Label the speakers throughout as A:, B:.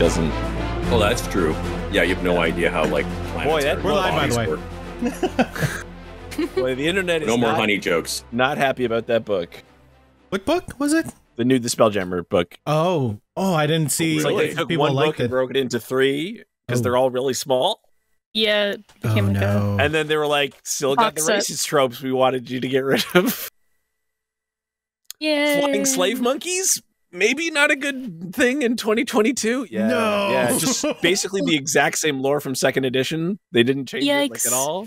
A: doesn't.
B: Oh, that's true. Yeah, you have no idea how like.
A: Boy, that
C: We're live, by the way.
A: Boy, the internet is
B: no more honey jokes.
A: Not happy about that book.
C: What book was it?
A: The Spelljammer book.
C: Oh, I didn't see.
A: It's like they took one book and broke it into 3 because they're all really small.
D: Yeah, it became
A: and then they were like, still got the racist tropes we wanted you to get rid of.
D: Yeah.
A: Flying slave monkeys? Maybe not a good thing in 2022. Yeah.
C: No.
A: Yeah, just basically the exact same lore from 2nd edition. They didn't change it like at all.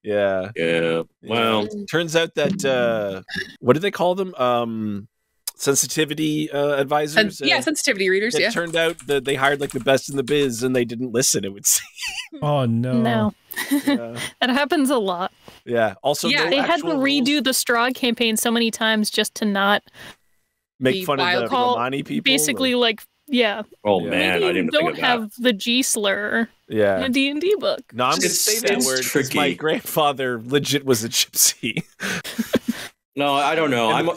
A: Yeah.
B: Yeah. Well,
A: turns out that what do they call them? Sensitivity advisors.
E: Sensitivity readers.
A: It turned out that they hired like the best in the biz, and they didn't listen. It would seem.
C: Oh no!
D: No, that happens a lot.
A: Yeah. Also,
D: they had to redo the straw campaign so many times just to not
A: make fun of the Romani people.
D: Basically,
B: Oh man,
D: maybe
B: I didn't
D: don't have the G slur. In a D&D book.
A: No, I'm going to say that word because my grandfather legit was a gypsy.
B: No, I don't know.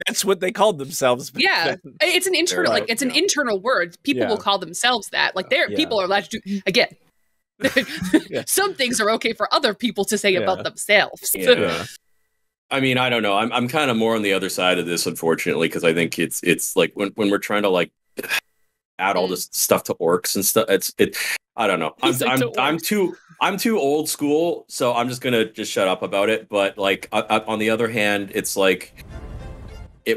A: That's what they called themselves.
E: Yeah, it's an internal it's an internal word. People will call themselves that. Like people are allowed to do again. Some things are okay for other people to say about themselves.
B: Yeah. I mean, I don't know. I'm kind of more on the other side of this, unfortunately, because I think it's like when we're trying to like add all this stuff to orcs and stuff. I don't know. I'm too old school, so I'm just gonna shut up about it. But like on the other hand, it's like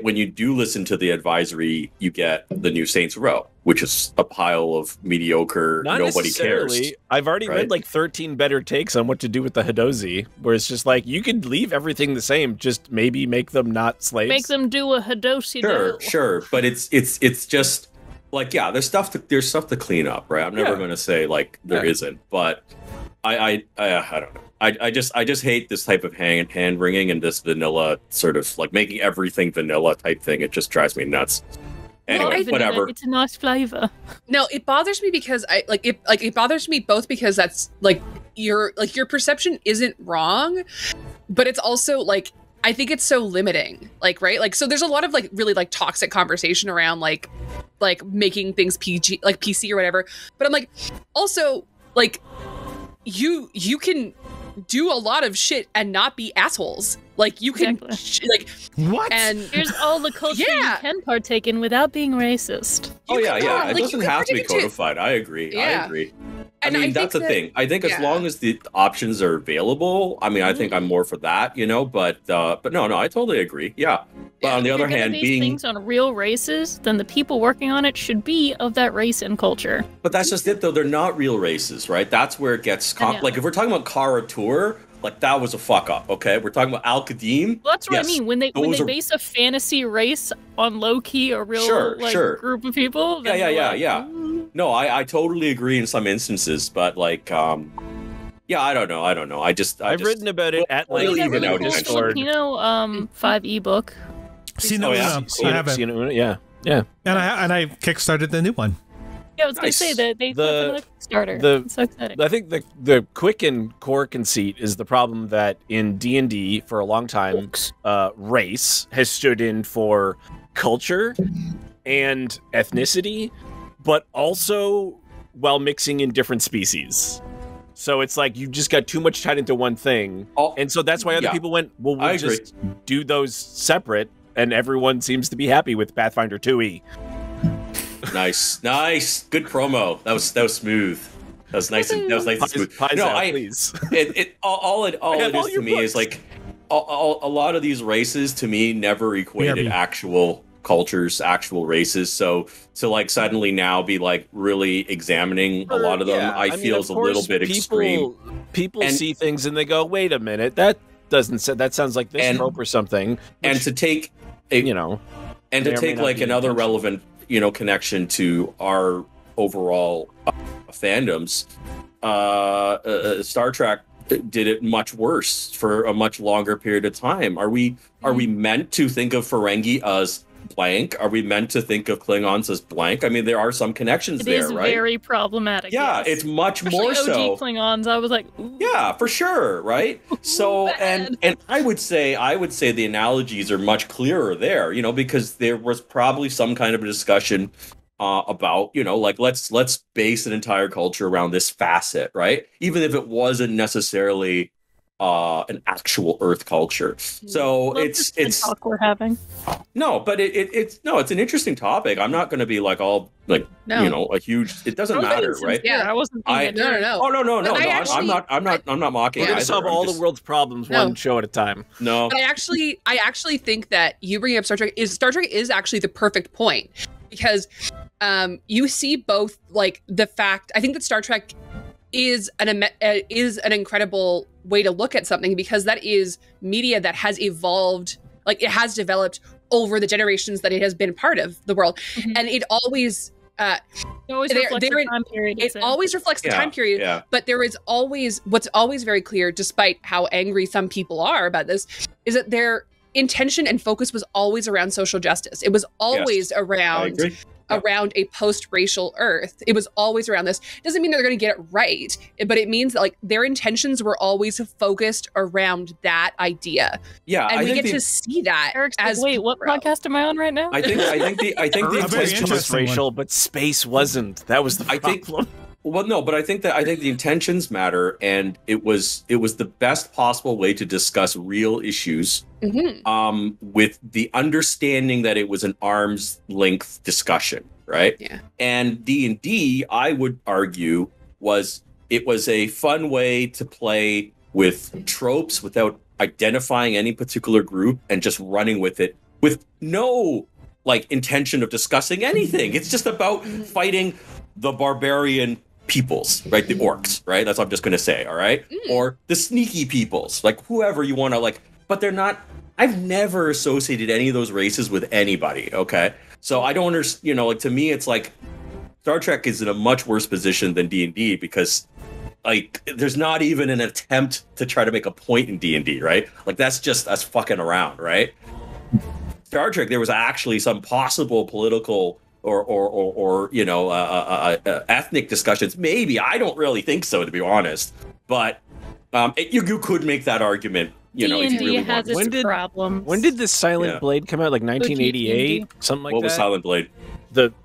B: when you do listen to the advisory, you get the new Saints Row, which is a pile of mediocre. Nobody cares.
A: I've already read like 13 better takes on what to do with the Hadozi, where it's just like you could leave everything the same, just maybe make them not slaves.
D: Make them do a Hadozi.
B: Sure, but it's just. Like there's stuff to clean up, right? I'm never going to say like there isn't, but I don't know. I just hate this type of hand wringing and this vanilla sort of like making everything vanilla type thing. It just drives me nuts. Anyway, whatever.
D: It's a nice flavor.
E: No, it bothers me because it bothers me both because that's like your perception isn't wrong, but it's also like I think it's so limiting. Like, right? Like, so there's a lot of like really like toxic conversation around like making things PG, like PC or whatever. But I'm like, also like you can do a lot of shit and not be assholes. Like you can like
C: what?
E: And
D: here's all the culture you can partake in without being racist.
B: It doesn't have to be codified. I agree. I agree. I mean, that's the thing. I think as long as the options are available, I mean, I think I'm more for that, but no, I totally agree. Yeah. But on the other hand,
D: being things on real races, then the people working on it should be of that race and culture.
B: But that's just it, though. They're not real races, right? That's where it gets like if we're talking about Kara Tour, like that was a fuck up. Okay, we're talking about Al Qadim.
D: Well, that's what I mean when they base a fantasy race on low key a real group of people.
B: Yeah. No, I totally agree in some instances, but like, I don't know. I've
A: written about it at like
D: even out Discord. 5 ebook.
C: I have it.
A: Yeah.
C: And I kickstarted the new one.
D: Yeah, I was going to say that they put Kickstarter. It's so exciting.
A: I think the quick and core conceit is the problem that in D&D for a long time, race has stood in for culture and ethnicity, but also while mixing in different species. So it's like you just got too much tied into one thing. And so that's why other people went, well, we'll just do those separate, and everyone seems to be happy with Pathfinder 2e.
B: Nice. Good promo. That was smooth. That was nice and smooth.
A: Please.
B: All it is to me is like a lot of these races to me never equated actual cultures, actual races. So to like suddenly now be like really examining a lot of them, I feel is a little bit extreme.
A: People see things and they go, "Wait a minute, that sounds like this trope or something."
B: And to take like another relevant connection to our overall fandoms, Star Trek did it much worse for a much longer period of time. Are we meant to think of Ferengi as blank? Are we meant to think of Klingons as blank? I mean, there are some connections there, right?
D: It is very problematic.
B: Yeah, it's much more so.
D: OG Klingons, I was like, ooh.
B: Yeah, for sure, right? So, and I would say the analogies are much clearer there, because there was probably some kind of a discussion about, you know, like let's base an entire culture around this facet, right? Even if it wasn't necessarily an actual Earth culture. So it's
D: talk we're having.
B: No, but it's an interesting topic. I'm not going to be like all like you know a huge. It doesn't matter, right?
D: Yeah, I wasn't.
B: No. Oh no. I'm not mocking.
A: We're going to solve all the world's problems one show at a time.
B: No,
E: but I actually think that you bringing up Star Trek is actually the perfect point, because you see both, like, the fact. I think that Star Trek is an incredible way to look at something, because that is media that has evolved, like it has developed over the generations that it has been part of the world, and it always reflects the time period. It always reflects the time period, but there is always what's always very clear, despite how angry some people are about this, is that their intention and focus was always around social justice. It was always around a post-racial Earth. It was always around this. Doesn't mean they're going to get it right, but it means that, like, their intentions were always focused around that idea.
B: Yeah,
E: and we get to see that.
D: Wait, what podcast am I on right now?
B: I think the intention was
A: racial, but space wasn't. That was the problem.
B: Well, no, but I think the intentions matter, and it was the best possible way to discuss real issues, with the understanding that it was an arm's length discussion, right?
E: Yeah.
B: And D&D, I would argue, was a fun way to play with tropes without identifying any particular group and just running with it with no like intention of discussing anything. It's just about fighting the barbarian peoples, right? The orcs, right? That's what I'm just going to say, all right? Or the sneaky peoples, like whoever you want to like, but they're not, I've never associated any of those races with anybody, okay? So I don't understand, you know, like to me, it's like Star Trek is in a much worse position than D&D because like there's not even an attempt to try to make a point in D&D, right? Like that's just us fucking around, right? Star Trek, there was actually some possible political or you know ethnic discussions. Maybe, I don't really think so, to be honest. But you could make that argument. You know, if you really want.
A: When did the Silent Blade come out? Like 1988, something like that.
B: What was Silent Blade?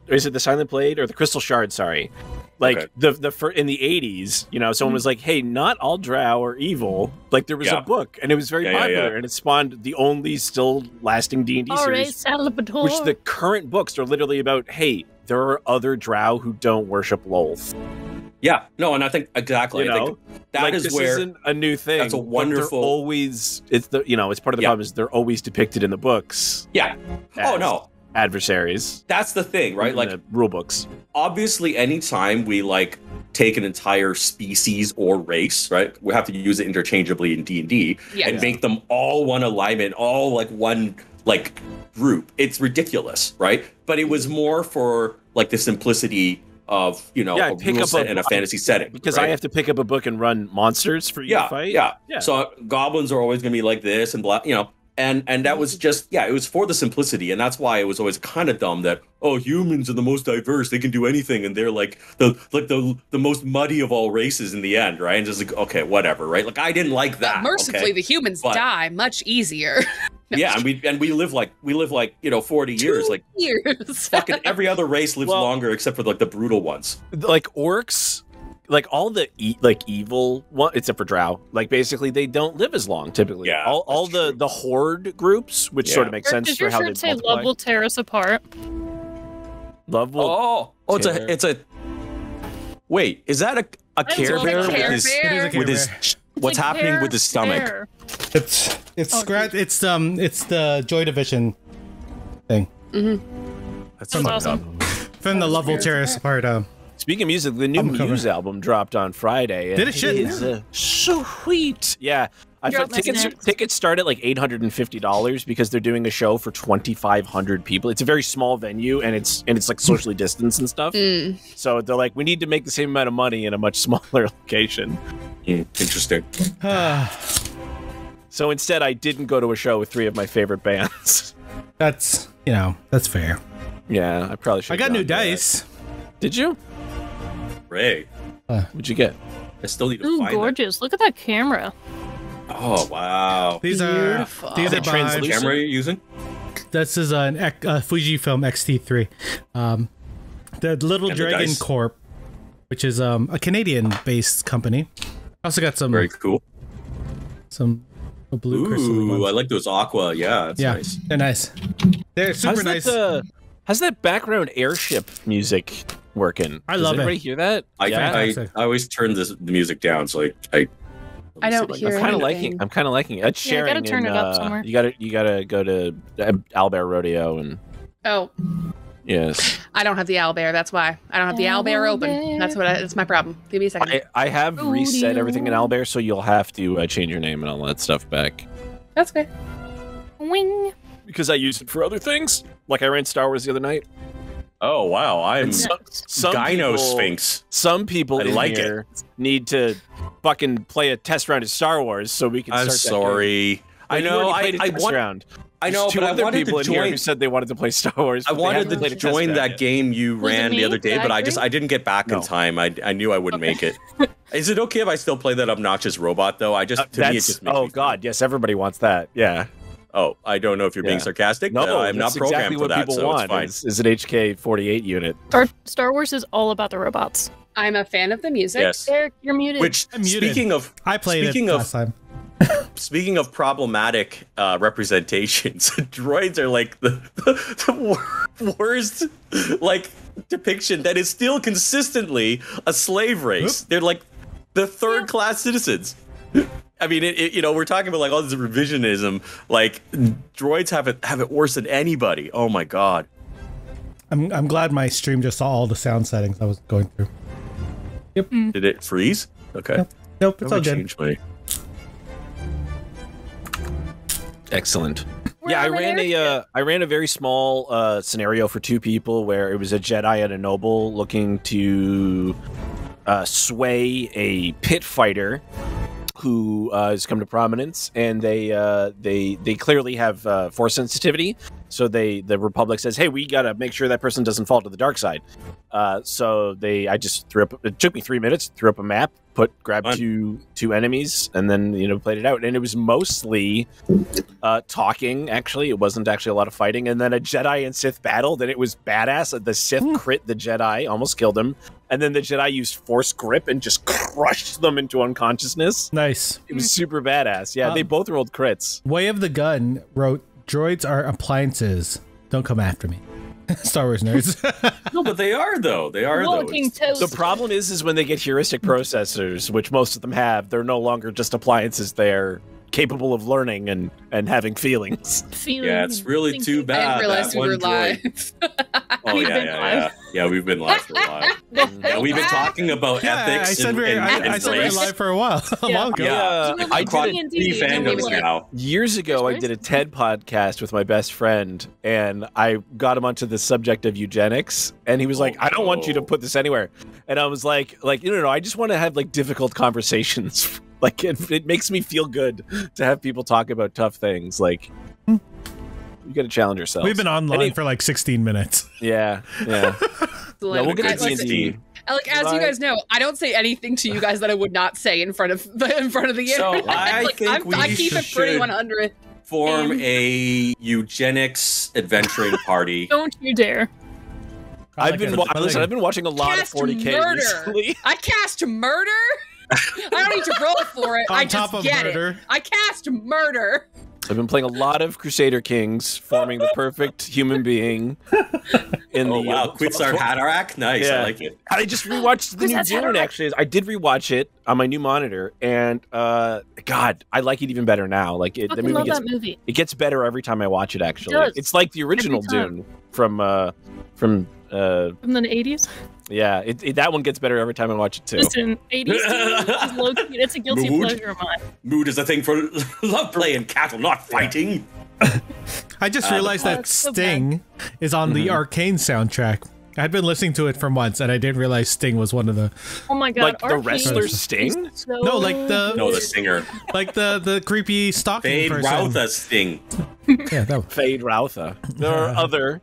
A: Is it the Silent Blade or the Crystal Shard? Sorry. Like in the 80s, you know, someone was like, "Hey, not all drow are evil." Like there was a book, and it was very popular, and it spawned the only still lasting D&D series.
D: Salvador.
A: Which the current books are literally about. Hey, there are other drow who don't worship Lolth.
B: Yeah, no, and I think exactly. I think that is
A: this
B: where
A: isn't a new thing.
B: That's a wonderful.
A: Always, it's the it's part of the problem is they're always depicted in the books.
B: Yeah. Oh no.
A: Adversaries.
B: That's the thing, right? Like
A: rule books.
B: Obviously, anytime we like take an entire species or race, right? We have to use it interchangeably in D&D and make them all one alignment, all like one like group. It's ridiculous, right? But it was more for like the simplicity of a rule set and a fantasy setting.
A: Because I have to pick up a book and run monsters for you to fight.
B: Yeah. So goblins are always going to be like this and blah, And that was just, it was for the simplicity. And that's why it was always kind of dumb that, humans are the most diverse. They can do anything. And they're like the most muddy of all races in the end, right? And just like, okay, whatever, right? Like, I didn't like that.
E: Mercifully, the humans die much easier.
B: And we live like 40 years. Like
E: years.
B: Fucking every other race lives longer except for like the brutal ones.
A: Like orcs. Like all the evil one, except for drow, like basically they don't live as long typically.
B: Yeah,
A: all the horde groups, which sort of makes sense for how they multiply.
D: Love will tear us apart.
A: Love will.
B: It's a. Wait, is that a Care Bear with his what's happening with his stomach?
C: It's the Joy Division thing.
B: That's
D: awesome.
C: From the Love will tear us apart.
A: Speaking of music, the new Muse album dropped on Friday.
C: Did it shit?
A: It's sweet. Yeah. Tickets start at like $850 because they're doing a show for 2,500 people. It's a very small venue and it's like socially distanced and stuff. So they're like, we need to make the same amount of money in a much smaller location.
B: Interesting.
A: So instead, I didn't go to a show with 3 of my favorite bands.
C: That's fair.
A: Yeah, I probably should.
C: I got new dice.
A: Did you?
B: Ray.
A: What'd you get?
B: I still need to find
D: gorgeous. Look at that camera.
B: Oh, wow.
C: These are
B: translucent. Camera you're using?
C: This is a Fujifilm X-T3. the Little
B: And the
C: Dragon
B: dice.
C: Corp, which is a Canadian-based company. Also got some
B: Very cool.
C: some blue crystal
B: Ooh,
C: ones.
B: I like those aqua. Yeah, that's
C: yeah,
B: nice.
C: they're nice. They're super nice.
A: How's that background airship music working?
C: I love
A: Does everybody
C: it.
A: hear that?
C: Fantastic.
B: I always turn the music down, so I
E: don't hear
A: I'm kind of
E: anything.
A: liking it. It's sharing.
D: gotta turn it up somewhere.
A: You gotta go to Owlbear Rodeo and
E: Oh,
A: yes.
E: I don't have the owlbear. That's why I don't have the owlbear open. That's my problem. Give me a second.
A: I have reset everything in Owlbear, so you'll have to change your name and all that stuff back.
E: That's okay.
D: Wing.
A: Because I use it for other things. Like I ran Star Wars the other night.
B: Oh wow, I'm
A: Some
B: Gyno
A: people-
B: Sphinx.
A: Some people
B: I
A: in
B: like
A: here need to fucking play a test round of Star Wars so we can
B: I'm
A: start that game.
B: sorry.
A: But
B: I
A: you
B: know.
A: already played a
B: I
A: test
B: want.
A: round.
B: I know,
A: There's two
B: but I
A: other
B: wanted
A: people
B: to
A: in here who
B: join.
A: said they wanted to play Star Wars.
B: I
A: but they
B: wanted
A: haven't played
B: to
A: a test
B: join
A: round
B: that
A: yet.
B: game you
D: Was it
B: ran the
D: me?
B: other day, but
D: Did I
B: I didn't get back in
A: No.
B: time. I knew I wouldn't make it. Is it okay if I still play that obnoxious robot though? To me it just makes me
A: God, yes, everybody wants that. Yeah.
B: Oh, I don't know if you're being
A: Yeah.
B: sarcastic.
A: No,
B: I'm not
A: that's
B: programmed
A: exactly
B: for
A: what
B: that,
A: people
B: so
A: want.
B: it's fine.
A: Is an HK-48 unit.
D: Star Wars is all about the robots.
E: I'm a fan of the music.
B: Yes.
D: Eric, you're muted.
B: Which
C: I'm muted.
B: speaking of
C: I played
B: speaking
C: it
B: of
C: last time.
B: speaking of problematic representations, droids are like the worst like depiction that is still consistently a slave race.
C: Oop.
B: They're like the third class citizens. I mean, we're talking about like all this revisionism. Like droids have it worse than anybody. Oh my god.
C: I'm glad my stream just saw all the sound settings I was going through.
B: Did it freeze? Okay.
C: Nope, it's all
B: Let me
C: good.
B: change my-
A: Excellent.
D: We're
A: Yeah,
D: on an
A: I ran a very small scenario for two people where it was a Jedi and a noble looking to sway a pit fighter who has come to prominence, and they clearly have force sensitivity. So the Republic says, "Hey, we gotta make sure that person doesn't fall to the dark side." So I just threw up. It took me 3 minutes. Threw up a map, grabbed
B: Fun.
A: two enemies, and then played it out. And it was mostly talking. Actually, it wasn't actually a lot of fighting. And then a Jedi and Sith battled, and it was badass. The Sith crit the Jedi, almost killed him. And then the Jedi used force grip and just crushed them into unconsciousness.
C: Nice.
A: It was super badass. Yeah, they both rolled crits.
C: Way of the Gun wrote, "Droids are appliances. Don't come after me." Star Wars nerds.
B: No, but they are though. They are though.
D: Walking toast.
A: The problem is when they get heuristic processors, which most of them have, they're no longer just appliances. They're capable of learning and having feelings.
D: Feeling
B: Yeah, it's really
D: thinking.
B: too
E: I
B: bad.
E: didn't realize
B: that
E: we were
B: one droid-
E: live.
B: Oh
D: We've
B: yeah,
D: been
B: yeah,
D: live.
B: yeah. We've been live for a while. Yeah, we've been talking about
C: Yeah,
B: ethics
C: I said
B: and,
C: we're
B: and,
C: I
B: and
C: said we're
B: race.
C: live for a while. A
D: Yeah.
C: while ago.
B: Yeah,
D: You know,
B: I
D: like
B: brought
D: D&D,
B: three
D: and then we
B: fandoms
D: like-
B: now.
A: Years ago, I did a TED podcast with my best friend, and I got him onto the subject of eugenics, and he was like, "I don't want you to put this anywhere," and I was like, no, I just want to have like difficult conversations. Like it makes me feel good to have people talk about tough things. Like you got to challenge yourself.
C: We've been online for like 16 minutes.
A: Yeah. No, we'll get to
E: Listen,
A: D&D.
E: Like as you guys know, I don't say anything to you guys that I would not say in front of the
B: So
E: internet.
B: I think we
E: I keep it pretty
B: should
E: 100.
B: form a eugenics adventuring party.
D: Don't you dare.
A: I've been watching a lot
E: Cast
A: of 40K
E: murder.
A: recently.
E: I cast murder. I don't need to roll for it.
C: On
E: I
C: top
E: just
C: of
E: get
C: murder.
E: it. I cast murder.
A: I've been playing a lot of Crusader Kings, forming the perfect human being.
B: Oh wow, Quitsar Haderach? Nice,
A: Yeah.
B: I like it.
A: I just rewatched the new
D: That's
A: Dune.
D: Haderach.
A: Actually, I did rewatch it on my new monitor, and God, I like it even better now. Like the
D: Fucking
A: movie
D: love
A: gets
D: that movie.
A: it gets better every time I watch it. Actually,
D: does.
A: it's like the original
D: time.
A: Dune from
D: From the 80s?
A: yeah. That one gets better every time I watch it too.
D: Listen, 80s is low key. It's a guilty
B: Mood.
D: pleasure of mine.
B: Mood is a thing for love playing cattle, not fighting.
C: I just realized that
D: that's so
C: Sting is on the Arcane soundtrack. I'd been listening to it for months, and I didn't realize Sting was one of the
D: Oh my god.
A: Like the
D: Arcane
A: wrestler
D: is
A: Sting?
D: so
C: no, like the
B: No, the singer.
C: creepy stalking
B: Fade
C: person.
B: Routha Sting.
C: Yeah, that
A: Fade Routha. There are other.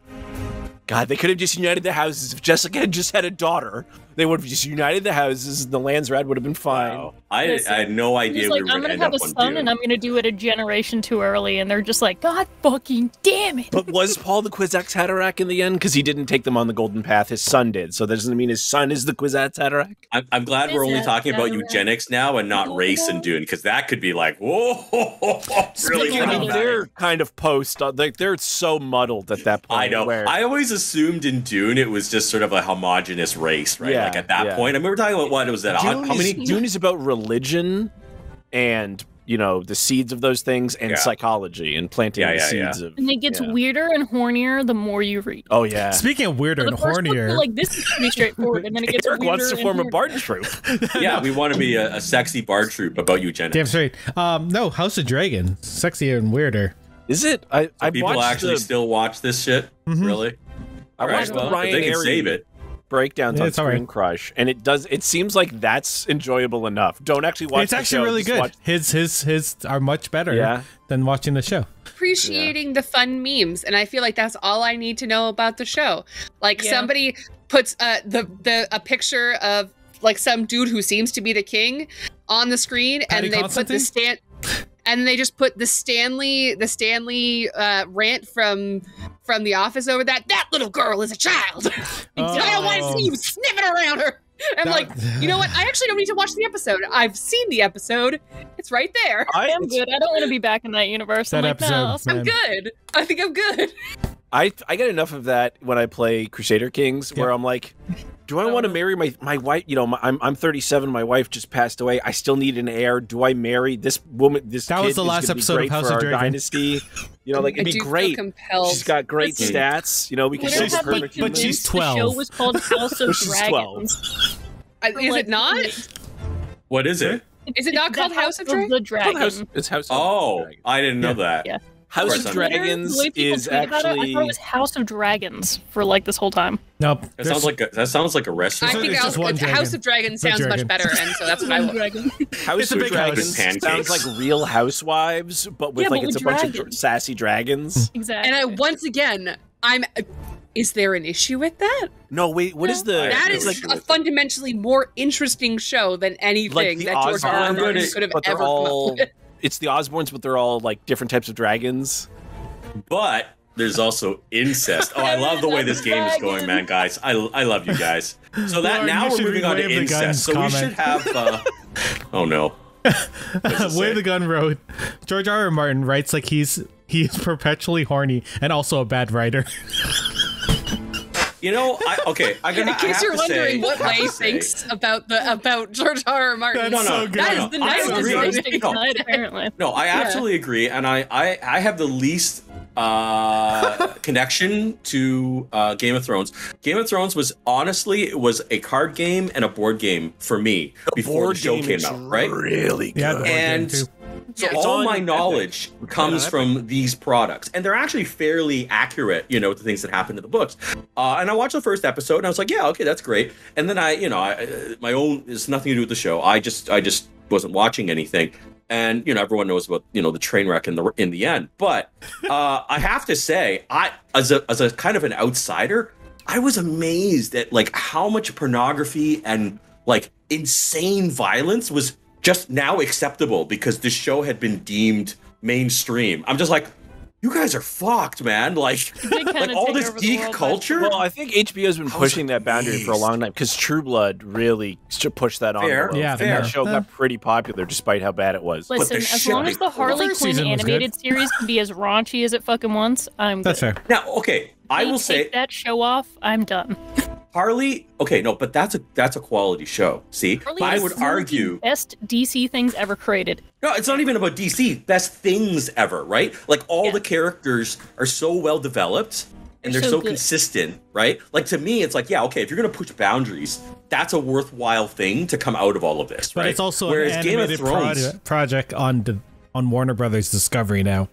A: God, they could have just united their houses if Jessica had just had a daughter. They would have just united the houses. The Landsrad would have been fine.
B: Wow. I had no idea we were
D: I'm
B: going to
D: gonna
B: end
D: have
B: up
D: a
B: on
D: son,
B: Dune.
D: and I'm gonna do it a generation too early, and they're just like, God fucking damn it!
A: But was Paul the Kwisatz Haderach in the end? Because he didn't take them on the golden path. His son did. So that doesn't mean his son is the Kwisatz Haderach.
B: I'm glad we're only talking about eugenics now and not race in Dune, because that could be like, whoa, really
A: they're kind of post. Like they're so muddled at that point.
B: I know. I always assumed in Dune it was just sort of a homogenous race, right?
A: Yeah,
B: like at that point. I mean, we're talking about what was that? How many?
A: Dune is about religion and the seeds of those things and psychology and planting the seeds of.
D: And it gets weirder and hornier the more you read.
A: Oh yeah.
C: Speaking of weirder and hornier,
D: like this is pretty straightforward, and then it gets
A: Eric
D: weirder.
A: wants to form a bard troop.
B: Yeah, we want to be a sexy bard troop about eugenics.
C: Damn straight. No, House of Dragon, sexier and weirder.
A: Is it? I
B: people actually still watch this shit. Really?
A: I watched the Ryan
B: they can save it.
A: Breakdowns on Screen Crush, and it seems like that's enjoyable enough. Don't actually watch
C: it's
A: the
C: actually
A: show,
C: really good. His are much better than watching the show.
E: Appreciating the fun memes, and I feel like that's all I need to know about the show. Like somebody puts a picture of like some dude who seems to be the king on the screen,
C: Patty
E: and they
C: Constantine?
E: and they just put the Stanley rant from The Office over that little girl is a child. I don't want to see you sniffing around her. I'm like, you know what? I actually don't need to watch the episode. I've seen the episode. It's right there.
D: I'm good. I don't want to be back in that universe. I'm like, no.
E: I'm good. I think I'm good.
A: I get enough of that when I play Crusader Kings, where I'm like, do I want to marry my wife? I'm 37. My wife just passed away. I still need an heir. Do I marry this woman? That
C: was the last episode of House of Dragon.
A: Dynasty. It'd be great. She's got great stats. We can.
C: But she's 12.
D: The show was called House of Dragons.
E: Is it not?
B: What is it?
E: Is it not called House of
D: Dragons? The Dragon.
A: It's House of Dragons.
B: I didn't know that.
D: Yeah.
A: House of Dragons is actually.
D: I thought it was House of Dragons for like this whole time.
C: Nope.
B: That sounds like a restaurant.
E: I think House of Dragons sounds much better, and so that's what I want.
A: House of Dragons sounds like Real Housewives, but with it's a bunch of sassy dragons.
D: Exactly.
E: And once again, is there an issue with that?
A: No, wait. What is the?
E: That is a fundamentally more interesting show than anything that George R. R. Martin could have ever come up with.
A: It's the Osborns, but they're all like different types of dragons.
B: But there's also incest. Oh, I love the way this game is going, man, guys. I love you guys. So that now we're moving on to incest. So we should have. Oh no.
C: Wave the Gun wrote, George R. R. Martin writes like he's perpetually horny and also a bad writer.
B: In case
E: you're wondering what Way thinks about George R. R. Martin. That is the nicest roasting tonight, apparently.
B: No, I absolutely agree, and I have the least connection to Game of Thrones. Game of Thrones was honestly a card game and a board game for me before the show came out, right?
A: Really good.
C: Yeah,
B: and so all my knowledge comes from these products, and they're actually fairly accurate, to things that happen in the books. And I watched the first episode, and I was like, yeah, okay, that's great. And then my own is nothing to do with the show. I just wasn't watching anything. And everyone knows about the train wreck in the end. But I have to say, as a kind of an outsider, I was amazed at like how much pornography and like insane violence was just now acceptable because this show had been deemed mainstream. I'm just like, you guys are fucked, man. Like all this geek culture.
A: Well, I think HBO's been pushing that boundary for a long time because True Blood really pushed that on.
C: Yeah,
A: and that show got pretty popular despite how bad it was.
D: Listen, as long as the Harley Quinn animated series can be as raunchy as it fucking wants, I'm good.
C: That's fair.
B: Now, okay, I will say
D: take that show off. I'm done.
B: Harley, okay, no, but that's a quality show. See,
D: Harley
B: I would argue
D: best DC things ever created.
B: No, it's not even about DC. Best things ever, right? Like all the characters are so well developed and they're so consistent, right? Like to me, it's like, yeah, okay, if you're gonna push boundaries, that's a worthwhile thing to come out of all of this, right?
C: But it's also an animated project on Warner Brothers Discovery now,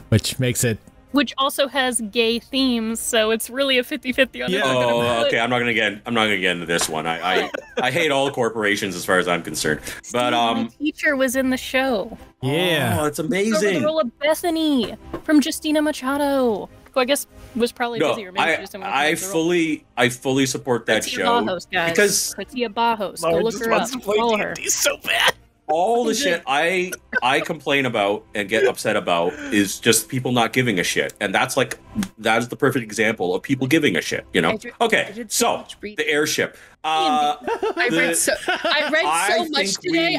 C: which makes it.
D: Which also has gay themes, so it's really a 50-50 on
B: okay, I'm not gonna get into this one. I hate all corporations as far as I'm concerned. But
D: my teacher was in the show.
C: Yeah.
B: Oh, it's amazing.
D: The role of Bethany from Justina Machado. who I guess was probably busy. Or maybe just
B: I fully support that show.
D: Bajos, guys.
B: Because
D: Pratia Bajos, go look her up. Follow her.
A: He's so bad.
B: All the shit I complain about and get upset about is just people not giving a shit, and that is the perfect example of people giving a shit. You know? The Airship.
E: I read so much today.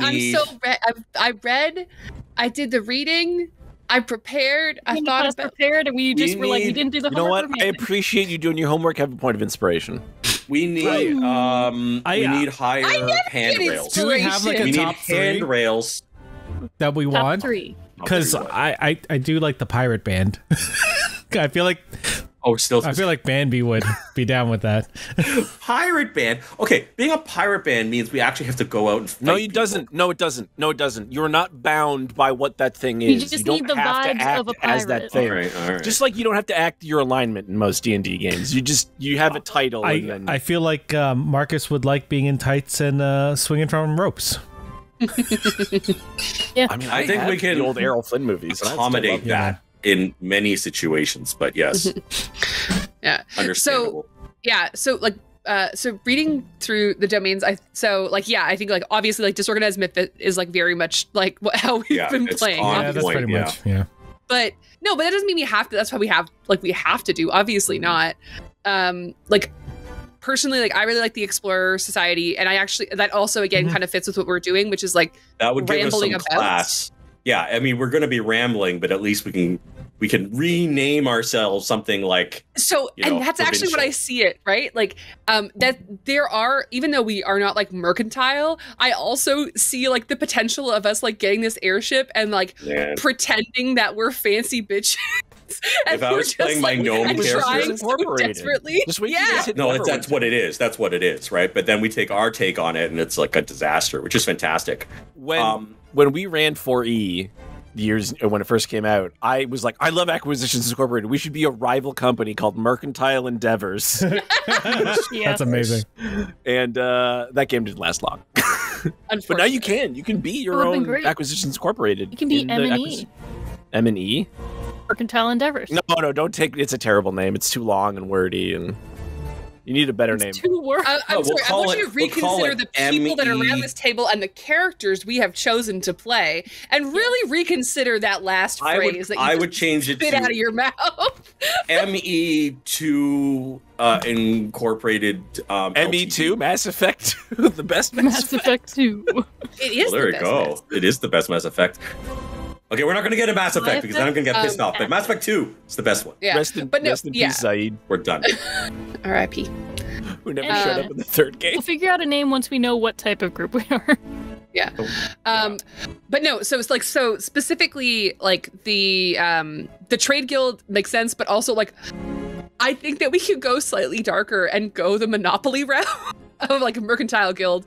E: I did the reading. I prepared. I thought about
D: prepared, and we just were like, we didn't do the homework.
A: You know what? I appreciate you doing your homework. Have a point of inspiration.
B: We need higher handrails.
C: Do we have like a top three
B: handrails
C: that we want?
D: Top three.
C: Because I do like the pirate band. I feel like I feel like Banby would be down with that.
B: Pirate band. Okay, being a pirate band means we actually have to go out and fight.
A: No, it doesn't. No, it doesn't. No, it doesn't. You're not bound by what that thing is.
D: You just
A: don't
D: need the
A: have
D: vibes
A: to act
D: of a pirate.
A: as that thing.
B: All right.
A: Just like you don't have to act your alignment in most D&D games. You have a title.
C: I feel like Marcus would like being in tights and swinging from ropes.
D: Yeah.
A: I mean,
B: I think we can
A: the old Errol Flynn movies
B: accommodate that in many situations, but yes.
E: Yeah.
B: Understandable.
E: So reading through the domains, I think like obviously like Disorganized Myth is like very much like how we've been playing.
C: Yeah, that's pretty much. Yeah.
E: But no, but that doesn't mean we have to. That's why we have to do. Obviously not. Like personally, like I really like the Explorer Society, and I actually that also again kind of fits with what we're doing, which is like
B: that would give us some class. Yeah, I mean we're going to be rambling, but at least we can rename ourselves something like
E: and that's actually what I see it, right? Like that there are, even though we are not like mercantile, I also see like the potential of us like getting this airship and like pretending that we're fancy bitches.
B: If I was playing my gnome character,
E: desperately,
B: that's what it is. That's what it is, right? But then we take our take on it, and it's like a disaster, which is fantastic.
A: When we ran 4E years when it first came out, I was like, I love Acquisitions Incorporated. We should be a rival company called Mercantile Endeavors.
C: That's amazing.
A: And that game didn't last long. But now you can be your own Acquisitions Incorporated.
D: You can be M&E.
A: M&E?
D: Mercantile Endeavors.
A: No, don't take. It's a terrible name. It's too long and wordy, and you need a better name.
D: Too wordy.
E: I'm sorry. I want you to reconsider the people that are around this table and the characters we have chosen to play, and really reconsider that last phrase.
B: I would change it.
E: Spit out of your mouth.
B: ME2 Incorporated.
A: ME2 Mass Effect 2, the best
D: Mass Effect 2.
E: It is.
B: Well, there you go. It is the best Mass Effect. Okay, we're not going to get a Mass Effect because then I'm going to get pissed off. But Mass Effect 2 is the best one.
E: Yeah.
A: Rest in peace, Saeed.
B: We're done.
E: R.I.P.
A: Who never showed up in the third game.
D: We'll figure out a name once we know what type of group we are.
E: Yeah. But no, so it's like, so specifically like the trade guild makes sense, but also like I think that we could go slightly darker and go the monopoly route of like a mercantile guild.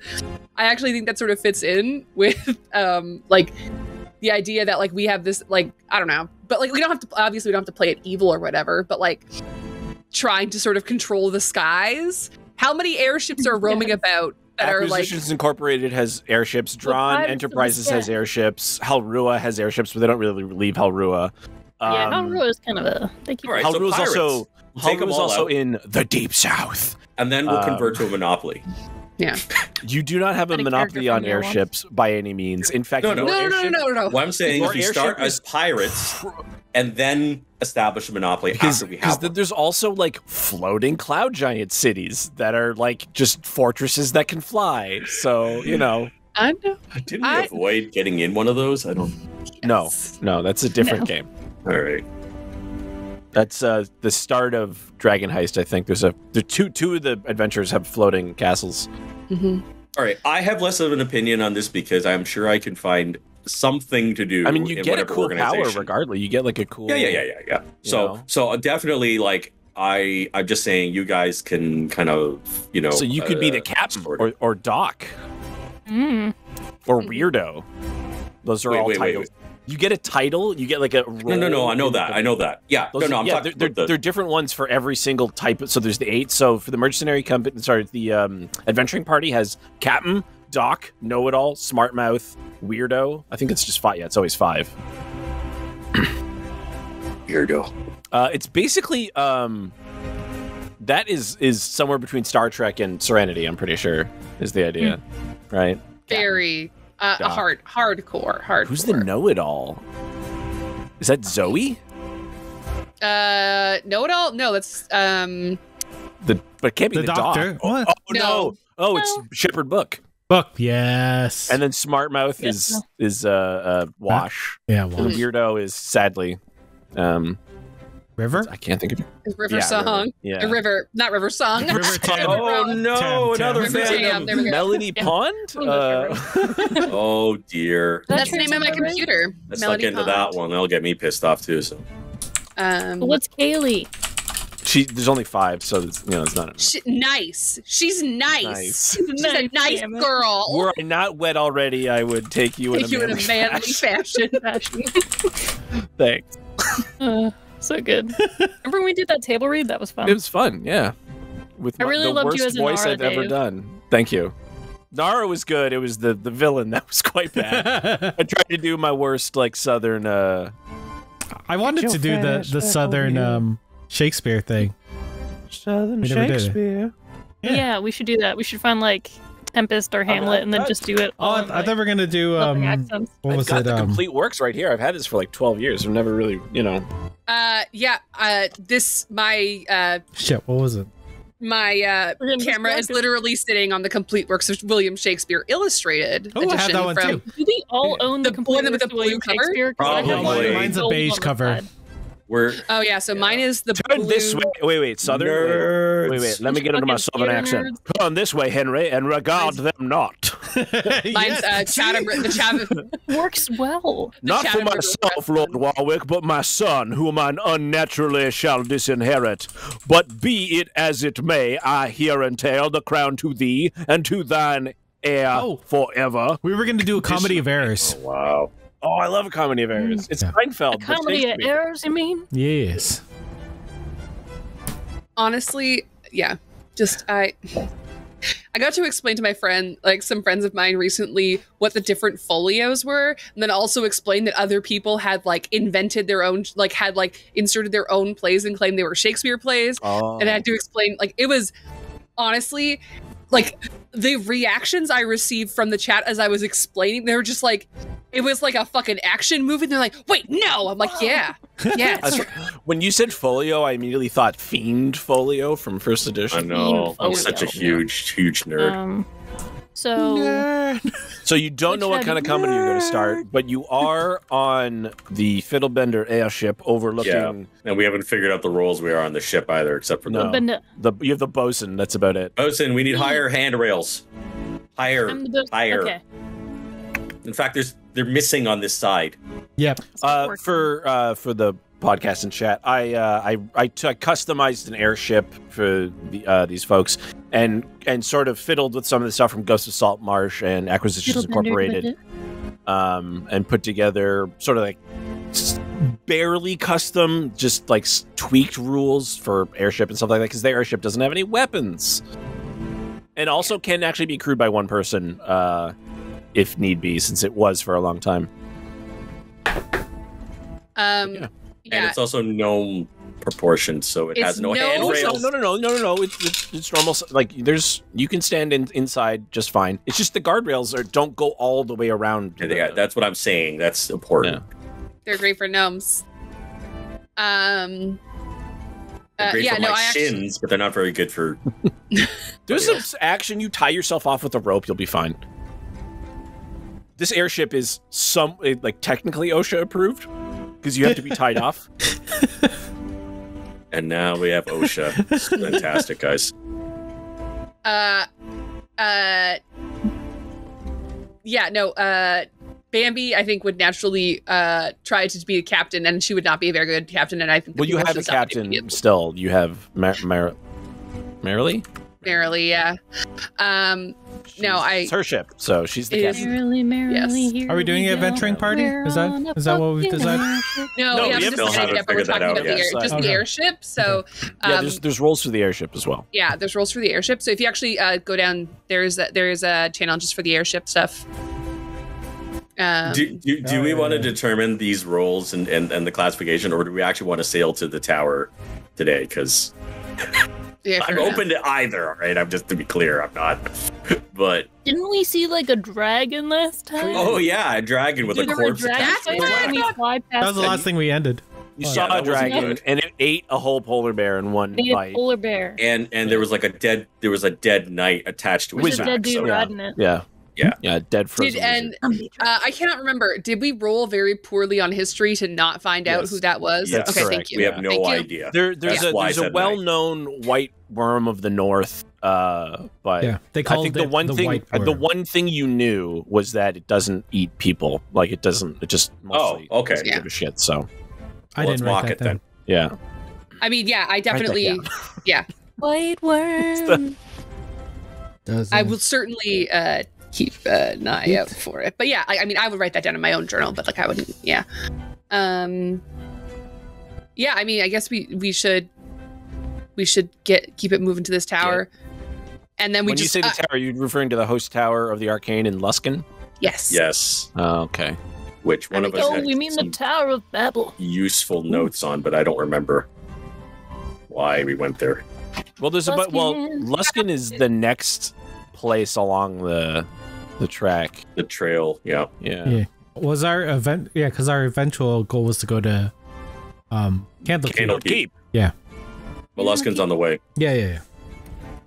E: I actually think that sort of fits in with like the idea that like we have this, like, I don't know, but like we don't have to play it evil or whatever, but like trying to sort of control the skies. How many airships are roaming about that are like...
A: Acquisitions Incorporated has airships. Drawn Enterprises has airships. Halrua has airships, but they don't really leave Halrua.
D: Halrua is kind of a...
B: Right,
A: Halrua's also in the Deep South.
B: And then we'll convert to a monopoly.
E: Yeah.
A: You do not have a monopoly on airships by any means. In fact,
E: no.
B: What I'm saying is we start as pirates and then establish a monopoly after we have one.
A: There's also like floating cloud giant cities that are like just fortresses that can fly. So, you know.
E: I know.
B: Didn't we avoid getting in one of those? I don't...
E: Yes.
A: No, that's a different game.
B: All right.
A: That's the start of Dragon Heist, I think. There's two of the adventures have floating castles.
E: Mm-hmm.
B: All right, I have less of an opinion on this because I'm sure I can find something to do.
A: I mean, you get a cool power regardless. You get like a cool...
B: Yeah. So definitely, like, I'm just saying you guys can kind of, you know...
A: So you could be the captain or Doc.
D: Mm.
A: Or Weirdo. Those are all titles. Wait. You get a title, you get like a role.
B: No, I know that. Yeah, I'm talking about
A: they're different ones for every single type. So there's the 8. So for the Mercenary Company, the Adventuring Party has Captain, Doc, Know-It-All, Smart Mouth, Weirdo. I think it's just 5. Yeah, it's always 5.
B: Weirdo.
A: It's basically that is somewhere between Star Trek and Serenity. I'm pretty sure is the idea, right?
E: Very hardcore.
A: Who's the know-it-all? Is that Zoe?
E: Know-it-all? No, that's
A: but it can't be the
C: doctor.
A: doc.
C: What?
A: Oh no! Oh, it's Shepherd Book.
C: Book, yes.
A: And then Smartmouth is Wash.
C: Yeah,
A: And
C: Wash.
A: the weirdo is sadly
C: River?
A: I can't think of it.
E: River Song.
A: Yeah.
E: River, not River Song.
C: River Tam.
B: Oh no, another
E: River Tam. There we go.
A: Melody Pond?
B: Oh dear.
E: That's the name of my computer.
B: Let's
E: Melody
B: not get into
E: Pond.
B: that one. That'll get me pissed off too. So.
D: What's Kaylee?
A: There's only 5, so it's, it's not enough.
E: Nice. She's nice. She's a nice girl.
A: Were I not wet already, I would take you in a manly
E: fashion.
A: Thanks.
D: So good. Remember when we did that table read? That was fun.
A: It was fun, yeah. With
D: I really
A: the
D: loved
A: worst
D: you as a
A: voice
D: Nara,
A: I've ever
D: Dave.
A: done. Thank you. Nara was good. It was the villain that was quite bad. I tried to do my worst southern.
C: I wanted to do the southern Shakespeare thing.
A: Southern
C: Shakespeare.
D: Yeah, we should do that. We should find Tempest or Hamlet and then just do it.
C: Oh, I thought we were gonna do
D: accents.
C: what was
A: I've
C: it?
A: got the complete works right here. I've had this for 12 years. I've never really,
E: This my
C: shit. What was it?
E: My camera is literally sitting on the complete works of William Shakespeare Illustrated.
C: Oh, I have that one too.
D: Do we all own the complete
E: one with
D: works
E: the
D: of William
E: blue cover?
D: Shakespeare? 'Cause I have
B: Probably.
C: Mine's a
D: gold
C: beige
D: on the
C: cover.
D: side.
E: Oh yeah, so mine is the
A: Turn
E: blue.
A: this way. Wait, southern.
B: Nerds.
A: Wait. Let me get into my southern accent. Turn this way, Henry, and regard them not.
E: Mine's Chatham. The Chatham.
D: Works well.
A: Not for
E: Chatham River
A: myself,
E: Westland.
A: Lord Warwick, but my son, whom I unnaturally shall disinherit. But be it as it may, I here entail the crown to thee and to thine heir forever.
C: We were gonna do a comedy of errors.
B: Oh, wow.
A: Oh, I love a comedy of errors. It's Seinfeld.
D: A comedy of errors, you mean?
C: Yes.
E: Honestly, yeah. Just I got to explain to my friend, some friends of mine recently, what the different folios were, and then also explain that other people had invented their own, had inserted their own plays and claimed they were Shakespeare plays. And I had to explain, it was honestly the reactions I received from the chat as I was explaining, they were just it was like a fucking action movie. And they're like, wait, no. I'm like, yeah.
A: When you said folio, I immediately thought Fiend Folio from first edition.
B: I know. I'm such a huge nerd.
A: So you don't know what kind of company you're going to start, but you are on the Fiddlebender airship overlooking.
B: Yeah, and we haven't figured out the roles we are on the ship either, except for
A: you have the bosun. That's about it.
B: Bosun, we need higher handrails. Higher.
D: Okay.
B: In fact, they're missing on this side.
C: Yep.
A: For the podcast and chat, I customized an airship for these folks and sort of fiddled with some of the stuff from Ghost of Salt Marsh and Acquisitions Incorporated, and put together sort of barely custom, just tweaked rules for airship and stuff like that, because the airship doesn't have any weapons, and also can actually be crewed by one person if need be, since it was for a long time.
B: And it's also gnome proportions, so it has no handrails.
A: No. It's normal. You can stand inside just fine. It's just the guardrails don't go all the way around.
B: That's what I'm saying. That's important.
A: Yeah.
E: They're great for gnomes.
B: They're great for my shins, but they're not very good for.
A: There's some action. You tie yourself off with a rope, you'll be fine. This airship is technically OSHA approved because you have to be tied off.
B: And now we have OSHA. It's fantastic, guys.
E: Bambi, I think, would naturally try to be the captain, and she would not be a very good captain. And I think.
A: Well, you have a captain still. You have Maralie.
E: Maralie, yeah.
A: It's her ship, so she's the captain.
D: Maralie.
E: Yes.
C: Are we doing a venturing party? Is that what we've decided?
E: No, we haven't decided yet, but we're talking about the airship. So
A: there's roles for the airship as well.
E: Yeah, there's roles for the airship. So if you actually go down, there is a channel just for the airship stuff.
B: Do we want to determine these roles and the classification, or do we actually want to sail to the tower today? Because I'm open to either. Right? I'm just to be clear, I'm not. But
D: didn't we see like a dragon last time?
B: Oh yeah, a dragon with a corpse.
C: That was the last thing we ended.
A: You saw a dragon, and it ate a whole polar bear in one bite.
D: Polar bear,
B: and there was like a dead knight attached to it.
D: With a dead dude riding it.
A: Yeah, dead frozen.
E: I cannot remember. Did we roll very poorly on history to not find out who that was?
B: Yes,
E: okay,
B: correct.
E: thank you.
B: We have no idea.
A: There's a well-known white worm of the north, but
C: they called
A: I think the one thing you knew was that it doesn't eat people. Like it doesn't. It just mostly doesn't give a shit. So
C: let's mock it then.
A: Yeah.
E: I mean, yeah, I definitely,
D: White worm.
E: I will certainly keep an eye out for it. But yeah, I mean, I would write that down in my own journal, but like I wouldn't. Yeah. I mean, I guess we should keep it moving to this tower, and then
A: when you say the tower, are you referring to the host tower of the arcane in Luskan?
E: Yes.
B: Yes.
A: Oh, okay.
B: Which one of us?
D: Oh, we mean the Tower of Babel.
B: Useful notes on, but I don't remember why we went there.
A: Well, Luskan is the next place along the track.
B: The trail, yeah.
C: Was our event? Yeah, because our eventual goal was to go to
B: Candlekeep.
C: Yeah.
B: Well, Luskan's on the way.
C: Yeah.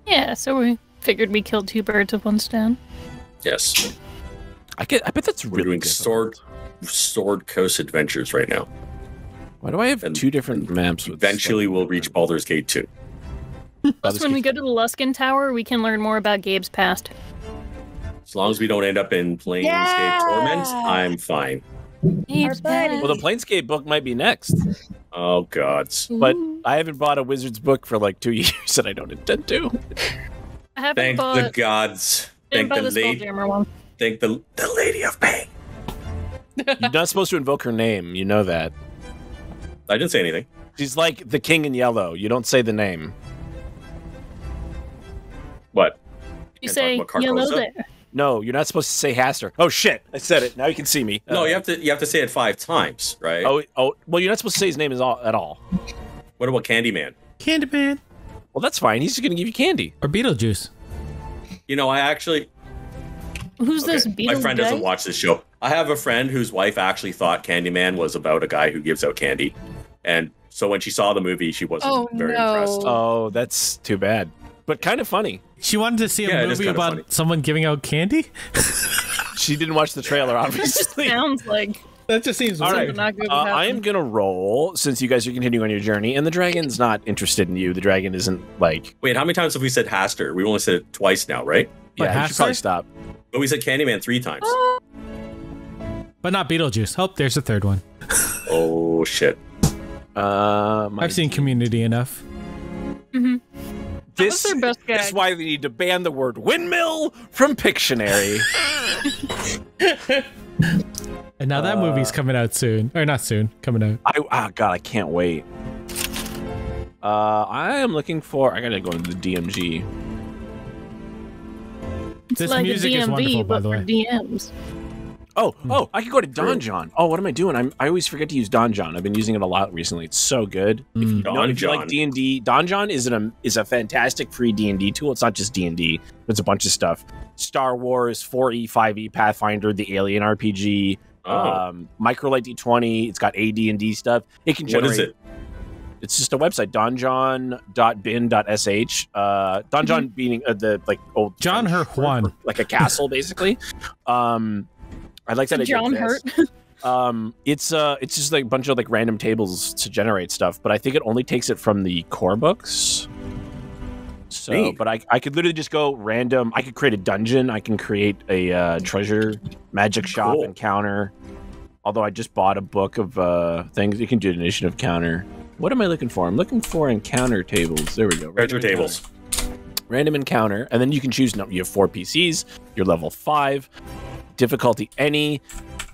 D: Yeah, so we figured we killed two birds with one stone.
B: Yes.
A: I bet that's really
B: doing Sword Coast adventures right now.
A: Why do I have two different maps?
B: Eventually, we'll reach Baldur's Gate 2.
D: Plus, when we go to the Luskan Tower, we can learn more about Gabe's past.
B: As long as we don't end up in Planescape Torment, I'm fine.
A: Well, the Planescape book might be next.
B: Oh, gods.
A: But I haven't bought a Wizard's book for like 2 years, and I don't intend to.
D: I haven't
B: Thank
D: bought
B: the gods. Thank the Lady of Pain.
A: You're not supposed to invoke her name. You know that.
B: I didn't say anything.
A: She's like the king in yellow. You don't say the name.
B: What?
D: You say yellow there.
A: No, you're not supposed to say Haster. Oh shit! I said it. Now you can see me.
B: No, you have to say it 5 times, right?
A: Oh. Well, you're not supposed to say his name at all.
B: What about Candyman?
C: Candyman.
A: Well, that's fine. He's just gonna give you candy
C: or Beetlejuice.
B: You know, I actually.
D: Who's this Beetlejuice?
B: My friend doesn't watch this show. I have a friend whose wife actually thought Candyman was about a guy who gives out candy, and so when she saw the movie, she wasn't very impressed.
A: Oh, that's too bad. But kind of funny.
C: She wanted to see a movie about someone giving out candy?
A: She didn't watch the trailer, obviously.
D: It sounds like...
C: That just seems
A: weird. I am going to roll, since you guys are continuing on your journey, and the dragon's not interested in you. The dragon isn't like...
B: Wait, how many times have we said Haster? We've only said it twice now, right?
A: Yeah, you should probably stop.
B: But we said Candyman 3 times.
C: But not Beetlejuice. Oh, there's the third one.
B: Oh, shit.
C: I've seen Community enough.
D: Mm-hmm.
A: This is why we need to ban the word windmill from Pictionary.
C: And now that movie's coming out soon. Or not soon, coming out.
A: God, I can't wait. I am looking for... I gotta go into the DMG.
D: It's
C: this
D: like
C: music
D: a DMV,
C: is wonderful, by
D: but
C: the way.
D: for DMs.
A: Oh, I could go to Donjon. Oh, what am I doing? I always forget to use Donjon. I've been using it a lot recently. It's so good. If you like D&D, Donjon is a fantastic free D&D tool. It's not just D&D. It's a bunch of stuff. Star Wars, 4E, 5E, Pathfinder, the Alien RPG, Microlight D20. It's got AD&D stuff. It can generate...
B: What is it?
A: It's just a website, donjon.bin.sh. Donjon being the old
C: John Her Juan,
A: like a castle, basically. I like that.
D: John Hurt.
A: It's just like a bunch of like random tables to generate stuff, but I think it only takes it from the core books. So,
B: Neat.
A: But I could literally just go random. I could create a dungeon. I can create a treasure magic shop encounter. Although I just bought a book of things. You can do an initiative counter. What am I looking for? I'm looking for encounter tables. There we go.
B: Treasure tables.
A: Random encounter, and then you can choose. You have 4 PCs. You're level 5. Difficulty any.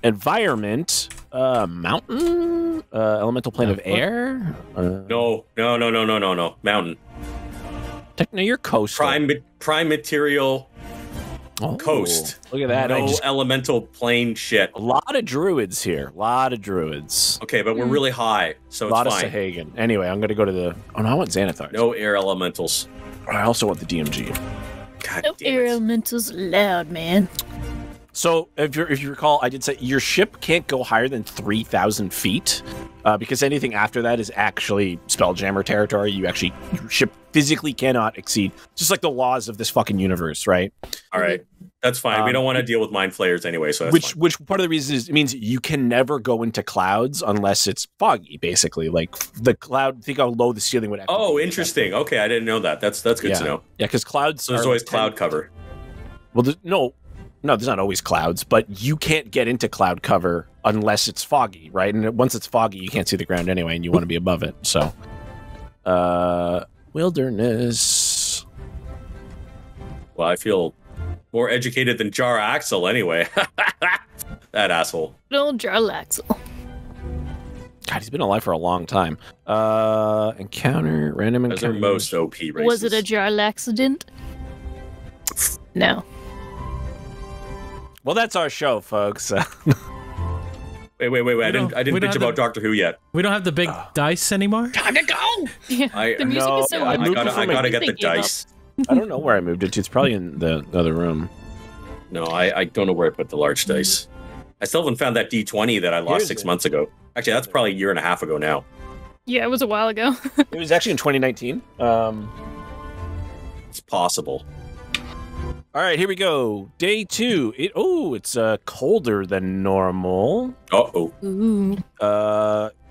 A: Environment. Mountain. Elemental plane of air.
B: No. Mountain.
A: No, you're coastal.
B: Prime material. coast.
A: Look at that.
B: No elemental plane shit.
A: A lot of druids here. A lot of druids.
B: Okay, but we're really high, so it's fine.
A: A lot of Sahagan. Anyway, I'm going to go to the... Oh, no, I want Xanathar.
B: No air elementals.
A: I also want the DMG.
B: God
D: no
B: damn
D: air
B: it.
D: elementals allowed, man.
A: So, if you recall, I did say your ship can't go higher than 3,000 feet, because anything after that is actually Spelljammer territory. Your ship physically cannot exceed, just like the laws of this fucking universe, right?
B: All right, that's fine. We don't want to deal with mind flayers anyway, so that's fine.
A: Which part of the reason is it means you can never go into clouds unless it's foggy, basically. Like the cloud, think how low the ceiling would actually be.
B: Oh, interesting. Okay, I didn't know that. That's good to know.
A: Yeah, because clouds.
B: So there's always cloud cover.
A: Well, no, there's not always clouds, but you can't get into cloud cover unless it's foggy, right? And once it's foggy, you can't see the ground anyway, and you want to be above it. So, wilderness.
B: Well, I feel more educated than Jar Axel anyway. That asshole.
D: No, Jarlaxle.
A: God, he's been alive for a long time. Encounter, random encounter.
B: Those are most OP races.
D: Was it a Jarlaxident? No.
A: Well, that's our show, folks.
B: Wait. I didn't bitch about Doctor Who yet.
C: We don't have the big dice anymore?
E: Time to go!
D: Yeah, the music is so
B: I gotta get the dice.
A: I don't know where I moved it to. It's probably in the other room.
B: No, I don't know where I put the large dice. I still haven't found that D20 that I lost 6 months ago. Actually, that's probably a year and a half ago now.
D: Yeah, it was a while ago.
A: It was actually in 2019.
B: It's possible.
A: All right, here we go. Day 2. It's colder than normal.
D: Ooh.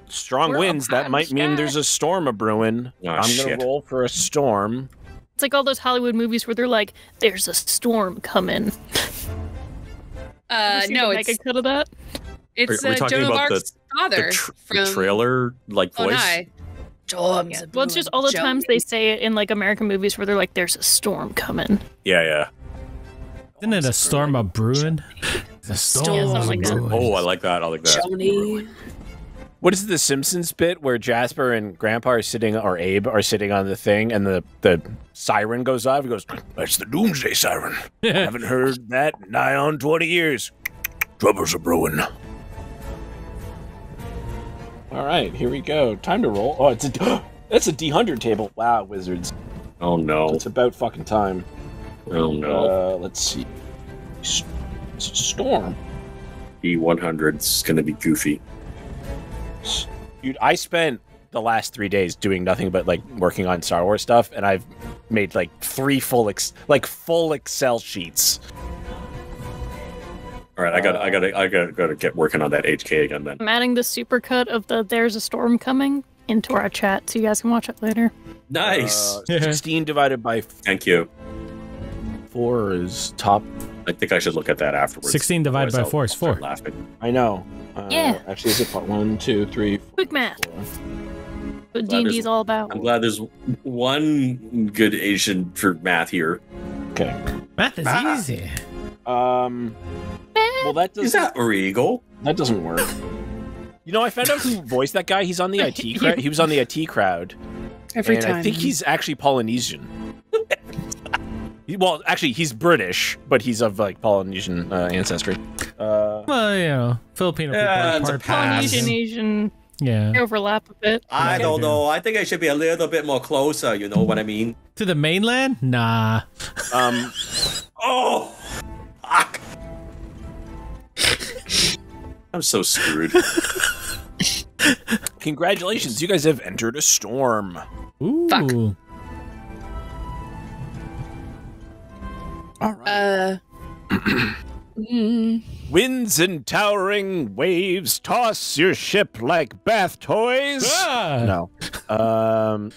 A: Strong winds. That might mean there's a storm a-brewing. I'm going to roll for a storm.
D: It's like all those Hollywood movies where they're like, there's a storm coming.
E: No,
D: make a cut of that.
E: It's
B: Are we talking
E: Joan of
B: about
E: Arc's father
B: the trailer voice?
E: Yeah.
D: Well, it's just all the times they say it in like American movies where they're like, there's a storm coming.
B: Yeah.
C: Isn't it a storm of brewing?
D: A storm of brewing.
B: Oh, I like that.
E: Johnny.
A: What is the Simpsons bit where Jasper and Grandpa are sitting, or Abe are sitting on the thing, and the siren goes off? He goes, "That's the doomsday siren. Haven't heard that in nigh on 20 years. Troubles are brewing." All right, here we go. Time to roll. Oh, that's a D100 table. Wow, wizards.
B: Oh no.
A: It's about fucking time.
B: Oh no.
A: Let's see. It's a storm.
B: D100's gonna be goofy.
A: Dude, I spent the last 3 days doing nothing but like working on Star Wars stuff, and I've made like 3 full Excel sheets.
B: All right, I gotta get working on that HK again then.
D: I'm adding the supercut of the "There's a Storm Coming" into our chat, so you guys can watch it later.
B: Nice.
A: 16 divided by
B: Thank you.
A: 4 is top.
B: I think I should look at that afterwards.
C: 16 divided by 4 is 4.
B: Laughing.
A: I know.
D: Yeah.
A: Actually, is it 1, 2, 3, 4?
D: Quick math.
A: 4.
D: What D&D's all about.
B: I'm glad there's one good Asian for math here.
A: Okay.
C: Math is easy.
A: Well, that doesn't.
B: Is that illegal?
A: That doesn't work. You know, I found out who voiced that guy. He's on the IT crowd. He was on the IT crowd.
E: Every time.
A: I think he's actually Polynesian. Well, actually, he's British, but he's of like Polynesian ancestry.
C: Well, Filipino people are part
D: Polynesian, Asian.
C: Yeah.
D: Overlap a bit.
B: I don't know. I think I should be a little bit more closer. You know what I mean?
C: To the mainland? Nah.
B: Oh. Fuck. I'm so screwed.
A: Congratulations, you guys have entered a storm.
C: Ooh.
E: Fuck.
A: All right. Winds and towering waves toss your ship like bath toys. No.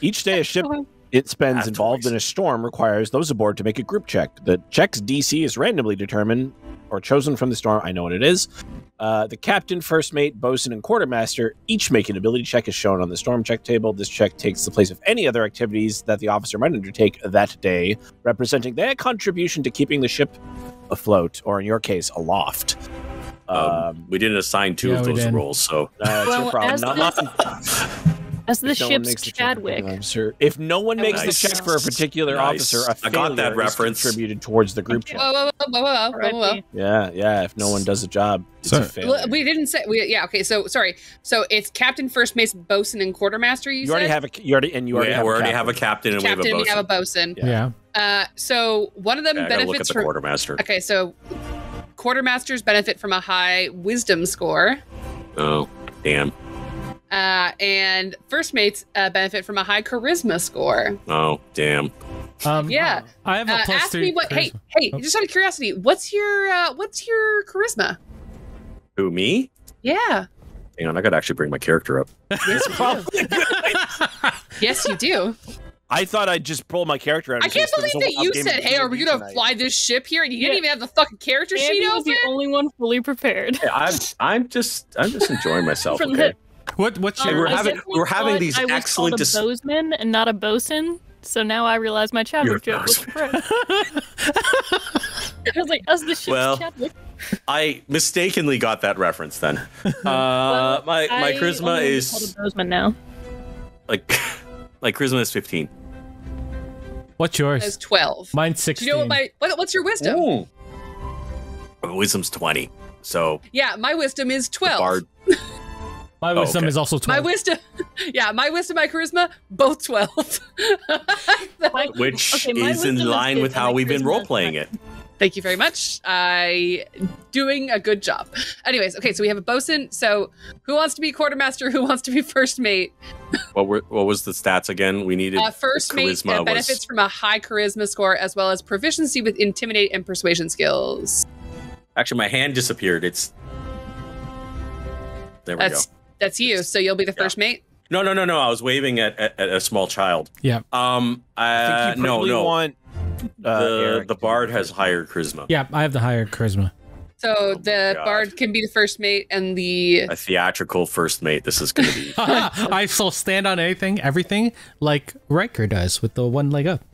A: Each day a ship it spends involved in a storm requires those aboard to make a group check. The check's DC is randomly determined or chosen from the storm. I know what it is. The captain, first mate, bosun, and quartermaster each make an ability check as shown on the storm check table. This check takes the place of any other activities that the officer might undertake that day, representing their contribution to keeping the ship afloat, or in your case, aloft.
B: We didn't assign two of those roles, so
A: it's your problem.
D: As the ship's Chadwick.
A: If no one makes the check for a particular officer, a failure
B: I got that reference
A: contributed towards the group check.
E: Whoa.
A: Yeah. If no one does a job, it's a failure.
E: We didn't say. Okay. So sorry. So it's captain, first mate, bosun, and quartermaster. You already have a.
B: We already have a captain and
E: we have a bosun.
C: Yeah.
E: So one of them benefits
B: look at the
E: from
B: quartermaster.
E: Okay. So quartermasters benefit from a high wisdom score.
B: Oh, damn.
E: And first mates benefit from a high charisma score.
B: Oh, damn.
E: Yeah.
C: I have a plus
E: ask
C: 3
E: me what.
C: charisma.
E: Hey, just out of curiosity, what's your charisma?
B: Who, me?
E: Yeah.
B: Hang on, I gotta actually bring my character up.
E: Yes, you do. Yes, you do.
A: I thought I'd just pull my character out.
E: I can't believe that you said, "Hey, are we gonna fly this ship here?" And you didn't even have the fucking character sheet open.
D: Was the only one fully prepared.
B: Hey, I'm just enjoying myself. Okay.
C: What's your?
B: We're having these excellent
D: bozeman and not a bosun. So now I realize my Chadwick joke was correct. I was like, as the ship's Chadwick.
B: I mistakenly got that reference then. My charisma is
D: bozeman now.
B: Like my charisma is 15.
C: What's yours?
E: It's 12.
C: Mine's 16.
E: Do you know what's your wisdom?
B: Ooh. My wisdom's 20. So
E: yeah, my wisdom is 12.
C: My wisdom is also 12.
E: My wisdom, my charisma, both 12.
B: Which is in line with how we've been role-playing it.
E: Thank you very much. Doing a good job. Anyways, okay, so we have a bosun. So who wants to be quartermaster? Who wants to be first mate?
B: What was the stats again? We needed
E: first mate benefits from a high charisma score as well as proficiency with intimidate and persuasion skills.
B: Actually, my hand disappeared. There we go.
E: That's you. So you'll be the first mate?
B: No. I was waving at a small child.
C: Yeah.
A: I think you probably want
B: the bard has higher charisma.
C: Yeah, I have the higher charisma.
E: So the bard can be the first mate and a
B: theatrical first mate. This is going to be.
C: I shall stand on everything like Riker does with the one leg up.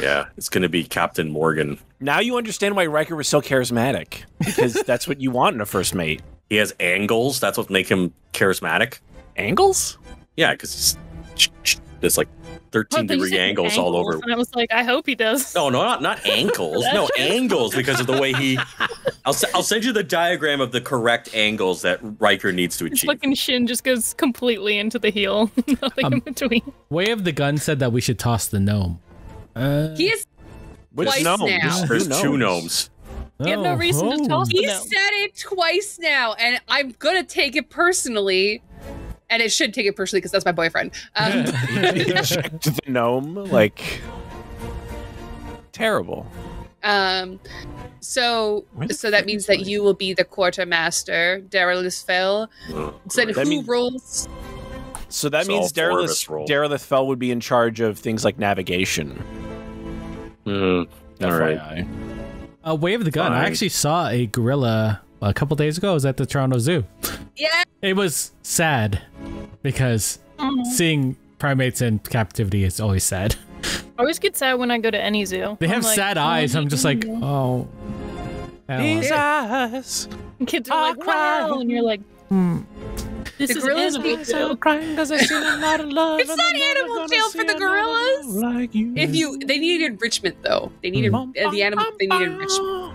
B: Yeah, it's going to be Captain Morgan.
A: Now you understand why Riker was so charismatic, because that's what you want in a first mate.
B: He has angles. That's what make him charismatic.
A: Angles?
B: Yeah, because there's like 13-degree angles all over.
D: And I was like, I hope he does.
B: No, not ankles. No, angles because of the way he... I'll send you the diagram of the correct angles that Riker needs to achieve.
D: His fucking shin just goes completely into the heel. Nothing in between.
C: Way of the Gun said that we should toss the gnome.
E: He is twice now.
B: There's 2 gnomes.
D: You have no reason to toss the gnome.
E: He said it twice now, and I'm gonna take it personally. And it should take it personally because that's my boyfriend.
A: Checked the gnome, like terrible.
E: So that means that you will be the quartermaster, Darylith Fell. So who rolls?
A: So that means Darylith Fell would be in charge of things like navigation.
B: All right.
C: Way of the Gun. I actually saw a gorilla a couple days ago. I was at the Toronto Zoo.
E: Yeah.
C: It was sad because seeing primates in captivity is always sad.
D: I always get sad when I go to any zoo.
C: They have sad eyes. I'm just like, oh.
A: These eyes.
D: Kids are like, wow. And you're like, This is animal jail.
A: Crying because I seen a lot of love.
E: It's not animal jail for the gorillas.
A: Like you.
E: They need enrichment though. They need the animal. They need enrichment.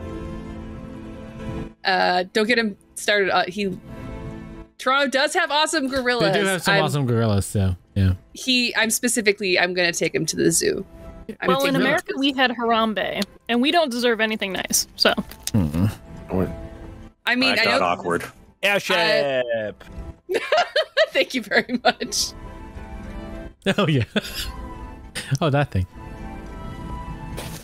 E: Don't get him started. Toronto does have awesome gorillas.
C: They do have some awesome gorillas, so yeah.
E: I'm gonna take him to the zoo.
D: Well, in America we had Harambe, and we don't deserve anything nice. So.
E: I mean,
B: I got awkward.
A: Airship.
E: Thank you very much.
C: Oh yeah. Oh, that thing.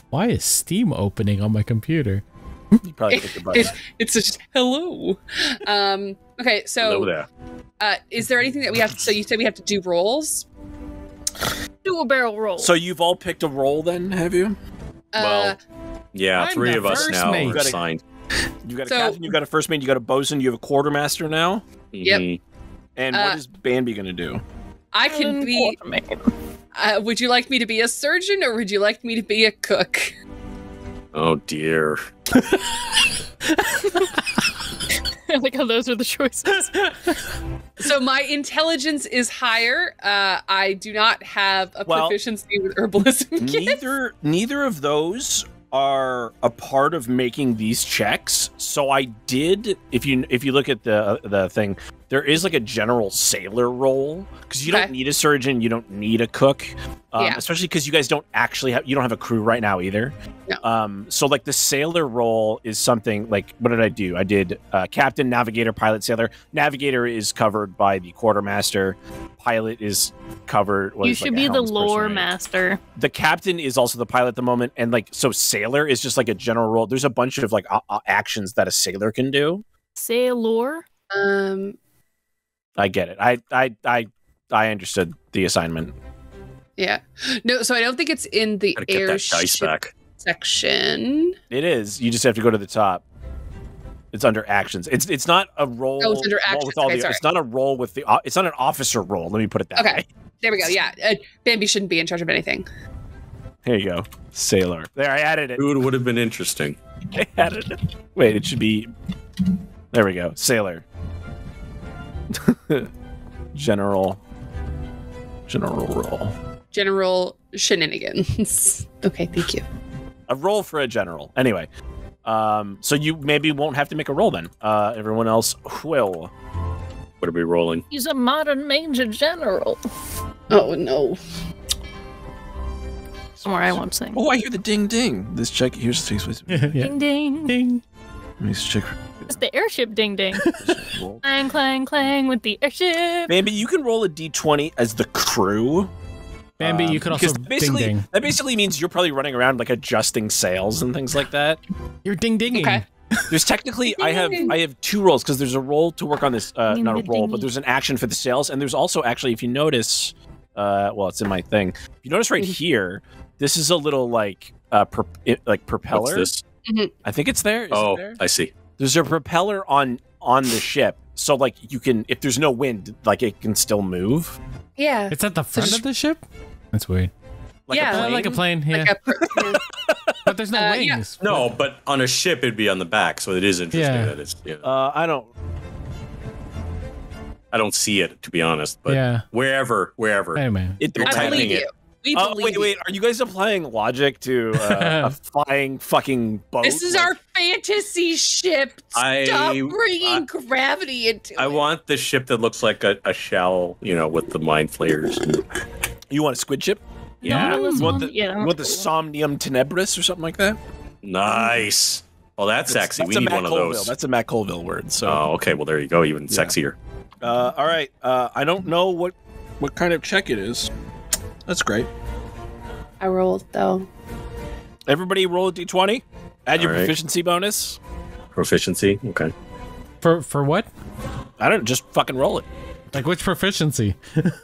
C: Why is Steam opening on my computer?
A: You probably clicked the button.
E: It's just hello. Okay, so
B: hello there.
E: Is there anything that we have? So you said we have to do rolls.
D: Do a barrel roll.
A: So you've all picked a roll, then, have you?
B: Well, yeah,
C: I'm
B: 3 of us now are assigned.
A: You got a captain, you got a first mate, you got a bosun, you have a quartermaster now.
E: Yep.
A: And what is Bambi gonna do?
E: I can be. Would you like me to be a surgeon or would you like me to be a cook?
B: Oh dear.
D: I like how those are the choices.
E: So my intelligence is higher. I do not have a proficiency with herbalism kits.
A: Neither of those are a part of making these checks. So I did, if you look at the thing, there is like a general sailor role, because you don't need a surgeon, you don't need a cook, especially because you guys don't actually have a crew right now either. No. So like the sailor role is something like, what did I do? I did captain, navigator, pilot, sailor. Navigator is covered by the quartermaster. Pilot is covered.
D: You should be the lore master.
A: The captain is also the pilot at the moment, and like so, sailor is just like a general role. There's a bunch of like actions that a sailor can do.
D: Sailor.
A: I get it. I understood the assignment.
E: Yeah. No, so I don't think it's in the airship section.
A: It is. You just have to go to the top. It's under actions. It's not a role.
E: Oh, it's under actions.
A: It's not a role with the. It's not an officer role. Let me put it that way.
E: There we go. Yeah. Bambi shouldn't be in charge of anything.
A: Here you go. Sailor. There, I added it.
B: It would have been interesting.
A: I added it. Wait, it should be. There we go. Sailor. General role.
E: General shenanigans. Okay, thank you.
A: A roll for a general. Anyway, so you maybe won't have to make a roll then. Everyone else will.
B: What are we rolling?
D: He's a modern major general.
E: Oh no.
D: Somewhere I won't sing.
A: Oh, I hear the ding ding. This check. Here's the
D: Ding ding ding.
A: Let me check.
D: It's the airship ding ding. Clang clang clang with the airship.
A: Bambi, you can roll a d20 as the crew.
C: Bambi, you could also ding ding.
A: That basically means you're probably running around like adjusting sails and things like that.
C: You're ding dinging.
E: Okay.
A: There's technically I have two roles because there's a role to work on this. Not a role, but there's an action for the sails, and there's also actually, if you notice, it's in my thing. If you notice right here, this is a little like propeller.
B: What's this?
E: Mm-hmm.
A: I think it's there. Is it there?
B: I see.
A: There's a propeller on the ship, so like you can, if there's no wind, like it can still move.
E: Yeah.
C: It's at the front of the ship? That's weird.
A: Like a plane?
C: Like a plane, yeah. But there's no wings.
B: Yeah. No, but on a ship it'd be on the back, so it is interesting that it's. Yeah.
A: I
B: don't see it, to be honest, but wherever.
C: Hey, man.
B: They're tightening it.
A: Wait, are you guys applying logic to a flying fucking boat?
E: This is our fantasy ship. Stop bringing gravity into it.
B: I want the ship that looks like a shell, with the mind flayers.
A: You want a squid ship?
B: Yeah.
A: You want the Somnium Tenebris or something like that?
B: Nice. Well, that's sexy. We need one of those.
A: That's a Matt Colville word. So.
B: Oh, okay. Well, there you go. Even sexier.
A: All right. I don't know what kind of check it is. That's great.
E: I rolled though.
A: Everybody roll a d20. Add your proficiency bonus.
B: Proficiency. Okay.
C: For what?
A: I don't just fucking roll it.
C: Like which proficiency?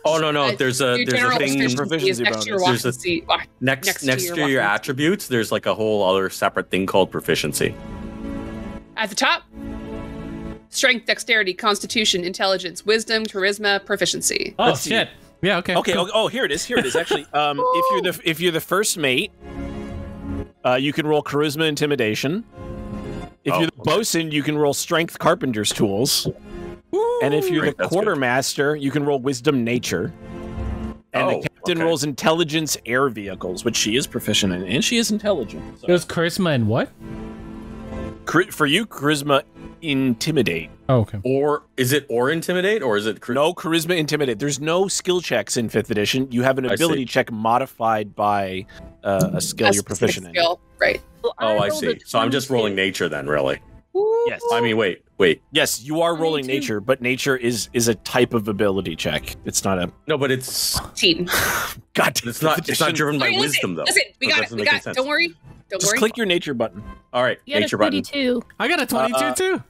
B: Oh no. There's a thing.
A: Proficiency bonus.
B: Next to your attributes, there's like a whole other separate thing called proficiency.
E: At the top. Strength, dexterity, constitution, intelligence, wisdom, charisma, proficiency.
C: Oh shit. Yeah, okay.
A: Okay. Cool. Oh, here it is. Actually, if you're the first mate, you can roll charisma intimidation. If you're the bosun, you can roll strength carpenter's tools. And if you're the quartermaster, you can roll wisdom nature. And the captain rolls intelligence air vehicles, which she is proficient in, and she is intelligent. So.
C: It was charisma and what?
A: For you, charisma intimidate.
C: Oh, okay.
B: Or is it intimidate, or is it
A: no charisma intimidate? There's no skill checks in 5th edition. You have an ability check modified by a skill you're proficient in.
E: Right.
B: Well, I see. So I'm just rolling nature then, really.
A: Yes.
B: I mean, wait.
A: Yes, you are rolling nature, but nature is a type of ability check. It's not a.
B: No, but it's.
E: Team.
A: God,
B: it's not driven by wisdom though.
E: Listen, we got it. Don't worry.
A: Just click your nature button.
B: All right, nature button.
C: I got a 22 too.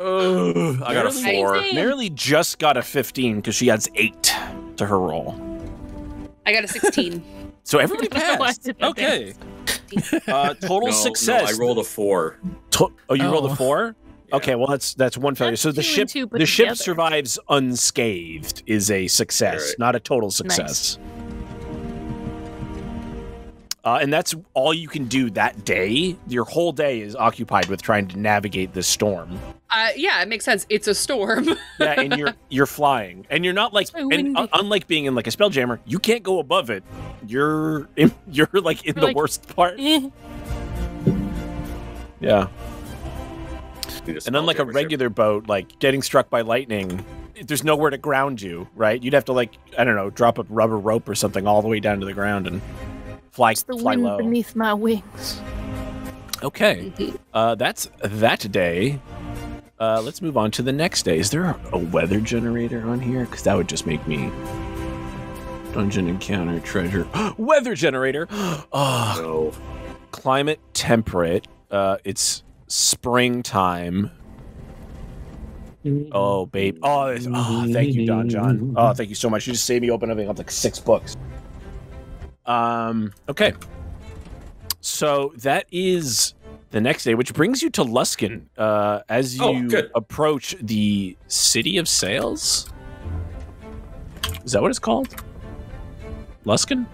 B: I got a 4.
A: Maralie just got a 15 because she adds 8 to her roll.
E: I got a 16.
A: So everybody passed. Okay. Total success.
B: No, I rolled a 4.
A: You rolled a 4? Yeah. Okay, well that's one failure. So the ship survives unscathed is a success, not a total success. Nice. And that's all you can do that day. Your whole day is occupied with trying to navigate this storm.
E: Yeah, it makes sense. It's a storm.
A: Yeah, and you're flying, and you're not like, unlike being in like a Spelljammer, you can't go above it. You're like in the worst part. Yeah. And unlike a regular boat, like getting struck by lightning, there's nowhere to ground you, right? You'd have to, like, I don't know, drop a rubber rope or something all the way down to the ground and fly
D: wind
A: low.
D: Beneath my wings.
A: Okay, that's that day. Let's move on to the next day. Is there a weather generator on here? Because that would just make me dungeon encounter treasure. Weather generator. Oh,
B: no.
A: Climate temperate. It's springtime. Oh, babe. Oh, thank you, Don John. Oh, thank you so much. You just saved me opening up like 6 books. Okay. So that is the next day, which brings you to Luskan as you approach the City of Sails. Is that what it's called? Luskan?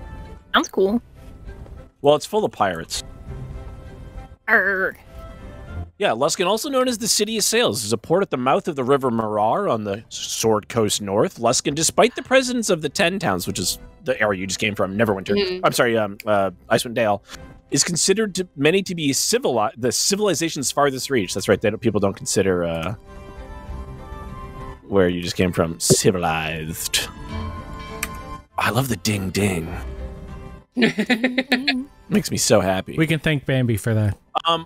D: Sounds cool.
A: Well, it's full of pirates.
D: Arr.
A: Yeah, Luskan, also known as the City of Sails, is a port at the mouth of the River Marar on the Sword Coast North. Luskan, despite the presence of the 10 Towns, which is the area you just came from, Neverwinter. I'm sorry, Icewind Dale, is considered to many to be the civilization's farthest reach. That's right, people don't consider where you just came from civilized. I love the ding ding. Makes me so happy.
C: We can thank Bambi for that.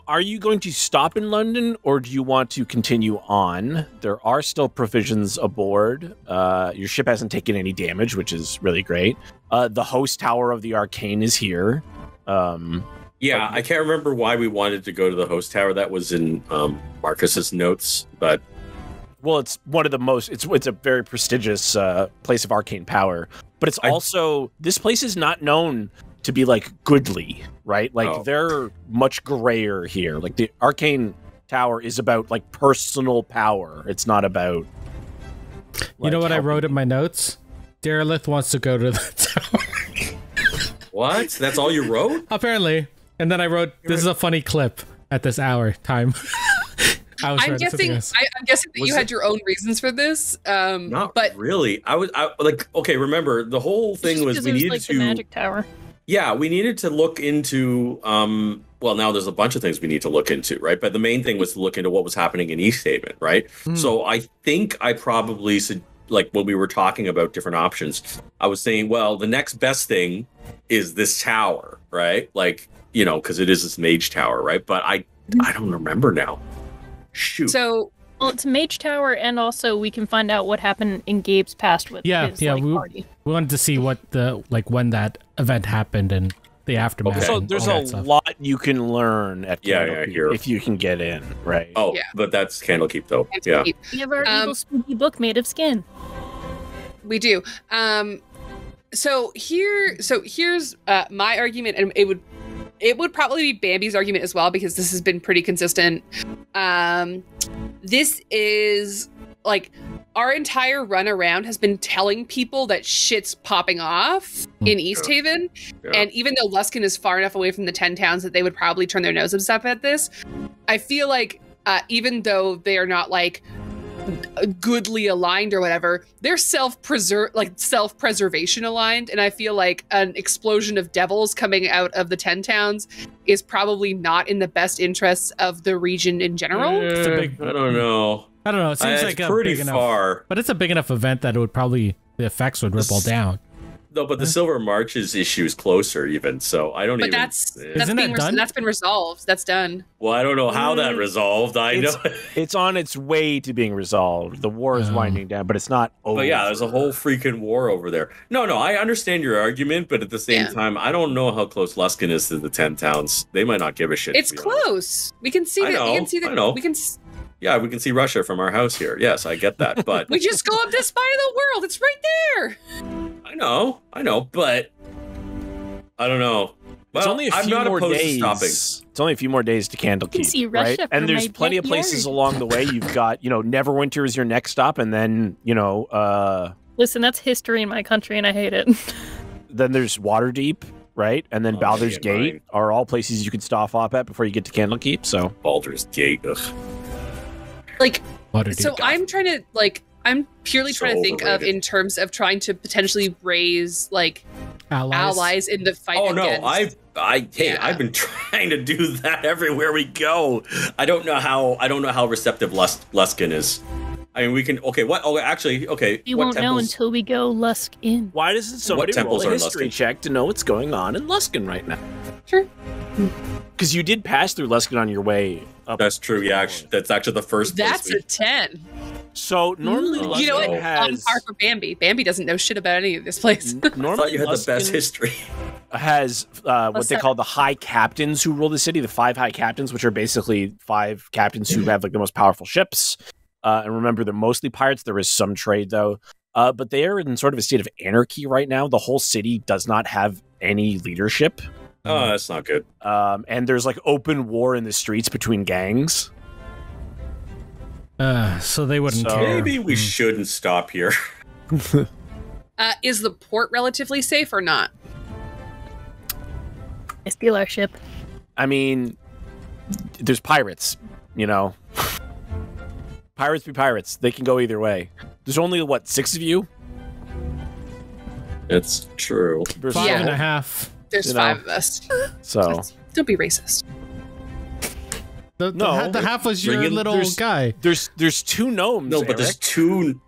A: Are you going to stop in London, or do you want to continue on? There are still provisions aboard. Your ship hasn't taken any damage, which is really great. The host tower of the Arcane is here.
B: Yeah, I can't remember why we wanted to go to the host tower. That was in Marcus's notes, but...
A: Well, it's one of the most... It's a very prestigious place of arcane power. But it's also... This place is not known to be, like, goodly, right? Like, they're much grayer here. Like, the arcane tower is about, like, personal power. It's not about...
C: Like, you know what I wrote in my notes? Derelith wants to go to the tower.
B: What? That's all you wrote?
C: Apparently. And then I wrote, this is a funny clip at this hour time.
E: I'm guessing that you had your own reasons for this.
B: Not but really. I like, okay, remember, the whole thing was we needed to...
D: the magic tower.
B: Yeah, we needed to look into... well, now there's a bunch of things we need to look into, right? But the main thing was to look into what was happening in East Haven, right? So I think I probably said, like, when we were talking about different options, I was saying, well, the next best thing is this tower, right? Like, you know, because it is this mage tower, right? But I don't remember now. Shoot.
E: So,
D: well, it's a mage tower, and also we can find out what happened in Gabe's past with his party. We
C: wanted to see what when that event happened and the aftermath.
A: Okay. So there's a lot you can learn at Candlekeep if you can get in, right?
B: Oh, yeah. But that's Candlekeep, though.
D: Candlekeep. We have our evil spooky book made of skin.
E: We do. So here's my argument, and it would probably be Bambi's argument as well, because this has been pretty consistent. This is like our entire run around has been telling people that shit's popping off in East Haven. Yeah. And even though Luskan is far enough away from the 10 towns that they would probably turn their noses up at this, I feel like even though they are not like goodly aligned or whatever, they're self-preservation aligned, and I feel like an explosion of devils coming out of the 10 towns is probably not in the best interests of the region in general.
B: I don't know.
C: It seems like
B: pretty far,
C: but it's a big enough event that it would probably, the effects would ripple down.
B: No, but the Silver Marches issue is closer even, so I don't even...
E: But that's been resolved. That's done.
B: Well, I don't know how that resolved.
A: It's on its way to being resolved. The war is winding down, but it's not over.
B: But yeah, there's a whole freaking war over there. No, I understand your argument, but at the same time, I don't know how close Luskan is to the 10 towns. They might not give a shit.
E: It's close. We can see that.
B: I know. Yeah, we can see Russia from our house here. Yes, I get that, but...
E: We just go up to spy the world. It's right there.
B: I know, but I don't know. Well,
A: it's only a few more days. It's only a few more days to Candlekeep, right? And there's plenty of places along the way. You've got, Neverwinter is your next stop, and then,
D: Listen, that's history in my country, and I hate it.
A: Then there's Waterdeep, right? And then Baldur's Gate are all places you can stop off at before you get to Candlekeep, so...
B: Baldur's Gate, ugh.
E: like. So I'm trying to like. I'm purely trying to think of in terms of trying to potentially raise like allies in the fight.
B: Oh no, I've been trying to do that everywhere we go. I don't know how receptive Luskin is. I mean, we can. Okay, what? Oh, actually, okay.
D: You won't know until we go Lusk in.
A: Why doesn't somebody roll a history check to know what's going on in Luskin right now?
E: Sure.
A: Because you did pass through Luskin on your way up.
B: That's true. Yeah, that's actually the first.
E: That's a 10.
A: So normally, Luskin
E: you know what? On par for Bambi. Bambi doesn't know shit about any of this place.
B: Normally, I thought you had the best history.
A: Has what they call the high captains who rule the city, the 5 high captains, which are basically 5 captains who have like the most powerful ships. And remember, they're mostly pirates. There is some trade though, but they are in sort of a state of anarchy right now. The whole city does not have any leadership.
B: Oh, that's not good.
A: And there's like open war in the streets between gangs.
C: So they wouldn't care.
B: Maybe we shouldn't stop here.
E: Is the port relatively safe or not?
D: I steal our ship.
A: I mean, there's pirates, you know. Pirates be pirates. They can go either way. There's only, 6 of you?
B: It's true.
C: 5.5.
E: There's 5 of us.
A: So
E: don't be racist.
C: The half was your little guy.
A: There's 2 gnomes.
B: No, but there's 2,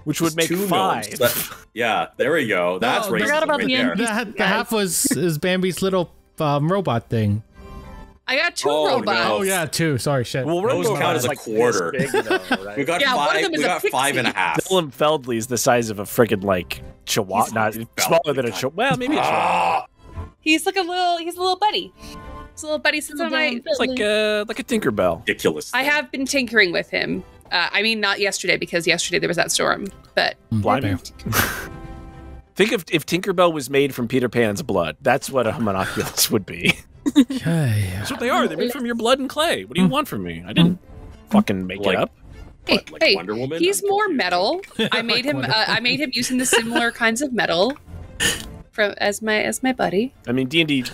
A: which would make 5.
B: Yeah, there we go. That's racist.
D: Forgot about the end.
C: The half is Bambi's little robot thing.
E: I got 2 robots.
B: No.
C: Oh yeah, 2. Sorry, shit.
B: Well, those count as a quarter.
A: Big, though, right?
B: We got 5. We got 5.5.
A: Dylan Feldley is the size of a freaking chihuahua. Not smaller than a chihuahua. Well, maybe a chihuahua.
E: He's like a little buddy. His little buddy sits on my.
A: It's like a Tinkerbell.
B: Ridiculous.
E: I have been tinkering with him. I mean, not yesterday because yesterday there was that storm. But
A: think if Tinkerbell was made from Peter Pan's blood, that's what a homunculus would be.
C: Okay.
A: That's what they are. They're made from your blood and clay. What do you want from me? I didn't fucking make it up.
E: Hey,
B: Wonder Woman?
E: He's more metal. I made him. I made him using the similar kinds of metal, as my buddy.
A: I mean, D&D,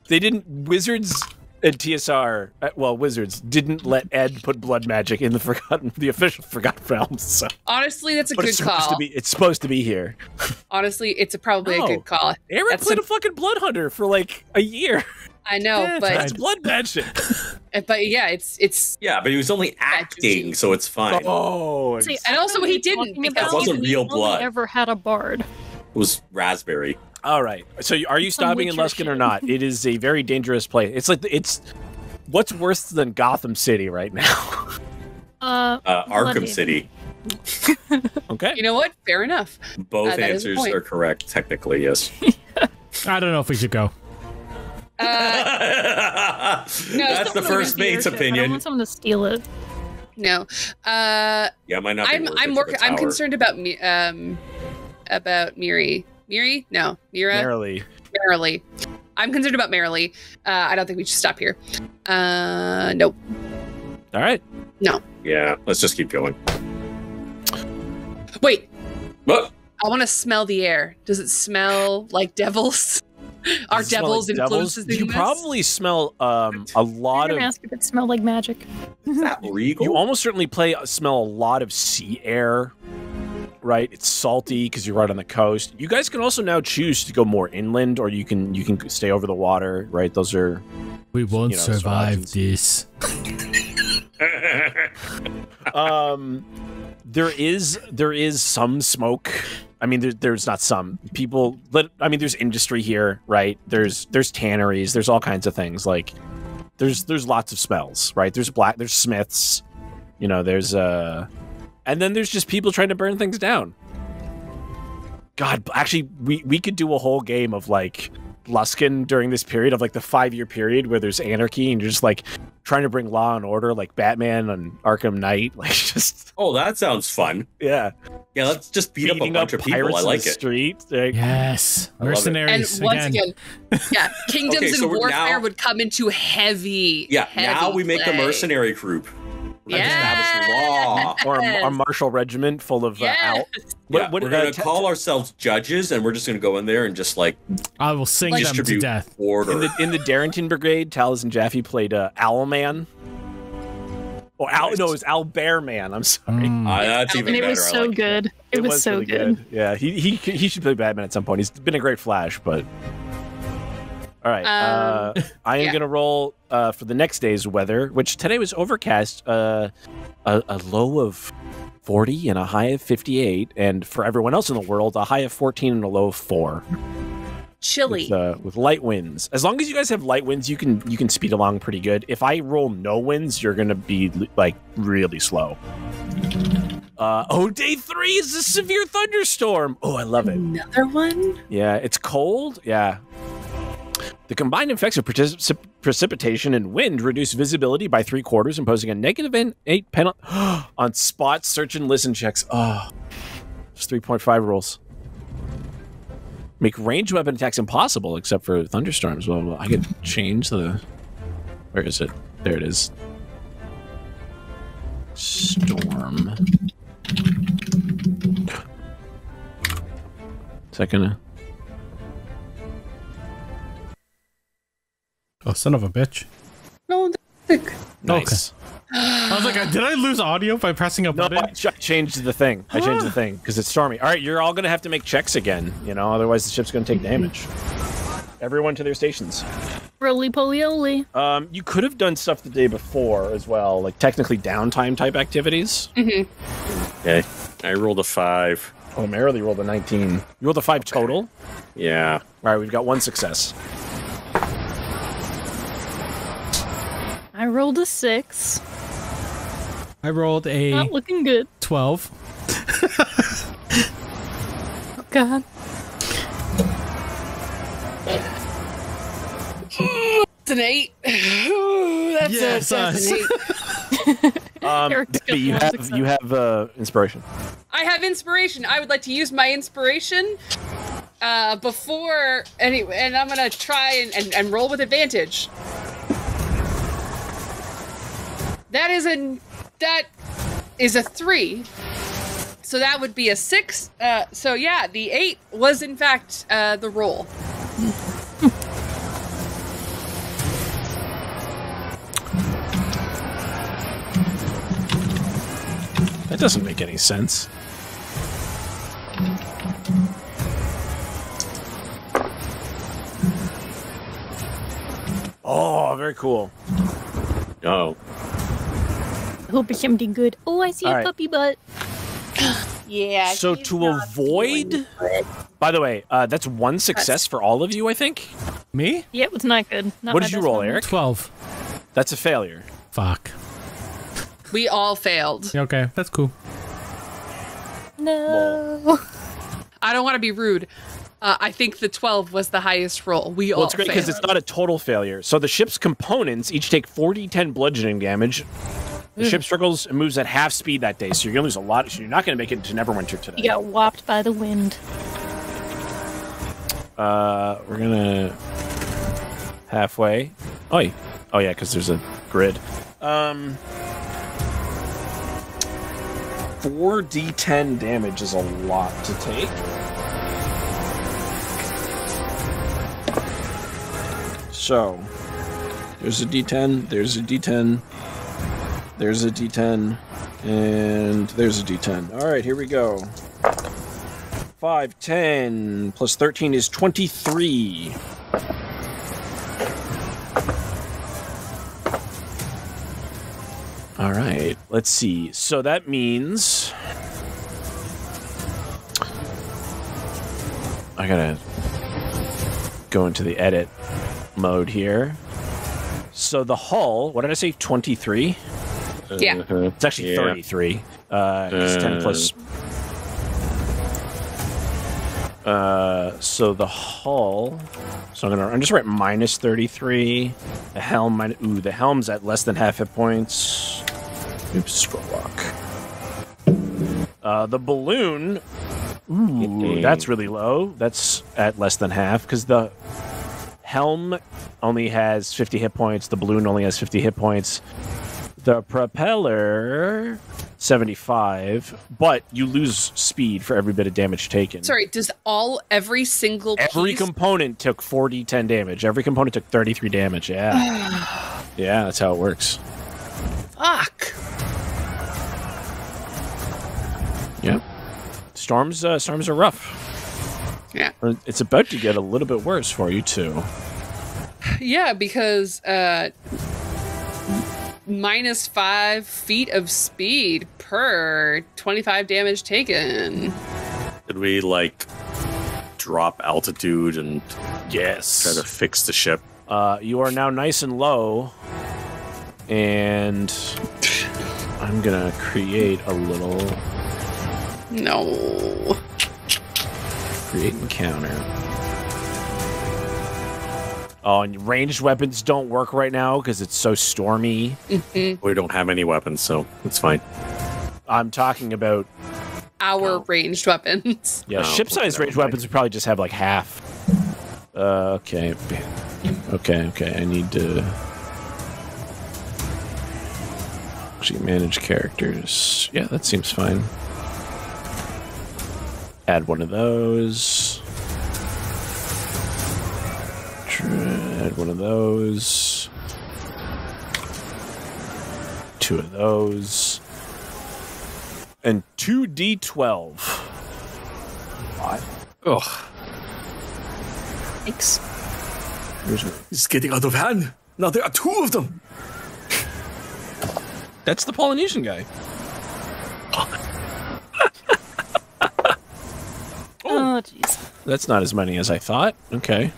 A: they didn't. Wizards and TSR, Wizards didn't let Ed put blood magic in the official Forgotten Realms. So.
E: Honestly, that's a good call.
A: It's supposed to be here.
E: Honestly, it's probably a good call.
A: Eric played a fucking blood hunter for a year.
E: I know, but
A: it's blood magic.
E: But yeah, it's
B: yeah, but he was only acting, so it's fine.
A: Oh,
E: see, and also he didn't because
B: it wasn't real blood.
D: Ever had a bard?
B: It was raspberry.
A: All right. So are you stopping in Luskin or not? It is a very dangerous place. It's what's worse than Gotham City right now?
B: Arkham City.
A: Okay.
E: You know what? Fair enough.
B: Both answers are correct, technically. Yes.
C: I don't know if we should go.
E: No,
B: that's the first mate's opinion.
D: I want someone to steal it.
E: No.
B: Yeah, might not.
E: I'm concerned about Miri. Miri? No, Mira. Maralie. I'm concerned about Maralie. I don't think we should stop here. Nope.
A: All right.
E: No.
B: Yeah, let's just keep going.
E: Wait.
B: What?
E: I want to smell the air. Does it smell like devils? Are devils influences in this?
A: You probably smell a lot of.
D: Ask if it smelled like magic.
B: Is that regal?
A: You almost certainly smell a lot of sea air, right? It's salty because you're right on the coast. You guys can also now choose to go more inland, or you can stay over the water, right? Those are.
C: We won't survive this.
A: There is some smoke. I mean, there's not some people. There's industry here, right? There's tanneries. There's all kinds of things. Like, there's lots of smells, right? There's smiths. There's and then there's just people trying to burn things down. God, actually, we could do a whole game of Luskin during this period of the 5-year period where there's anarchy and you're just trying to bring law and order, like Batman and Arkham Knight,
B: Oh, that sounds fun.
A: Yeah,
B: let's just beat up a bunch of people. I like it.
A: Street.
C: Yes, mercenaries.
E: And once again, yeah, kingdoms and warfare would come into heavy.
B: Yeah, now we make the mercenary group. Establish law.
A: Or a martial regiment full of
B: we're going to call ourselves judges, and we're just going to go in there and just
C: I will sing them to death.
B: Order.
A: In the Darrington Brigade, Tallis and Jaffe played Owlman. it was Albert Man. I'm sorry.
B: That's even better.
D: It was so good. It was so
A: really
D: good.
A: Yeah, he should play Batman at some point. He's been a great Flash, but all right. I am gonna roll for the next day's weather, which today was overcast. A low of 40 and a high of 58, and for everyone else in the world, a high of 14 and a low of 4.
E: Chilly
A: with light winds. As long as you guys have light winds, you can speed along pretty good. If I roll no winds, you're gonna be like really slow. Day 3 is a severe thunderstorm. Oh, I love it.
E: Another one?
A: Yeah, it's cold. Yeah. The combined effects of precipitation and wind reduce visibility by 3/4, imposing a -8 penalty on spot search and listen checks. Oh, it's 3.5 rolls. Make ranged weapon attacks impossible except for thunderstorms. Well, I could change the... Where is it? There it is. Storm. Is that gonna...
C: Oh, son of a bitch.
E: No,
A: Nice.
C: Okay. I was like, did I lose audio by pressing a button?
A: No, I changed the thing. I changed the thing because it's stormy. All right, you're all going to have to make checks again, otherwise the ship's going to take damage. Everyone to their stations.
D: Roly-poly-oly.
A: You could have done stuff the day before as well, like technically downtime type activities.
E: Mm-hmm.
B: Okay. I rolled a 5.
A: Oh, Maralie rolled a 19. You rolled a 5 total?
B: Yeah.
A: All right, we've got 1 success.
D: I rolled a 6.
C: I rolled a...
D: Not looking good.
C: 12.
D: Oh, God.
E: It's an 8. That's an 8.
A: You have inspiration.
E: I have inspiration. I would like to use my inspiration before anyway, and I'm gonna try and roll with advantage. That is a 3. So that would be a 6. So yeah, the 8 was in fact the roll.
A: That doesn't make any sense. Oh, very cool.
B: Oh.
D: I hope it's something good. Oh, I see a puppy butt.
E: Yeah.
A: So to avoid... By the way, that's 1 success for all of you, I think?
C: Me?
D: Yeah, it was not good. Not
A: what did you roll, Eric?
C: 12.
A: That's a failure.
C: Fuck.
E: We all failed.
C: Okay, that's cool.
D: No.
E: I don't want to be rude. I think the 12 was the highest roll. Well,
A: it's great because it's not a total failure. So the ship's components each take 4d10 bludgeoning damage. The ship struggles and moves at half speed that day, so you're going to lose a lot. So you're not going to make it to Neverwinter today.
D: You got whopped by the wind.
A: We're going to... halfway. Oh, yeah, because there's a grid. 4d10 damage is a lot to take. So, there's a d10, there's a d10, there's a d10, and there's a d10. All right, here we go. 5, 10, plus 13 is 23. All right, let's see. So that means... I gotta go into the edit mode here. So the hull, what did I say, 23?
E: Yeah.
A: It's actually 33. It's 10 plus... so the hull... So I'm just write minus 33. The helm, the helm's at less than half hit points. Oops, scroll lock. The balloon... Ooh, that's really low. That's at less than half, because the helm only has 50 hit points. The balloon only has 50 hit points. The propeller, 75, but you lose speed for every bit of damage taken.
E: Sorry, every single piece?
A: Component took 4d10 damage. Every component took 33 damage, yeah. Yeah, that's how it works.
E: Fuck.
A: Yep. Storms are rough.
E: Yeah.
A: It's about to get a little bit worse for you too.
E: Yeah, because minus 5 feet of speed per 25 damage taken.
B: Did we drop altitude and try to fix the ship?
A: You are now nice and low, and I'm gonna create a little.
E: No.
A: Create encounter. Oh, and ranged weapons don't work right now because it's so stormy.
E: Mm-hmm.
B: We don't have any weapons, so it's fine.
A: I'm talking about
E: our ranged weapons.
A: Yeah, ship-sized ranged weapons would probably just have half. Okay. I need to actually manage characters. Yeah, that seems fine. Add one of those. Add one of those. 2 of those. And 2d12. What? Ugh.
D: Thanks.
B: It's getting out of hand. Now there are 2 of them.
A: That's the Polynesian guy.
D: Oh, jeez.
A: That's not as many as I thought. Okay.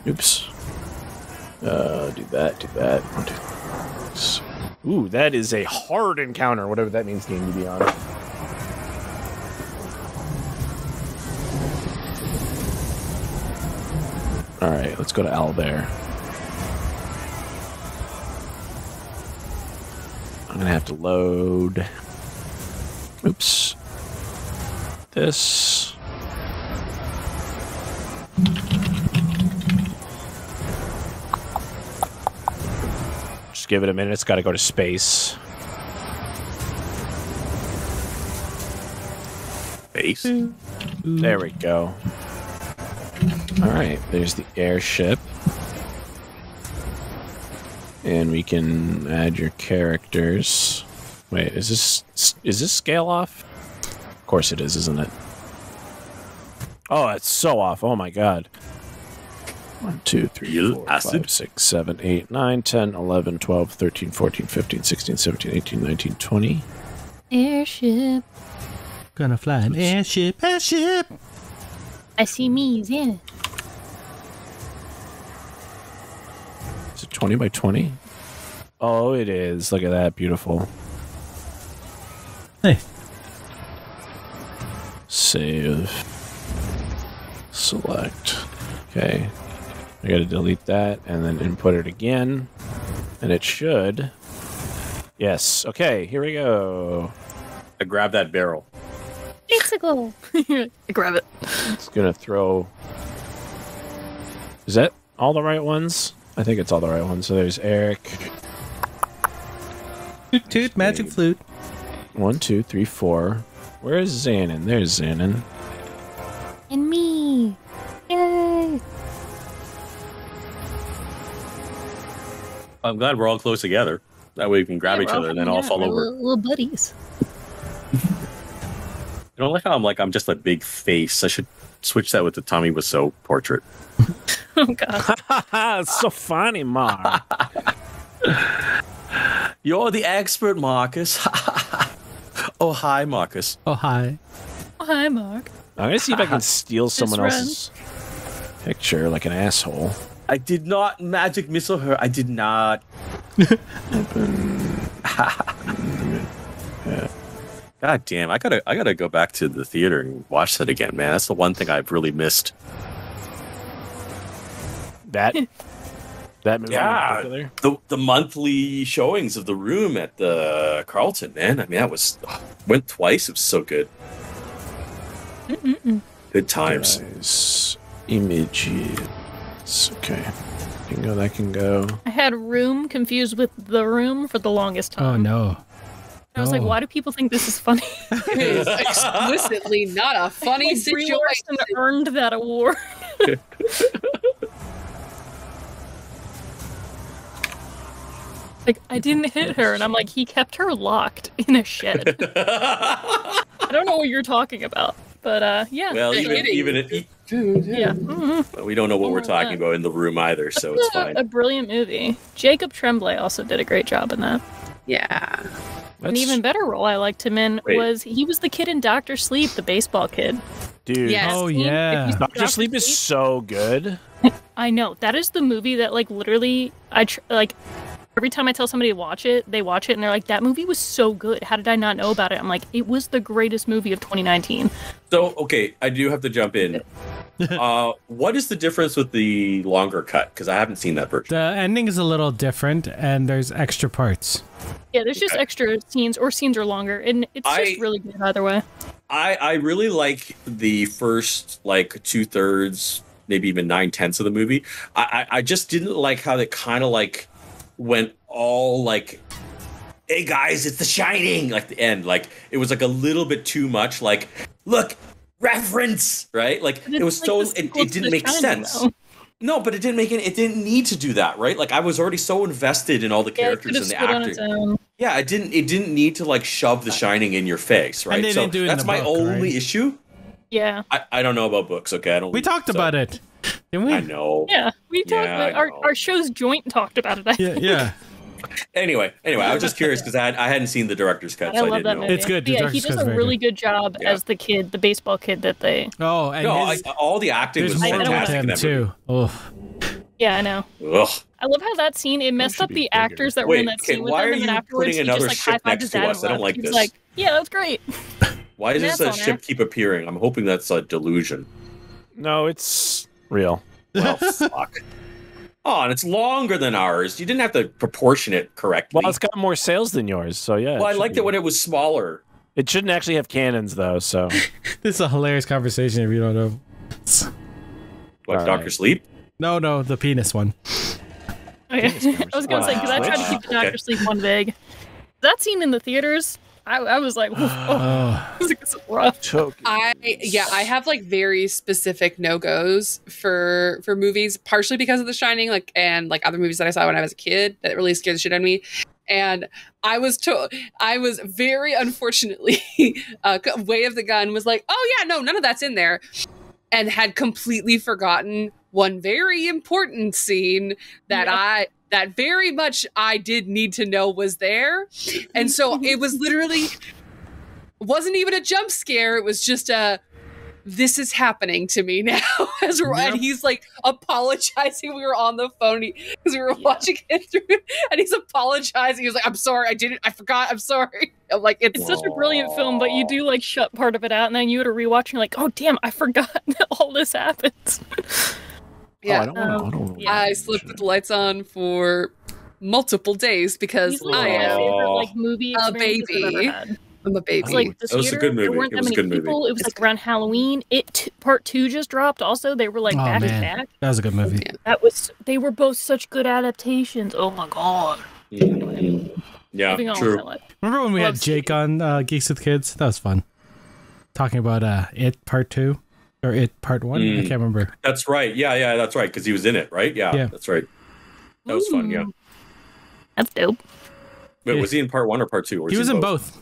A: Oops. Do that. 1, 2, 3. Ooh, that is a hard encounter, whatever that means, game, to be honest. Alright, let's go to Owlbear. I'm gonna have to load. Oops. This. Just give it a minute. It's got to go to space.
B: Space?
A: There we go. All right, there's the airship. And we can add your characters. Wait, is this scale off? Of course it is, isn't it? Oh, it's so off. Oh my god. 1, 2, 3, 4, 5, 6, 7, 8, 9, 10, 11, 12, 13, 14, 15, 16, 17, 18, 19, 20.
D: Airship.
C: Gonna fly an airship.
D: I see me's, yeah.
A: Is it 20 by 20? Oh, it is. Look at that. Beautiful.
C: Hey.
A: Save. Select. Okay. I gotta delete that and then input it again. And it should. Yes. Okay, here we go.
B: I grab that barrel.
D: It's a goal. Grab it.
A: It's gonna throw. Is that all the right ones? I think it's all the right ones. So there's Eric.
C: Toot toot, magic flute.
A: 1, 2, 3, 4. Where is Xanon? There's Xanon.
D: And me. Yay.
B: I'm glad we're all close together. That way we can grab each other and then all fall over.
D: Little buddies.
B: You don't like how I'm just a big face. I should switch that with the Tommy Wiseau portrait.
D: Oh god.
A: It's so funny, Mark.
B: You're the expert, Marcus. Oh, hi, Marcus.
C: Oh, hi.
D: Oh, hi, Mark.
A: I'm gonna see if I can steal someone else's picture like an asshole.
B: I did not magic missile her. I did not. God damn! I gotta go back to the theater and watch that again, man. That's the one thing I've really missed.
A: That movie,
B: yeah,
A: in particular?
B: the monthly showings of The Room at the Carlton, man. I mean, that went twice. It was so good. Good times.
A: Guys, images. Okay, that can go.
D: I had Room confused with The Room for the longest time.
C: Oh no.
D: I was like, why do people think this is funny?
E: It is explicitly not a funny situation.
D: Earned that award. like, I didn't hit her. And I'm like, he kept her locked in a shed. I don't know what you're talking about. But, yeah.
B: Well, even
D: yeah. Mm-hmm.
B: We don't know what we're talking about in the room either, so it's fine.
D: A brilliant movie. Jacob Tremblay also did a great job in that.
E: Yeah.
D: An even better role I liked him in was he was the kid in Dr. Sleep, the baseball kid.
A: Dude.
E: Yes.
C: Oh, yeah.
A: Dr. Sleep is so good.
D: I know. That is the movie that, like, literally, every time I tell somebody to watch it, they watch it and they're like, that movie was so good. How did I not know about it? I'm like, it was the greatest movie of 2019.
B: So, okay, I do have to jump in. What is the difference with the longer cut? Because I haven't seen that version.
C: The ending is a little different, and there's extra parts.
D: Yeah, there's just extra scenes, or scenes are longer, and it's just really good either way.
B: I really like the first, like, 2/3, maybe even 9/10 of the movie. I just didn't like how they kind of, like, went all, like, hey, guys, it's The Shining, like, the end. Like, it was, like, a little bit too much, like, look, reference, right? Like, it was so, it didn't make sense. Though. No, but it didn't need to do that, right? Like, I was already so invested in all the characters and the acting. Yeah, it didn't need to, like, shove The Shining in your face, right? So that's my only issue.
D: Yeah.
B: I don't know about books, okay?
C: We talked about it, didn't we?
B: I know.
D: Yeah, we talked about our show's joint talked about it, I think.
C: Yeah.
B: Anyway, I was just curious because I hadn't seen the director's cut, so I didn't know.
D: Movie.
C: It's good.
D: Yeah, he does a really good job as the kid, the baseball kid that they.
C: Oh, and
B: all the acting was fantastic in that movie.
C: Oh.
D: Yeah, I know.
B: Ugh.
D: I love how that scene, it messed up the actors that were in that scene with them, and then afterwards he just, like, high-fived his dad and left.
B: I don't like
D: he
B: this.
D: was like, yeah, that was great.
B: Why does this ship keep appearing? I'm hoping that's a delusion.
A: No, it's real.
B: Well, fuck. Oh, and it's longer than ours. You didn't have to proportion it correctly.
A: Well, it's got more sails than yours, so yeah.
B: Well, I liked it when it was smaller.
A: It shouldn't actually have cannons, though, so...
C: This is a hilarious conversation if you don't know.
B: What, Dr. Sleep?
C: No, the penis one.
D: Okay. I was going to say, because I tried to keep the Dr. Sleep one vague. That scene in the theaters... I was like, it's rough.
E: I have like very specific no-goes for movies, partially because of The Shining, like, and like other movies that I saw when I was a kid that really scared the shit out of me. And I was very unfortunately, Way of the Gun was like, oh yeah, no, none of that's in there, and had completely forgotten one very important scene that that very much I did need to know was there. And so it was literally, wasn't even a jump scare. It was just this is happening to me now. And he's like apologizing. We were on the phone because we were watching it through, and he's apologizing. He was like, I'm sorry, I forgot, I'm sorry. I'm like, it's
D: such a brilliant film, but you do like shut part of it out, and then you had to rewatch and you're like, oh damn, I forgot that all this happens.
E: Yeah, I slept with the lights on for multiple days because I am
D: like movie
E: a baby. I'm a baby.
D: Like,
B: that was a good movie.
D: There weren't that many people. It was like around Halloween. Part 2 just dropped. Also, they were like back to back.
C: That was a good movie.
E: Yeah.
D: They were both such good adaptations. Oh my god.
B: Yeah, true.
C: Remember when we had Jake on Geeks with Kids? That was fun. Talking about It Part 2. Or It Part 1? I can't remember.
B: That's right. Yeah, that's right. Because he was in it, right? Yeah, that's right. That was fun, yeah.
D: That's dope.
B: But was he in Part 1 or Part 2?
C: He was in both.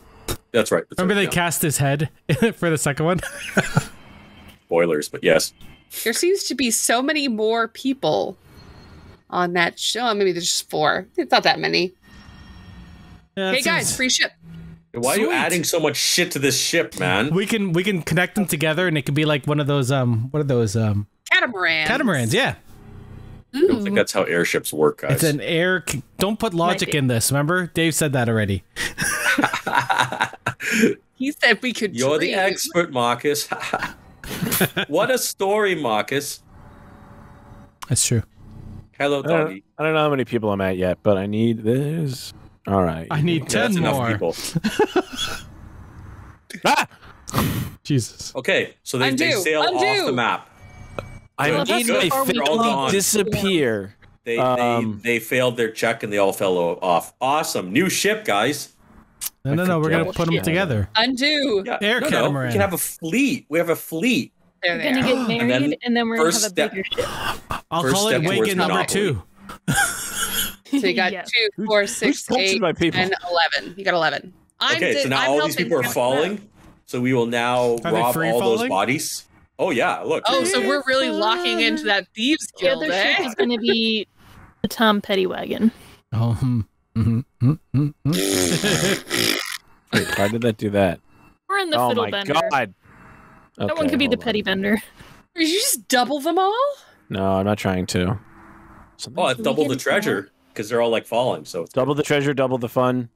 B: That's right.
C: Remember they cast his head for the second one?
B: Spoilers, but yes.
E: There seems to be so many more people on that show. Maybe there's just 4. It's not that many. Yeah, hey guys, free ship.
B: Why are you adding so much shit to this ship, man?
C: We can connect them together, and it could be like one of those what are those
E: catamarans?
C: Catamarans, yeah.
B: I don't think that's how airships work, guys.
C: It's an air. Don't put logic in this. Remember, Dave said that already.
E: He said we could.
B: You're the expert, Marcus. What a story, Marcus.
C: That's true.
B: Hello, doggy.
A: I don't know how many people I'm at yet, but I need this. All right.
C: I need 10 more.
B: Enough people.
C: Jesus.
B: Okay, so they sail off the map.
A: I need my family disappear.
B: They failed their check and they all fell off. Awesome. New ship, guys.
C: No, we're going to put them together.
E: Undo.
B: Yeah.
C: Air catamaran.
B: We can have a fleet. We have a fleet.
D: We're going to get married and then we're going to have a bigger ship.
C: I'll call it Wagon number 2.
E: So you got
D: Yes.
E: 2, 4, 6,
A: punching
E: 8,
A: my people?
E: 10, 11. You got 11.
B: Okay, so now all these people are falling. So we will now rob all those bodies. Oh yeah, look.
E: Oh, so we're really locking into that thieves
D: The
E: guild,
D: other
E: eh?
D: ship is going to be the Tom Petty wagon.
C: Oh,
A: Wait, why did that do that?
D: We're in the
A: Oh
D: fiddle
A: my
D: bender.
A: god.
D: That one could be the petty bender.
E: Did you just double them all?
A: No, I'm not trying to.
B: Oh, it's double the treasure because they're all like falling. So it's
A: Double the treasure, double the fun.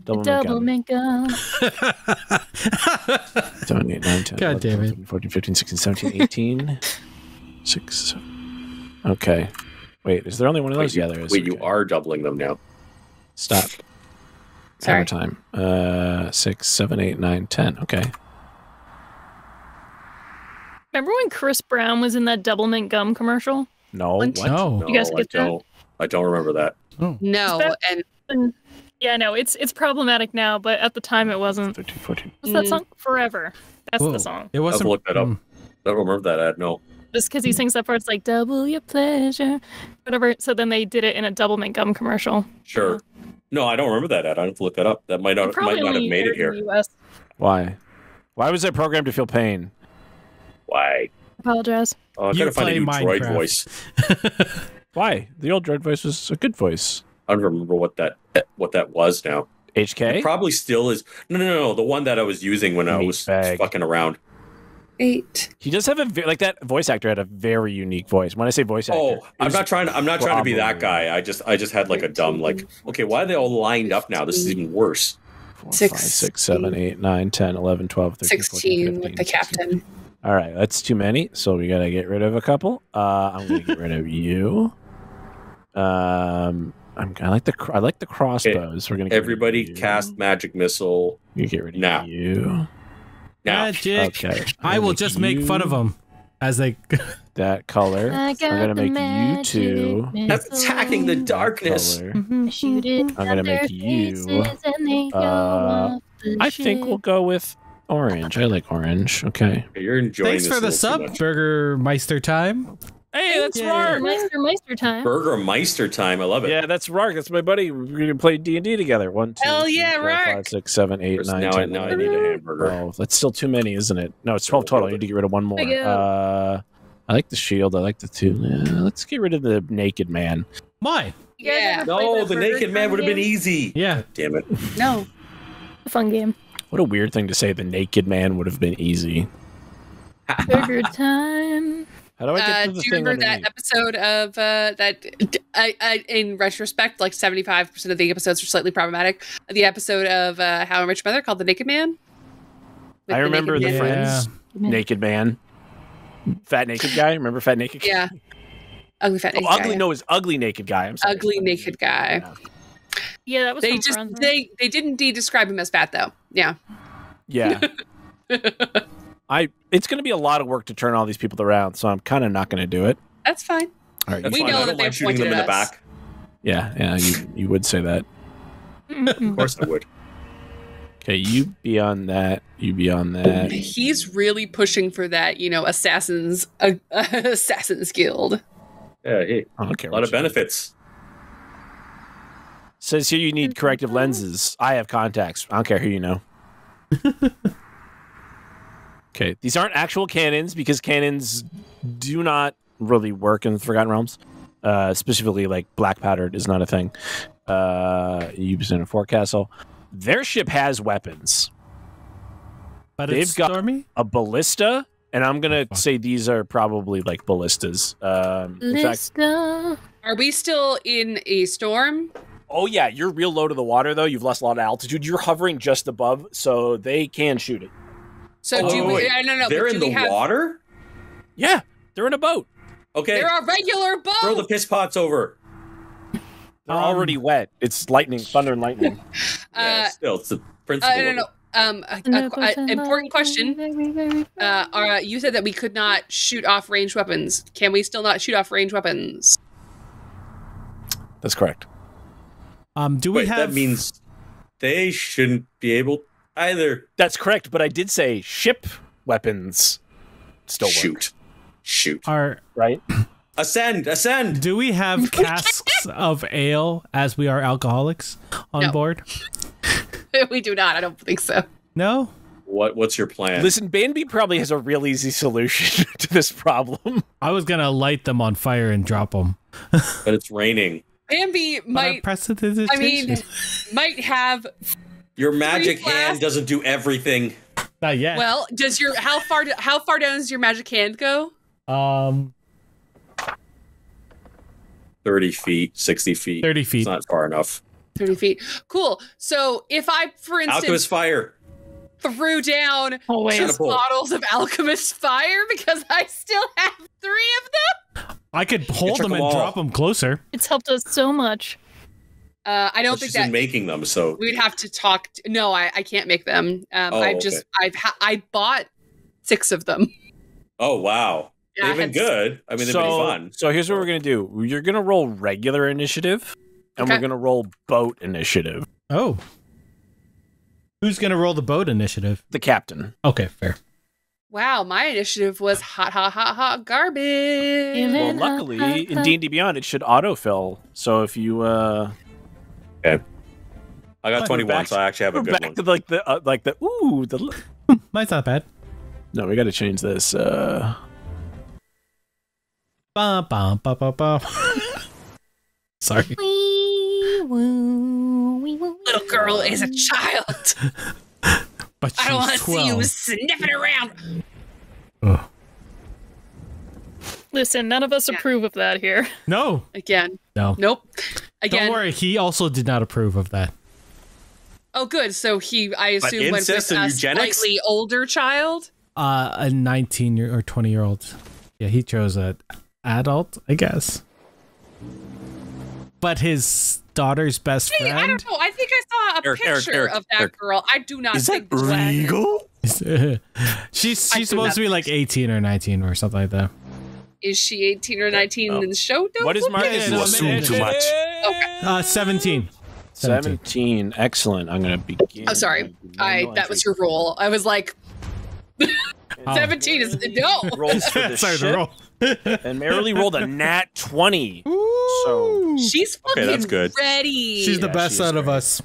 D: Double make up.
A: 7, 8, 9, 10,
C: God
A: 11,
C: damn
A: 12,
C: it.
A: 13, 14, 15, 16, 17, 18. 6, 7. Okay. Wait, is there only one of those? Yeah, there is.
B: Wait, you
A: Okay.
B: are doubling them now.
A: Stop.
E: Sorry.
A: Hammer time. 6, 7, 8, 9, 10. Okay.
D: Remember when Chris Brown was in that Double Mint Gum commercial?
A: No.
E: What?
A: What?
C: no.
D: You guys
B: I
D: get that?
B: don't. I don't remember that.
C: Oh.
E: No, and
D: Yeah, no, it's problematic now, but at the time it wasn't.
A: 13, 14.
D: What's that song? Forever. That's
C: Whoa.
D: the song.
C: It
B: I'll have
C: wasn't.
B: to look that up. I don't remember that ad. No.
D: Just because he sings that part, it's like double your pleasure, whatever. So then they did it in a Double Mint Gum commercial.
B: Sure. No, I don't remember that ad. I have to look that up. That might not have
D: Probably
B: made it
D: aired in
B: here.
D: the US.
A: Why? Why was that programmed to feel pain?
B: Why?
D: Apologize.
B: Oh, I
C: You
B: gotta find a
C: play
B: new droid
C: Minecraft.
B: voice.
A: Why? The old droid voice was a good voice.
B: I don't remember what that was now.
A: HK?
B: It probably still is. No. The one that I was using when I was
A: Meatbag.
B: fucking around.
E: 8.
A: He does have like that voice actor had a very unique voice. When I say voice actor,
B: Oh, I'm not trying to be that
A: probably-
B: guy. I just had like a dumb like. Okay, why are they all lined up now? This is even worse.
A: 4, 5, 6, 7, 8, 9, 10, 11, 12, 13, 14,
E: 16
A: 15,
E: with the
A: 16.
E: captain.
A: All right, that's too many, so we gotta get rid of a couple. I'm gonna get rid of you. I like the crossbows. We're gonna get
B: Everybody
A: rid of you.
B: cast magic missile.
A: You get rid of
B: now.
A: you.
B: Now.
C: Magic.
A: Okay,
C: I will just make fun of them as they.
A: that color.
D: I
A: I'm
D: got
A: gonna
D: the
A: make you
D: magic
A: two.
B: That's attacking the darkness.
A: Color.
D: Shoot it.
A: I'm gonna make you. I think we'll go with orange. I like orange. Okay.
B: You're enjoying
C: Thanks
B: this
C: for
B: a
C: the
B: little too
C: sub,
B: much.
C: Burger Meister time.
A: Hey, that's
C: Yeah.
A: Rark.
D: Meister time.
B: Burger Meister time. I love it.
A: Yeah, that's Rark. That's my buddy. We're gonna play D&D together. 1, 2,
E: Hell
A: 3,
E: yeah,
A: 4,
E: Rark.
A: 5, 6, 7, 8, 9,
B: Now
A: 10,
B: I need a hamburger.
A: 12. That's still too many, isn't it? No, it's 12 total. I need to get rid of one more.
D: I go.
A: I like the shield. I like the two. Let's get rid of the naked man.
C: Mine.
D: You guys
E: Yeah.
D: ever played
B: No,
D: that
B: the
D: burger
B: naked man
D: time
B: would have been
D: game?
B: easy.
C: Yeah.
B: Damn it.
E: No.
D: A fun game.
A: What a weird thing to say. The naked man would have been easy.
D: Burger time.
A: How do I get to the
E: Do you
A: thing
E: remember that
A: underneath?
E: episode of that? I in retrospect, like 75% of the episodes are slightly problematic. The episode of How I Met Your Mother called "The Naked Man." With
A: I remember the
E: naked man.
A: Friends. Naked man. Fat naked guy. Remember fat naked guy?
E: Yeah, ugly fat naked
A: ugly.
E: guy.
A: No, it's ugly naked guy. I'm sorry.
E: Ugly naked guy.
D: Yeah, that was
E: They
D: from
E: just
D: Friends, right?
E: they did indeed describe him as fat though. Yeah.
A: Yeah. It's going to be a lot of work to turn all these people around, so I'm kind of not going to do it.
E: That's fine.
A: All right.
B: That's
E: We
B: fine.
E: know
B: I
E: that
B: don't
E: they
B: mind shooting them
E: pointed
B: in the
E: at us.
B: back.
A: Yeah, you would say that.
B: Of course I would.
A: Okay, you be on that. You be on that.
E: He's really pushing for that, assassins guild.
B: Yeah, hey,
A: I don't care.
B: a lot
A: what
B: of
A: you do.
B: benefits.
A: Says here you need corrective lenses. I have contacts. I don't care who you know. Okay, these aren't actual cannons because cannons do not really work in the Forgotten Realms. Specifically, like black powder is not a thing. Used in a forecastle. Their ship has weapons.
C: But
A: They've
C: it's
A: got-
C: stormy.
A: A ballista, and I'm gonna say these are probably like ballistas. In fact,
D: Lista.
E: Are we still in a storm?
A: oh yeah, you're real low to the water though. You've lost a lot of altitude. You're hovering just above, so they can shoot it.
E: So
B: Oh,
E: do we?
B: wait.
E: No.
B: They're
E: but do
B: in
E: we
B: the
E: have,
B: water?
A: Yeah, they're in a boat.
B: Okay,
E: They're a regular boat.
B: throw the piss pots over.
A: They're already wet. It's lightning, thunder, and lightning.
B: Yeah, still, it's the principle.
E: No. Important question. You said that we could not shoot off ranged weapons. Can we still not shoot off ranged weapons?
A: That's correct.
C: Do we
B: Wait,
C: have?
B: that means they shouldn't be able either.
A: That's correct. But I did say ship weapons still work,
B: Shoot.
C: Our
A: right?
B: Ascend.
C: do we have casks glass of ale as we are alcoholics on board?
E: We do not. I don't think so.
C: No?
B: What's your plan?
A: Listen, Banby probably has a real easy solution to this problem.
C: I was going to light them on fire and drop them.
B: But it's raining.
E: Bambi might have
B: your magic hand doesn't do everything.
C: Not yet.
E: Well, does your how far down does your magic hand go?
B: 30 feet, 60 feet.
C: 30 feet.
B: It's not far enough.
E: 30 feet. Cool. So if I, for instance,
B: Alchemist fire.
E: Threw down 2 bottles of Alchemist fire because I still have 3 of them.
C: I could hold them and drop them closer.
D: It's helped us so much.
E: I don't think that
B: making them, so
E: we'd have to talk. No, I can't make them. I bought 6 of them.
B: Oh wow,
E: yeah,
B: they've been good. I mean, they've been fun.
A: So here's what we're gonna do. You're gonna roll regular initiative, and we're gonna roll boat initiative.
C: Oh. Who's going to roll the boat initiative?
A: The captain.
C: Okay, fair.
E: Wow, my initiative was hot garbage.
A: Well, luckily, in D&D Beyond, it should autofill. So if you...
B: Okay. I got 21, so I actually have a good one.
A: To the
C: Mine's not bad.
A: No, we got to change this. Sorry.
E: Little girl is a child.
C: But
E: I don't want to see you sniffing around.
C: Ugh.
D: Listen, none of us approve of that here.
C: No.
E: Again.
C: No.
E: Nope. Again.
C: Don't worry, he also did not approve of that.
E: Oh, good. So I assume went with a slightly older child?
C: A 19 or 20-year-old. Yeah, he chose an adult, I guess. But his daughter's best friend.
E: I don't know. I think I saw a picture of that girl. I do not think
A: that legal?
C: She's supposed to be like 18 or 19 or something like that.
E: Is she 18 or 19 in the show?
A: What is Marcus?
B: You assume too much.
E: Okay.
C: 17.
A: 17. Excellent. I'm going to begin.
E: Oh, sorry. That was your roll. I was like, 17 is no.
A: Rolls for the ship.
C: Roll.
A: And Maralie rolled a nat 20. So
E: she's fucking
B: that's good.
E: ready.
C: She's the best out of us.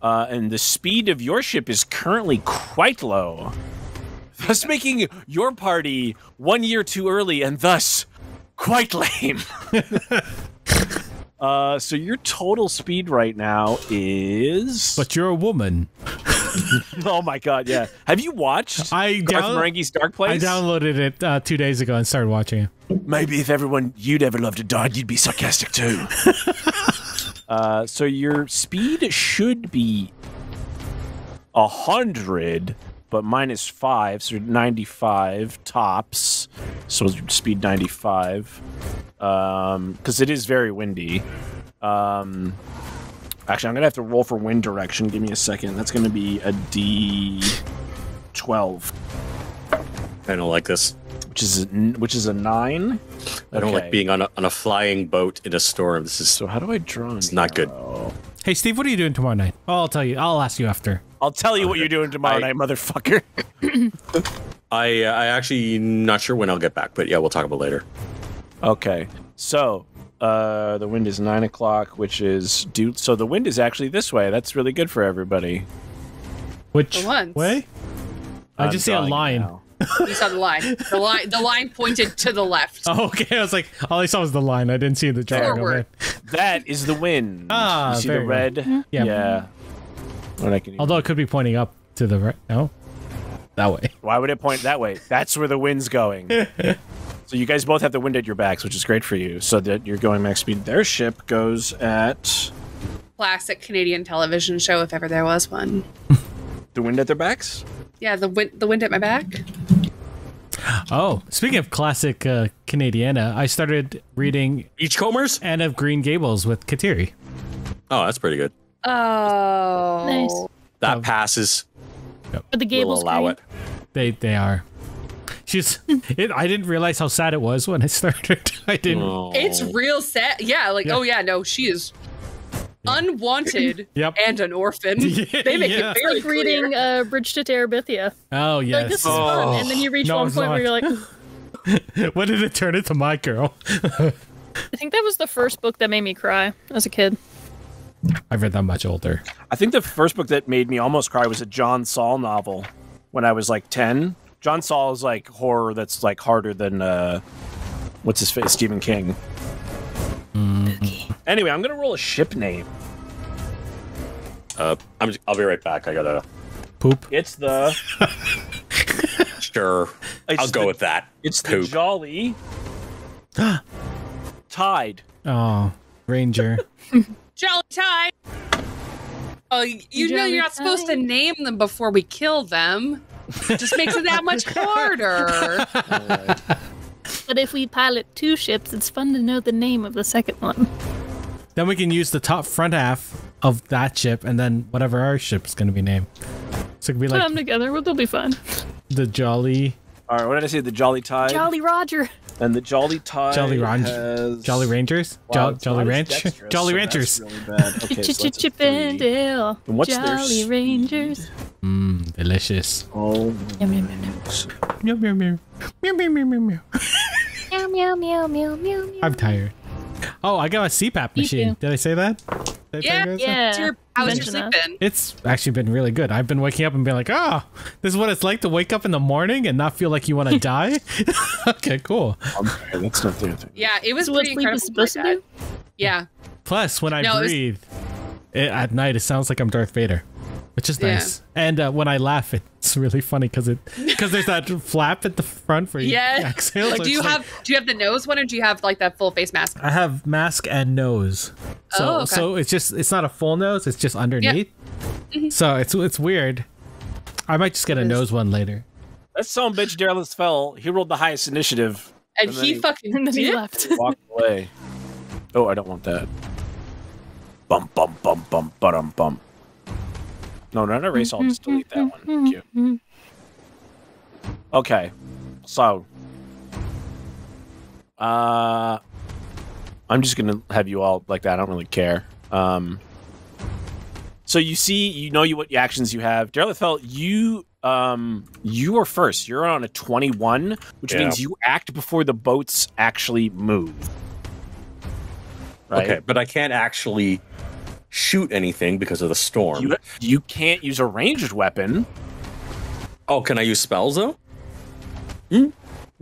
A: And the speed of your ship is currently quite low, thus making your party 1 year too early and thus quite lame. So your total speed right now is...
C: But you're a woman.
A: Oh my god, yeah. Have you watched Garth Marenghi's Dark Place?
C: I downloaded it 2 days ago and started watching it.
A: Maybe if everyone you'd ever loved had died, you'd be sarcastic too. So your speed should be 100, but -5, so 95 tops. So your speed 95. Because it is very windy. Actually, I'm going to have to roll for wind direction. Give me a second. That's going to be a D12.
B: I don't like this.
A: Which is a 9.
B: I don't like being on a flying boat in a storm. This is
A: so. How do I draw?
B: It's not good.
C: Hey, Steve, what are you doing tomorrow night? Oh, I'll tell you. I'll ask you after.
A: I'll tell you what you're doing tomorrow night, motherfucker.
B: I actually not sure when I'll get back, but yeah, we'll talk about it later.
A: Okay, so the wind is 9 o'clock, which is due. So the wind is actually this way. That's really good for everybody.
C: Which way? I just see a line.
E: You saw the line. The line pointed to the left.
C: Oh, okay. I was like, all I saw was the line. I didn't see the triangle.
E: Forward.
A: That is the wind.
C: Ah,
A: you see the red?
C: Mm-hmm.
A: Yeah.
C: Although it could be pointing up to the right. No? That way.
A: Why would it point that way? That's where the wind's going. So you guys both have the wind at your backs, which is great for you, so that you're going max speed. Their ship goes at...
E: Classic Canadian television show, if ever there was one.
A: The wind at their backs?
E: Yeah, the wind at my back.
C: Oh, speaking of classic Canadiana, I started reading
B: Beachcombers?
C: Anne of Green Gables with Kateri.
B: Oh, that's pretty good.
E: Oh.
D: Nice.
B: That passes.
D: But the Gables
B: we'll allow it.
C: They are. I didn't realize how sad it was when I started. I didn't.
B: Oh.
E: It's real sad. Yeah, oh yeah, no, she is unwanted and an orphan. They make it very
D: like reading Bridge to Terabithia.
C: Oh, yes.
D: Like, this is fun. And then you reach one point where you're like...
C: When did it turn into my girl?
D: I think that was the first book that made me cry as a kid.
C: I've read that much older.
A: I think the first book that made me almost cry was a John Saul novel when I was like 10. John Saul is like horror that's like harder than what's his face, Stephen King. Anyway, I'm gonna roll a ship name.
B: I'll be right back. I gotta
C: poop.
A: It's the
B: sure. I'll go with that.
A: It's
B: poop.
A: the Jolly Tide.
C: Oh, Ranger.
E: Jolly Tide. Oh, you know you're not supposed to name them before we kill them. It just makes it that much harder.
D: But if we pilot 2 ships, it's fun to know the name of the second one.
C: Then we can use the top front half of that ship, and then whatever our ship's going to be named. So it could be
D: Put
C: like
D: them together, they'll be fun.
C: the Jolly.
A: All right, what did I say? The Jolly Tide.
D: Jolly Roger.
A: And the Jolly Tide.
C: Jolly
A: Wow,
C: Rangers.
A: it's
C: Jolly
A: not as
C: Ranch.
A: dexterous,
C: Jolly
A: so
C: Ranchers.
A: that's really bad. Okay, so that's a
D: Chip
A: 3.
D: and Dale.
A: And what's their
D: Jolly Rangers.
C: Delicious.
A: Oh,
D: Yum, yum, yum, yum.
C: Meow, meow, meow. Meow, meow, meow, meow, meow.
D: Meow, meow, meow, meow, meow, meow.
C: I'm tired. Oh, I got a CPAP
D: Me
C: machine.
D: too.
C: Did I say that? Did I
E: Yeah,
C: tell you guys that?
D: Yeah.
E: How was your
D: Mention that.
E: sleeping?
C: It's actually been really good. I've been waking up and being like, this is what it's like to wake up in the morning and not feel like you want to die. Okay, cool.
A: okay, that's not the other thing.
E: Yeah, it was
D: So what
E: pretty
D: sleep
E: incredible.
D: is supposed to
E: like
D: do?
E: that. Yeah.
C: Plus, when I
E: No, it was-
C: breathe at night, it sounds like I'm Darth Vader, which is nice. And when I laugh, it's really funny because there's that flap at the front for you
E: Yeah.
C: exhale.
E: Like,
C: so
E: do you
C: it's like-
E: have the nose one, or do you have like that full face mask?
C: I have mask and nose. So
E: Oh, okay.
C: so it's not a full nose, it's just underneath. So it's weird. I might just get a nose one later.
A: That son of a bitch, Darylus fell. He rolled the highest initiative.
E: And
A: then
E: he
A: he-
E: fucking
D: And then he
E: did.
D: left.
A: Walked away. Oh, I don't want that. Bum bum bum bum bum bum. No, not erase. I'll just delete that one. Thank you. Okay, so I'm just gonna have you all like that. I don't really care. So you see, what actions you have. Darylith fell. You are first. You're on a 21, which means you act before the boats actually move. Right?
B: Okay, but I can't actually shoot anything because of the storm.
A: You can't use a ranged weapon.
B: Oh, can I use spells though? Well,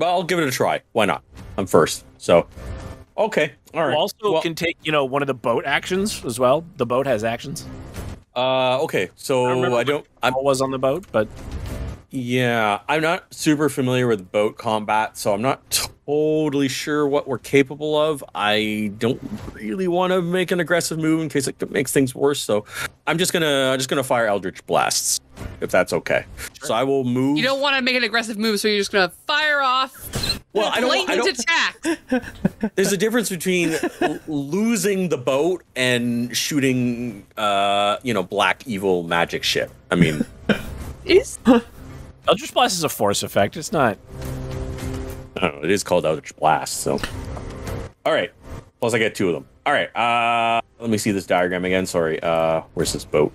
B: I'll give it a try. Why not? I'm first. So, okay, all right.
A: You also can take, one of the boat actions as well. The boat has actions.
B: Okay, so I don't.
A: I was on the boat, but
B: Yeah, I'm not super familiar with boat combat, so I'm not totally sure what we're capable of. I don't really want to make an aggressive move in case it makes things worse. So I'm just gonna fire Eldritch Blasts, if that's okay. Sure. So I will move.
E: You don't want to make an aggressive move, so you're just gonna fire off.
B: Well, I don't
E: attack.
B: There's a difference between losing the boat and shooting, black evil magic shit. I mean,
A: Eldritch Blast is a force effect. It's not.
B: I don't know. It is called Eldritch Blast. So, all right. Plus, I get two of them. All right. Let me see this diagram again. Sorry. Where's this boat?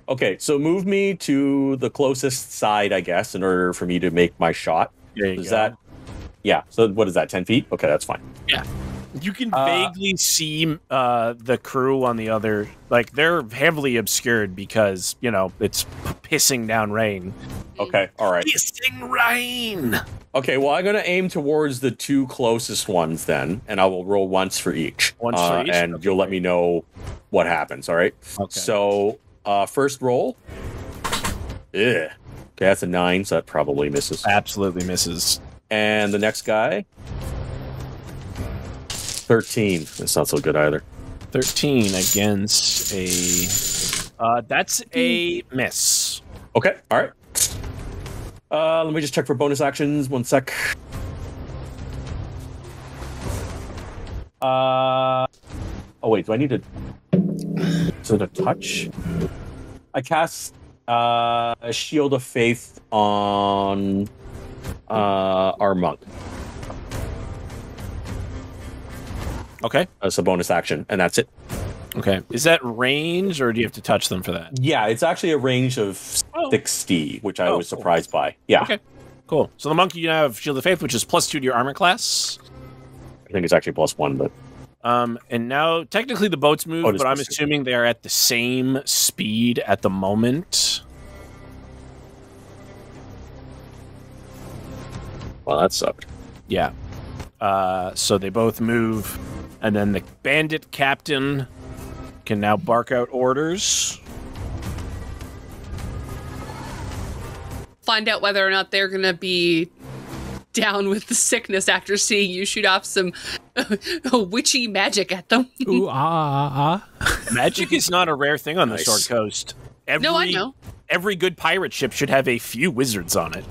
B: Okay. So move me to the closest side, I guess, in order for me to make my shot.
A: There you go.
B: Yeah. So what is that? 10 feet? Okay, that's fine.
A: Yeah. You can vaguely see the crew on the other, like they're heavily obscured because, it's pissing down rain.
B: Okay, all right.
A: Pissing rain!
B: Okay, well, I'm going to aim towards the two closest ones then, and I will roll once for each.
A: Once for each?
B: And
A: Okay.
B: you'll let me know what happens, all right?
A: Okay.
B: So, first roll. Okay, that's a 9, so that probably misses.
A: Absolutely misses.
B: And the next guy, 13. That's not so good either.
A: 13 against a... that's a miss.
B: Okay, all right. Let me just check for bonus actions. 1 sec. Oh, wait, do I need to... Is it a touch? I cast a Shield of Faith on our monk.
A: Okay.
B: That's a bonus action, and that's it.
A: Okay. Is that range, or do you have to touch them for that?
B: Yeah, it's actually a range of 60, which I was surprised by. Yeah.
A: Okay. Cool. So the monkey, you have Shield of Faith, which is +2 to your armor class.
B: think it's actually +1, but
A: and now technically the boats move, but I'm assuming they are at the same speed at the moment.
B: well, that sucked.
A: Yeah. So they both move, and then the bandit captain can now bark out orders.
E: Find out whether or not they're going to be down with the sickness after seeing you shoot off some witchy magic at them.
C: Ooh, ah.
A: Magic is not a rare thing on the Sword Coast.
E: No, I know.
A: Every good pirate ship should have a few wizards on it.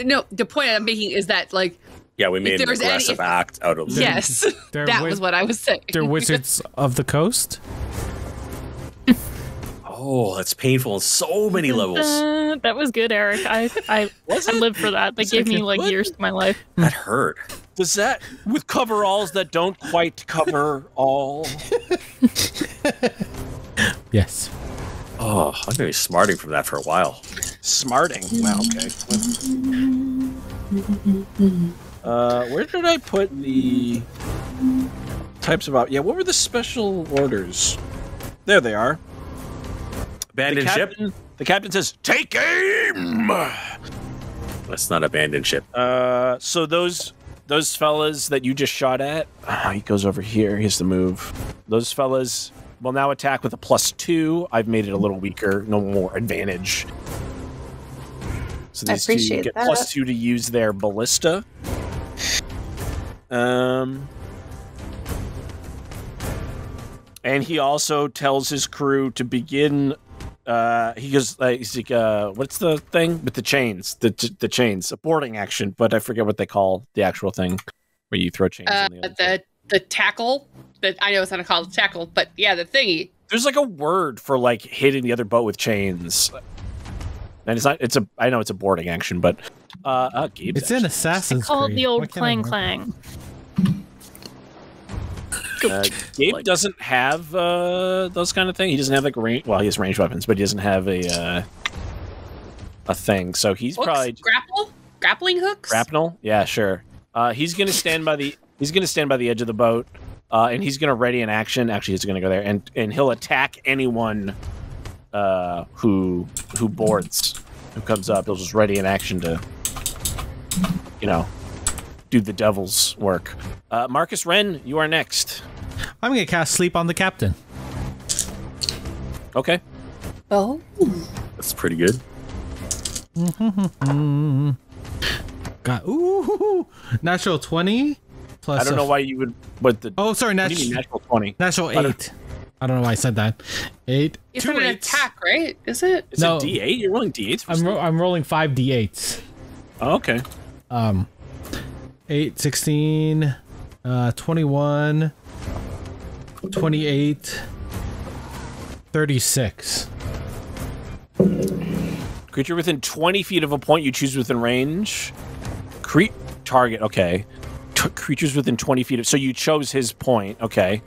E: No, the point I'm making is that, like...
B: Yeah, we made an aggressive act out of them.
E: Yes, that was what I was saying.
C: They're wizards of the coast?
B: Oh, that's painful on so many levels.
D: That was good, Eric. I lived for that. That gave me like years to my life.
B: That hurt.
A: Does that with coveralls that don't quite cover all?
C: Yes.
B: Oh, I'm gonna be smarting from that for a while.
A: Smarting. Wow. Okay. Where did I put the types of? Yeah, what were the special orders? There they are.
B: Abandoned ship?
A: The captain says, "Take aim!"
B: That's not abandoned ship.
A: So those fellas that you just shot at, he goes over here. Here's the move. Those fellas will now attack with a +2. I've made it a little weaker. No more advantage. So these two get +2 to use their ballista. And he also tells his crew to begin. He goes, he's like, what's the thing with the chains? The chains, a boarding action, but I forget what they call the actual thing where you throw chains.
E: The tackle. I know it's not called tackle, but yeah, the thingy.
A: There's like a word for like hitting the other boat with chains, and it's not. I know it's a boarding action, but
C: it's in Assassin's Creed.
D: Call it the old clang clang.
A: Gabe doesn't have those kind of things. He doesn't have like range. Well, he has ranged weapons, but he doesn't have a thing. So he's
E: hooks?
A: Probably
E: grappling hooks.
A: Grapnel? Yeah, sure. He's gonna stand by the edge of the boat, and he's gonna ready an action. Actually, he's gonna go there and he'll attack anyone who boards, who comes up. He'll just ready an action to, do the devil's work. Marcus Wren, you are next.
C: I'm going to cast Sleep on the Captain.
A: Okay.
E: Oh.
B: That's pretty good.
C: Got natural 20 plus.
A: I don't know why you would. But the.
C: Oh, sorry,
A: natural 20.
C: Natural 8. I don't know why I said that. 8.
E: It's an attack, right? Is it?
A: It's a D8. You're rolling D8s.
C: I'm rolling 5 D8s.
A: Oh, okay.
C: 8, 16, 21, 28, 36.
A: Creature within 20 feet of a point you choose within range. Target, okay. Creatures within 20 feet of... So you chose his point, okay.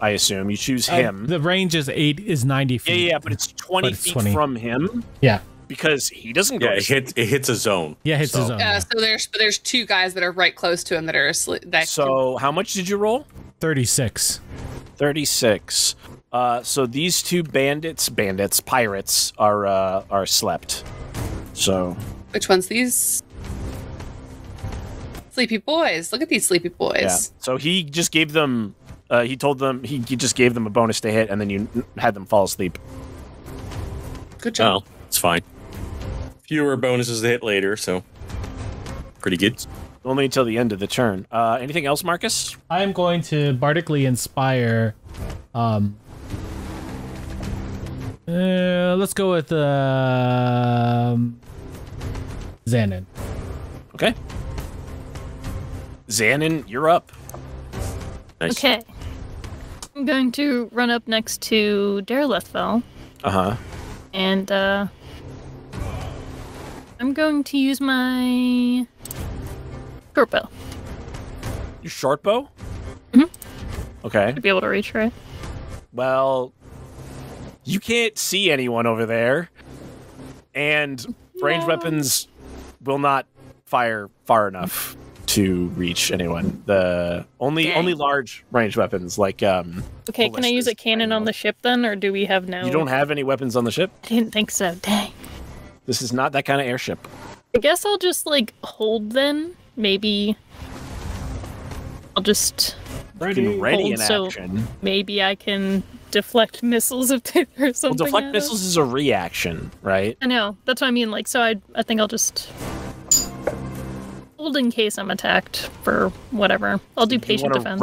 A: I assume. You choose him.
C: The range is 90 feet.
A: Yeah, but it's 20 feet from him.
C: Yeah.
A: Because he doesn't go.
B: Yeah, it hits a zone.
C: Yeah, it hits a zone.
E: So there's two guys that are right close to him that are asleep.
A: So how much did you roll?
C: 36.
A: 36. So these two pirates are slept. So
E: which one's these? Sleepy boys. Look at these sleepy boys.
A: Yeah. So he just gave them. He told them he just gave them a bonus to hit, and then you had them fall asleep.
E: Good job.
B: Oh, it's fine. Fewer bonuses to hit later, so pretty good.
A: Only until the end of the turn. Anything else, Marcus?
C: I am going to bardically inspire. Let's go with Xanon.
A: Okay. Xanon, you're up.
B: Nice.
D: Okay. I'm going to run up next to Darelithfell.
A: Uh-huh.
D: And I'm going to use my short bow.
A: Your short bow?
D: Mm-hmm.
A: Okay.
D: To be able to reach, right?
A: Well, you can't see anyone over there, and ranged weapons will not fire far enough to reach anyone. The only large range weapons like
D: Okay, can I use a cannon on the ship then, or do we have no?
A: You don't have any weapons on the ship?
D: I didn't think so. Dang.
A: This is not that kind of airship.
D: I guess I'll just like hold then. Maybe I'll just
A: Ready in
D: so
A: action.
D: maybe I can deflect missiles if they throw something.
A: Well, deflect
D: at
A: missiles
D: us.
A: is a reaction, right?
D: I know. That's what I mean. Like, so I think I'll just hold in case I'm attacked for whatever. I'll do patient defense.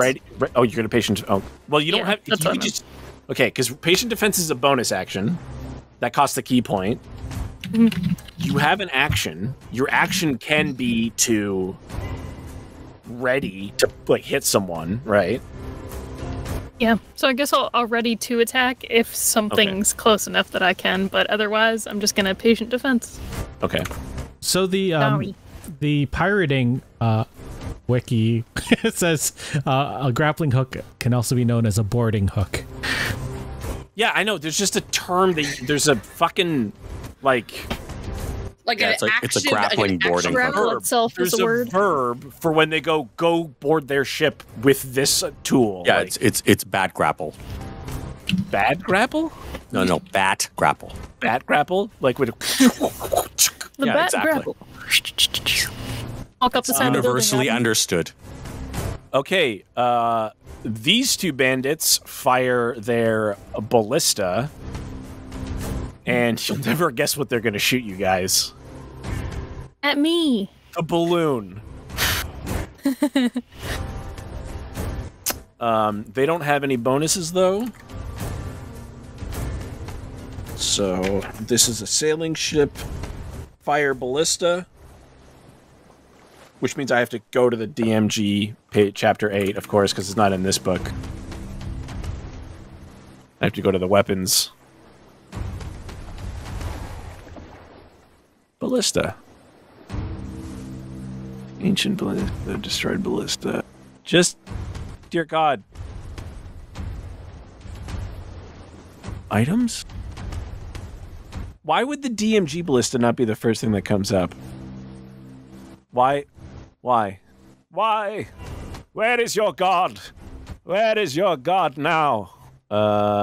A: Oh, you're gonna patient. Oh, well, you don't have.
D: That's
A: You
D: what I
A: just okay, because patient defense is a bonus action that costs a key point. You have an action. Your action can be to ready to like hit someone, right?
D: Yeah. So I guess I'll ready to attack if something's close enough that I can. But otherwise, I'm just gonna patient defense.
A: Okay.
C: So the pirating wiki says a grappling hook can also be known as a boarding hook.
A: Yeah, I know. There's just a term that there's a fucking like
B: it's a grappling boarding
D: Grapple
B: hook.
D: itself
A: there's
D: is
A: a
D: a word.
A: verb for when they go board their ship with this tool.
B: Yeah,
A: like,
B: it's bat grapple.
A: bad grapple.
B: No, bat grapple.
A: Bat grapple, like with
D: The
B: yeah,
D: bat
B: exactly.
D: grapple. Walk up the side of the
B: Universally
D: building.
B: understood.
A: Okay, these two bandits fire their ballista, and you'll never guess what they're going to shoot you guys.
D: At me.
A: A balloon. They don't have any bonuses, though. So, this is a sailing ship, fire ballista, which means I have to go to the DMG chapter 8, of course, because it's not in this book. I have to go to the weapons. Ballista. Ancient ballista, destroyed ballista. Just, dear God. Items? Why would the DMG ballista not be the first thing that comes up? Why? Why? Where is your God? Where is your God now?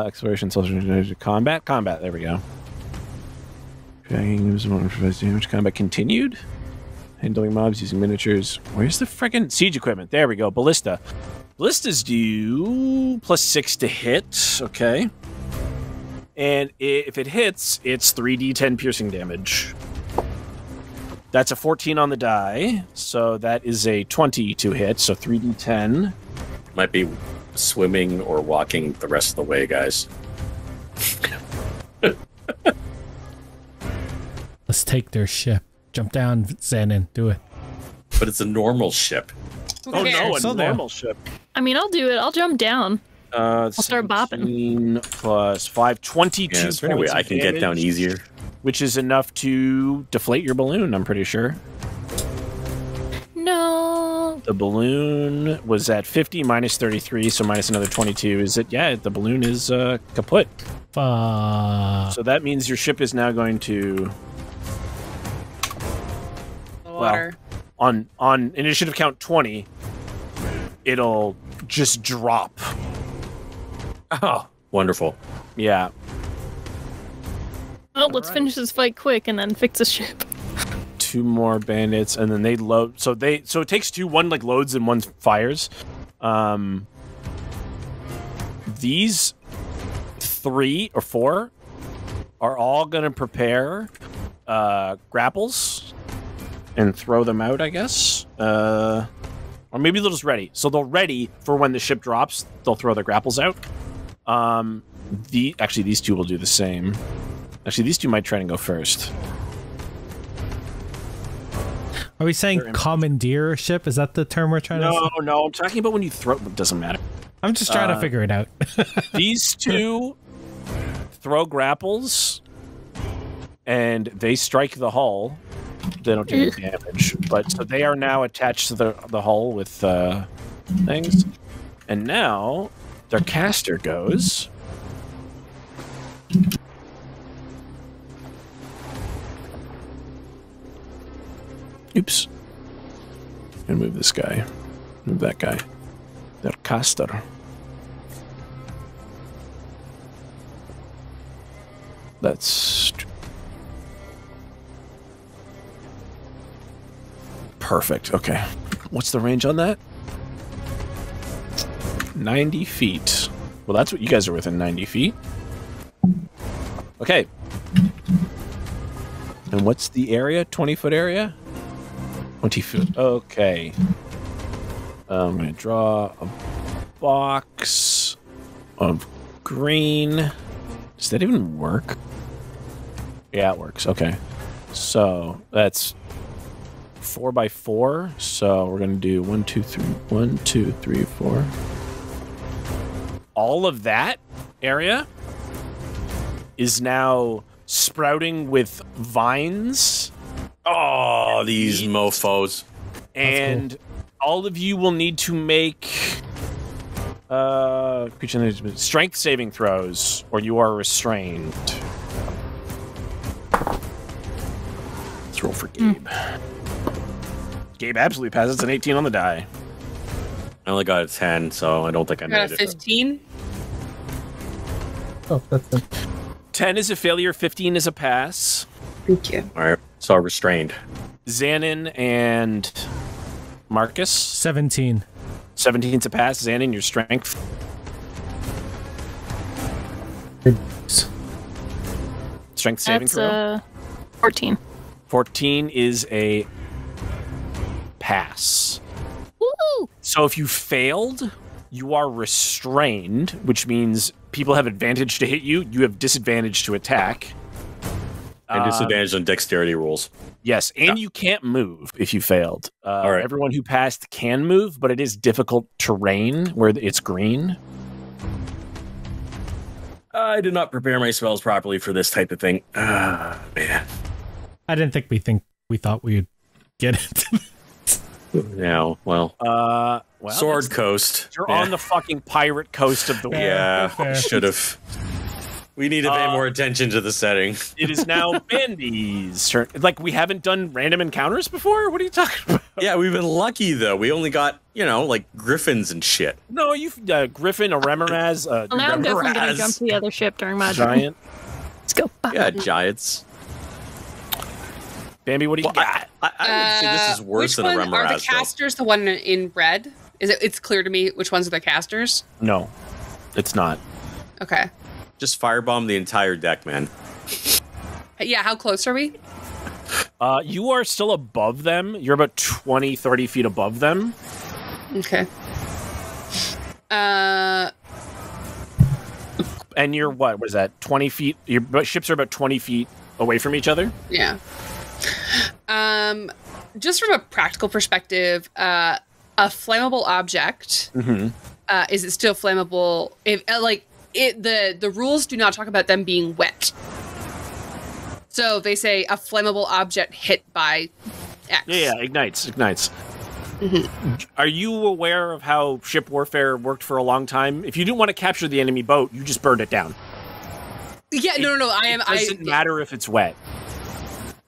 A: Exploration, social combat. Combat, there we go. Damage combat continued. Handling mobs using miniatures. Where's the friggin' siege equipment? There we go. Ballista. Ballistas do +6 to hit. Okay. And if it hits, it's 3d10 piercing damage. That's a 14 on the die. So that is a 20 to hit. So 3d10.
B: Might be swimming or walking the rest of the way, guys.
C: Let's take their ship. Jump down, Xanon. Do it.
B: But it's a normal ship.
A: Oh no, a
C: So there.
A: normal ship.
D: I mean, I'll do it. I'll jump down. I'll start bopping.
A: 17 plus 5, 22
B: Yeah, is there any way
A: points
B: I
A: of
B: can get down
A: damage,
B: easier?
A: which is enough to deflate your balloon, I'm pretty sure.
D: No.
A: The balloon was at 50 minus 33, so minus another 22. Is it? Yeah, the balloon is kaput. So that means your ship is now going to...
E: Water.
A: On initiative count 20, it'll just drop.
B: Oh, wonderful.
A: Yeah.
D: Well, let's finish this fight quick and then fix the ship.
A: 2 more bandits, and then they load. So it takes 2. One like loads and one fires. These 3 or 4 are all gonna prepare grapples and throw them out, I guess. Or maybe they'll just ready. So they'll ready for when the ship drops. They'll throw their grapples out. Actually, these 2 will do the same. Actually, these 2 might try and go first.
C: Are we saying commandeer a ship? Is that the term we're trying to say?
A: No, I'm talking about when you throw. It doesn't matter.
C: I'm just trying to figure it out.
A: These 2 throw grapples, and they strike the hull. They don't do any damage, but so they are now attached to the hull with things. And now their caster goes. Oops. And move this guy. Move that guy. Der caster. That's perfect. Okay. What's the range on that? 90 feet. Well, that's what you guys are within 90 feet. Okay. And what's the area? 20-foot area? 20 foot. Okay. I'm going to draw a box of green. Does that even work? Yeah, it works. Okay. So that's 4 by 4. So we're going to do 1, 2, 3. 1, 2, 3, 4. All of that area is now sprouting with vines.
B: Oh, these mofos.
A: And cool. All of you will need to make strength saving throws, or you are restrained. Let's roll for Gabe. Gabe absolutely passes an 18 on the die.
B: I only got a 10, so I don't think I made it.
E: Got a 15?
F: Oh, that's it.
A: 10 is a failure, 15 is a pass.
E: Thank you.
B: All right, so restrained.
A: Xanon and Marcus?
C: 17.
A: 17's a pass. Xanon, your strength. Strength saving throw?
D: That's 14.
A: 14 is a pass.
D: Woo!
A: So if you failed, you are restrained, which means people have advantage to hit you. You have disadvantage to attack.
B: And disadvantage on dexterity rolls.
A: Yes, and you can't move if you failed.
B: All right.
A: Everyone who passed can move, but it is difficult terrain where it's green.
B: I did not prepare my spells properly for this type of thing. Man.
C: I didn't think we thought we'd get it.
B: Yeah, well. Sword Coast.
A: You're on the fucking pirate coast of the world.
B: Yeah, should have. We need to pay more attention to the setting.
A: It is now Bandy's turn. Like, we haven't done random encounters before? What are you talking about?
B: Yeah, we've been lucky, though. We only got, like, griffins and shit.
A: No, you've Griffin, a Remoraz,
D: Well, now I'm definitely going to jump to the other ship during my
A: giant.
D: Let's go.
B: Yeah, giants.
A: Bambi, what do you got?
B: I would say this is worse than a Remoraz.
E: Are the casters the one in red? It's clear to me which ones are the casters?
A: No, it's not.
E: Okay.
B: Just firebomb the entire deck, man.
E: Yeah, how close are we?
A: You are still above them. You're about 20, 30 feet above them.
E: Okay.
A: And you're what is that? 20 feet? Your ships are about 20 feet away from each other?
E: Yeah. Just from a practical perspective, a flammable object, is it still flammable? If the rules do not talk about them being wet. So they say a flammable object hit by X.
A: Yeah, ignites. Are you aware of how ship warfare worked for a long time? If you didn't want to capture the enemy boat, you just burned it down.
E: Yeah, no.
A: It doesn't matter if it's wet.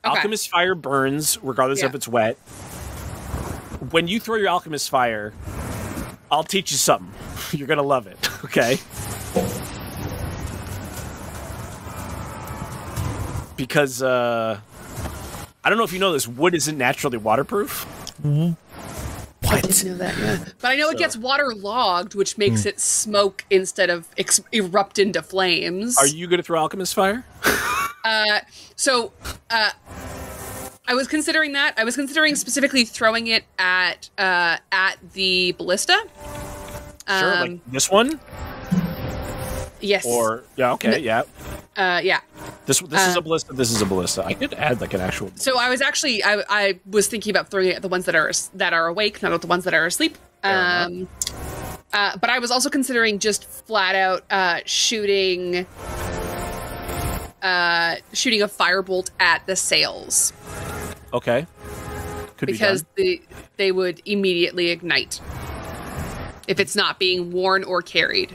E: Okay.
A: Alchemist fire burns regardless if it's wet. When you throw your alchemist fire, I'll teach you something. You're gonna love it. Okay. Because I don't know if you know this, wood isn't naturally waterproof.
E: What? I didn't know that, yeah. But I know it gets waterlogged, which makes it smoke instead of erupt into flames.
A: Are you going to throw alchemist fire?
E: I was considering that. I was considering specifically throwing it at the ballista.
A: Sure, like this one?
E: Yes.
A: Or yeah. This is a ballista. This is a ballista. I could add like an actual.
E: So I was actually I was thinking about throwing it at the ones that are awake, not at the ones that are asleep. But I was also considering just flat out shooting a firebolt at the sails.
A: Okay. Could
E: because
A: be done.
E: they would immediately ignite if it's not being worn or carried.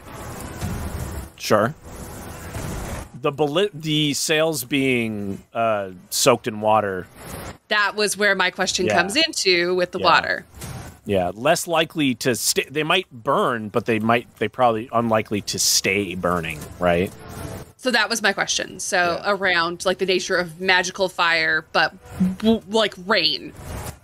A: Sure. The sails being soaked in water.
E: That was where my question comes into with the water.
A: Yeah, less likely to stay. They might burn, but they probably unlikely to stay burning, right?
E: So that was my question. So around like the nature of magical fire, but like rain.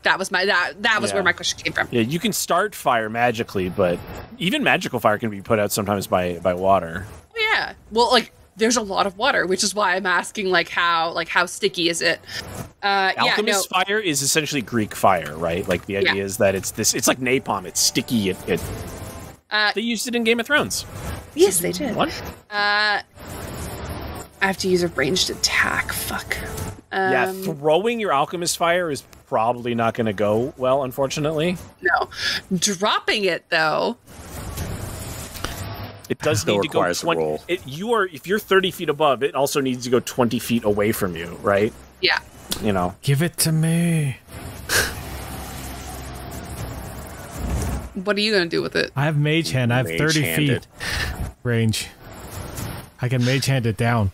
E: That was where my question came from.
A: Yeah, you can start fire magically, but even magical fire can be put out sometimes by water.
E: Yeah. Well, like there's a lot of water, which is why I'm asking like how sticky is it?
A: Alchemist fire is essentially Greek fire, right? Like the idea is that it's like napalm. It's sticky. They used it in Game of Thrones.
E: Yes, they did.
A: What?
E: I have to use a ranged attack. Fuck.
A: Throwing your alchemist fire is probably not going to go well, unfortunately.
E: No. Dropping it though.
A: It does need to go 20. If you're 30 feet above, it also needs to go 20 feet away from you, right?
E: Yeah.
A: You know.
C: Give it to me.
E: What are you going to do with it?
C: I have mage hand. I have 30 feet range. I can mage hand it down.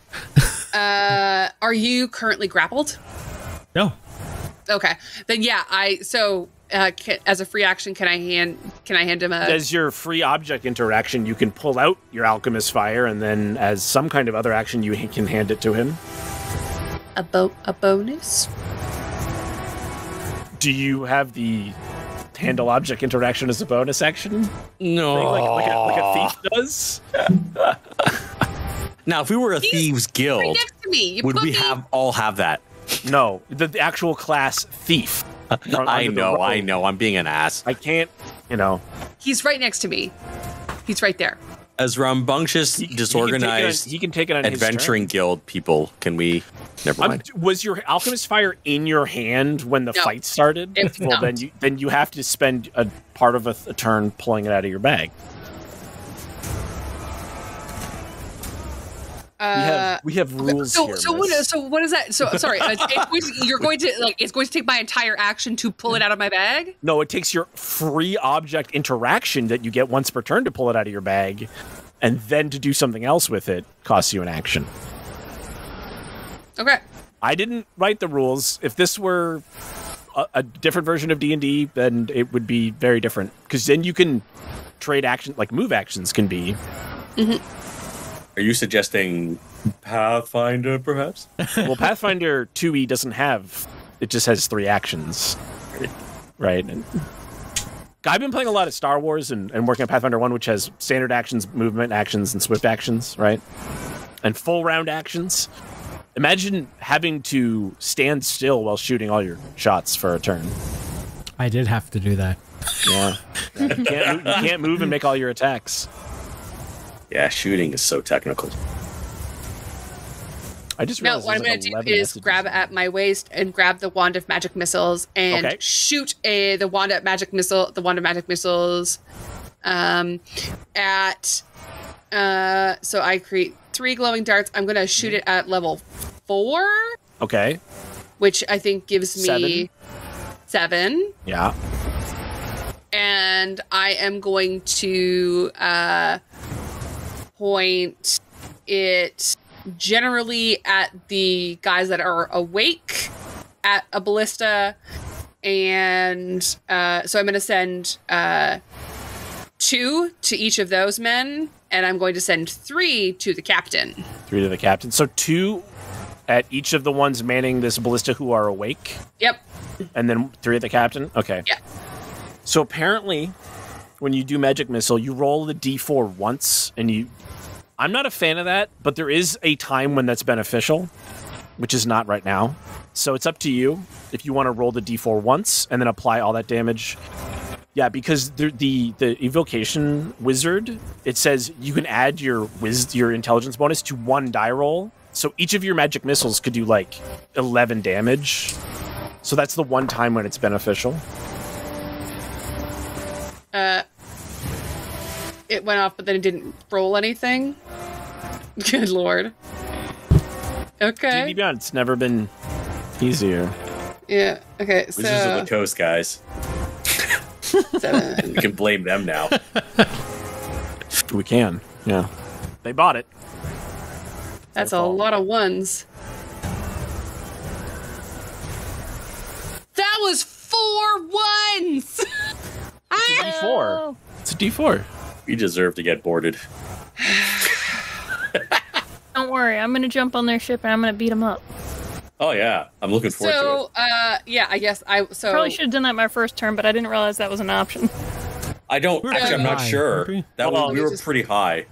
E: Are you currently grappled?
C: No.
E: Okay. Then as a free action, can I hand him a...
A: As your free object interaction, you can pull out your alchemist fire, and then as some kind of other action, you can hand it to him.
E: A bonus?
A: Do you have the handle object interaction as a bonus action?
B: No.
A: Like a thief does?
B: Now, if we were a thieves guild,
E: right next to me.
B: would we all have that?
A: No, the actual class thief.
B: I know. I'm being an ass.
A: I can't,
E: He's right next to me. He's right there.
B: As rambunctious, disorganized,
A: he can take it on
B: adventuring guild people, can we? Never mind.
A: Was your alchemist fire in your hand when the fight started? Well, then you have to spend a part of a turn pulling it out of your bag. We have rules here.
E: So what is that? So sorry, it's going to take my entire action to pull it out of my bag?
A: No, it takes your free object interaction that you get once per turn to pull it out of your bag, and then to do something else with it costs you an action.
E: Okay.
A: I didn't write the rules. If this were a different version of D&D, then it would be very different, because then you can trade action, like move actions can be.
E: Mm-hmm.
B: Are you suggesting Pathfinder, perhaps?
A: Well, Pathfinder 2e doesn't have... It just has 3 actions. Right? I've been playing a lot of Star Wars and working on Pathfinder 1, which has standard actions, movement actions, and swift actions, right? And full round actions. Imagine having to stand still while shooting all your shots for a turn.
C: I did have to do that.
A: Yeah. You can't move and make all your attacks.
B: Yeah, shooting is so technical.
A: I just realized
E: what I'm going to do is grab at my waist and grab the wand of magic missiles and shoot the wand of magic missiles at so I create 3 glowing darts. I'm going to shoot it at level 4.
A: Okay.
E: Which I think gives me 7.
A: Yeah.
E: And I am going to point it generally at the guys that are awake at a ballista, and so I'm going to send 2 to each of those men, and I'm going to send 3 to the captain.
A: 3 to the captain. So 2 at each of the ones manning this ballista who are awake?
E: Yep.
A: And then 3 at the captain? Okay.
E: Yeah.
A: So apparently, when you do magic missile, you roll the d4 once, and I'm not a fan of that, but there is a time when that's beneficial, which is not right now. So it's up to you if you want to roll the d4 once and then apply all that damage. Yeah, because the evocation wizard, it says you can add your intelligence bonus to 1 die roll. So each of your magic missiles could do like 11 damage. So that's the one time when it's beneficial.
E: It went off, but then it didn't roll anything. Good lord. Okay.
A: D&D Beyond, it's never been easier.
E: Yeah. Okay.
B: Wizards of the Coast, guys.
E: 7.
B: We can blame them now.
A: We can. Yeah. They bought it.
E: That's a lot of 1s. That was 4 1s.
A: D4. It's a D4.
B: You deserve to get boarded.
D: Don't worry, I'm gonna jump on their ship and I'm gonna beat them up.
B: Oh yeah, I'm looking forward to it.
E: Yeah, I guess
D: Probably should have done that my first turn, but I didn't realize that was an option.
B: I don't actually. I'm not sure. That we were pretty high.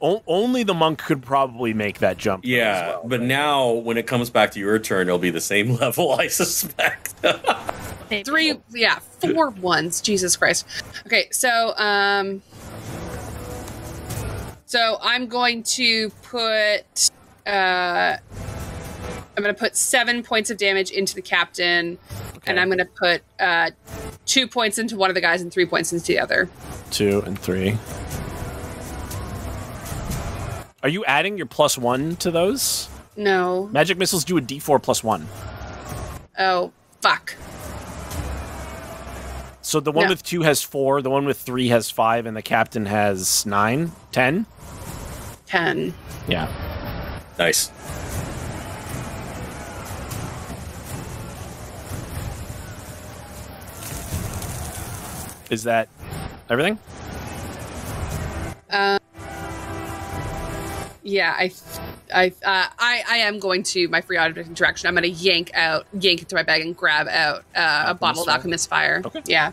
A: Only the monk could probably make that jump.
B: Yeah, well, but now when it comes back to your turn, it'll be the same level, I suspect.
E: 4 ones. Jesus Christ. Okay, so I'm going to put I'm going to put 7 points of damage into the captain, and I'm going to put 2 points into one of the guys and 3 points into the other.
A: 2 and 3. Are you adding your +1 to those?
E: No.
A: Magic missiles do a D4 +1.
E: Oh, fuck.
A: So the one with 2 has 4, the one with 3 has 5, and the captain has 9? 10?
E: 10.
A: Yeah.
B: Nice.
A: Is that everything?
E: Yeah, I am going to my free object interaction. I'm going to yank it to my bag and grab out a bottle of Alchemist Fire. Okay. Yeah.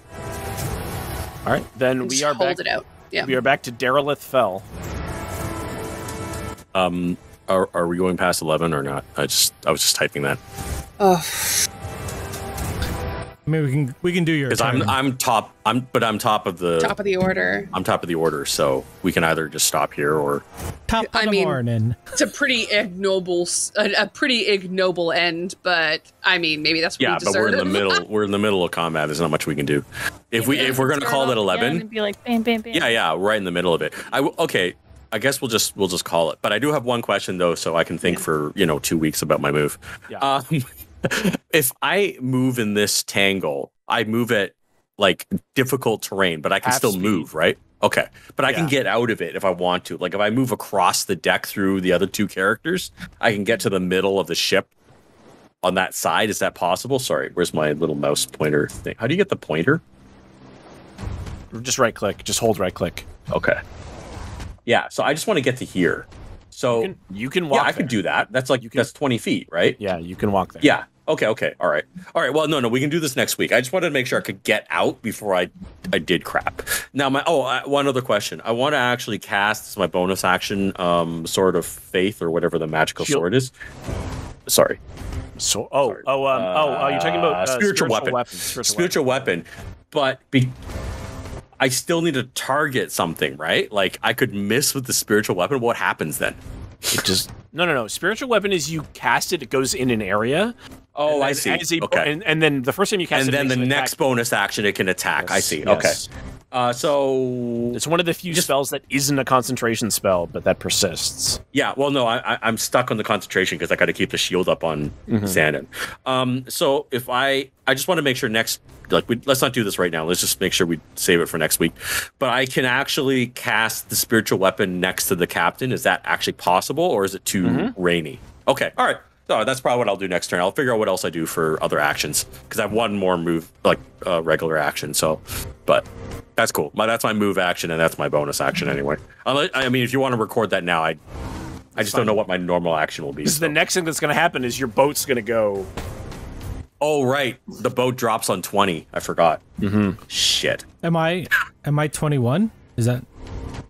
A: All right, then we are back.
E: Hold it out. Yeah.
A: We are back to Marilith Fell.
B: Are we going past 11 or not? I was just typing that.
E: Oh.
C: Maybe we can do your.
B: Because I'm top. I'm top of the
E: order.
B: I'm top of the order, so we can either just stop here or
C: top of the morning.
E: It's a pretty ignoble end, but I mean maybe that's what we deserve.
B: But we're in the middle. We're in the middle of combat. There's not much we can do. If we're gonna call it 11,
D: and be like bam, bam, bam.
B: Yeah, right in the middle of it. Okay. I guess we'll just call it. But I do have one question though, so I can think for 2 weeks about my move.
A: Yeah.
B: If I move in this tangle, I move at like difficult terrain, but I can still move, right? Okay. But I can get out of it if I want to. Like if I move across the deck through the other 2 characters, I can get to the middle of the ship on that side. Is that possible? Sorry, where's my little mouse pointer thing? How do you get the pointer?
A: Just right click. Just hold right click.
B: Okay. Yeah, so I just want to get to here. So
A: you can walk.
B: Yeah, I could do that. That's that's 20 feet, right?
A: Yeah, you can walk there.
B: Yeah. Okay. All right. Well, no, we can do this next week. I just wanted to make sure I could get out before I did crap. Now, one other question. I want to actually cast as my bonus action, Sword of Faith or whatever the magical sword is. Sorry.
A: So, you're talking about
B: spiritual weapon. Spiritual weapon, but I still need to target something, right? Like I could miss with the spiritual weapon. What happens then?
A: It just no. Spiritual weapon is you cast it goes in an area.
B: Oh, I see. Okay,
A: and then the first time you cast
B: it, and then the next bonus action it can attack. Yes, I see. Yes. Okay. So
A: it's one of the few spells that isn't a concentration spell, but that persists.
B: Yeah. Well, no, I'm stuck on the concentration because I got to keep the shield up on Sandon. So if I just want to make sure let's not do this right now. Let's just make sure we save it for next week. But I can actually cast the spiritual weapon next to the captain. Is that actually possible, or is it too rainy? Okay. All right. So that's probably what I'll do next turn. I'll figure out what else I do for other actions because I have one more move, like regular action. So, but that's cool. That's my move action, and that's my bonus action anyway. I mean, if you want to record that now, I just don't know what my normal action will be.
A: Because the next thing that's going to happen is your boat's going to go.
B: Oh, right. The boat drops on 20. I forgot. Shit.
C: Am I 21? Is that?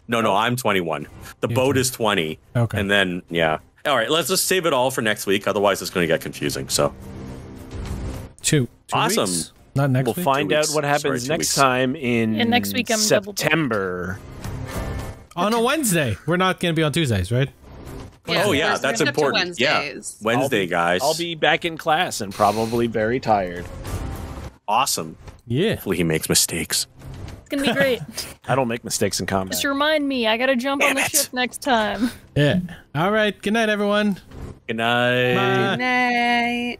B: No, I'm 21. The boat is 20.
C: Okay.
B: And then, yeah. All right, let's just save it all for next week. Otherwise, it's going to get confusing. So,
C: two
B: awesome.
C: Weeks? Not next week?
A: We'll find out what happens next time in
D: next week I'm
A: September.
C: On a Wednesday. We're not going to be on Tuesdays, right?
B: Yeah, that's important. Yeah, Wednesday, guys.
A: I'll be back in class and probably very tired.
B: Awesome.
C: Yeah.
B: Hopefully he makes mistakes.
D: It's going to be great.
A: I don't make mistakes in combat.
D: Just remind me, I got to jump on the ship next time.
C: Yeah. All right. Good night, everyone.
B: Good night.
C: Bye.
E: Good night.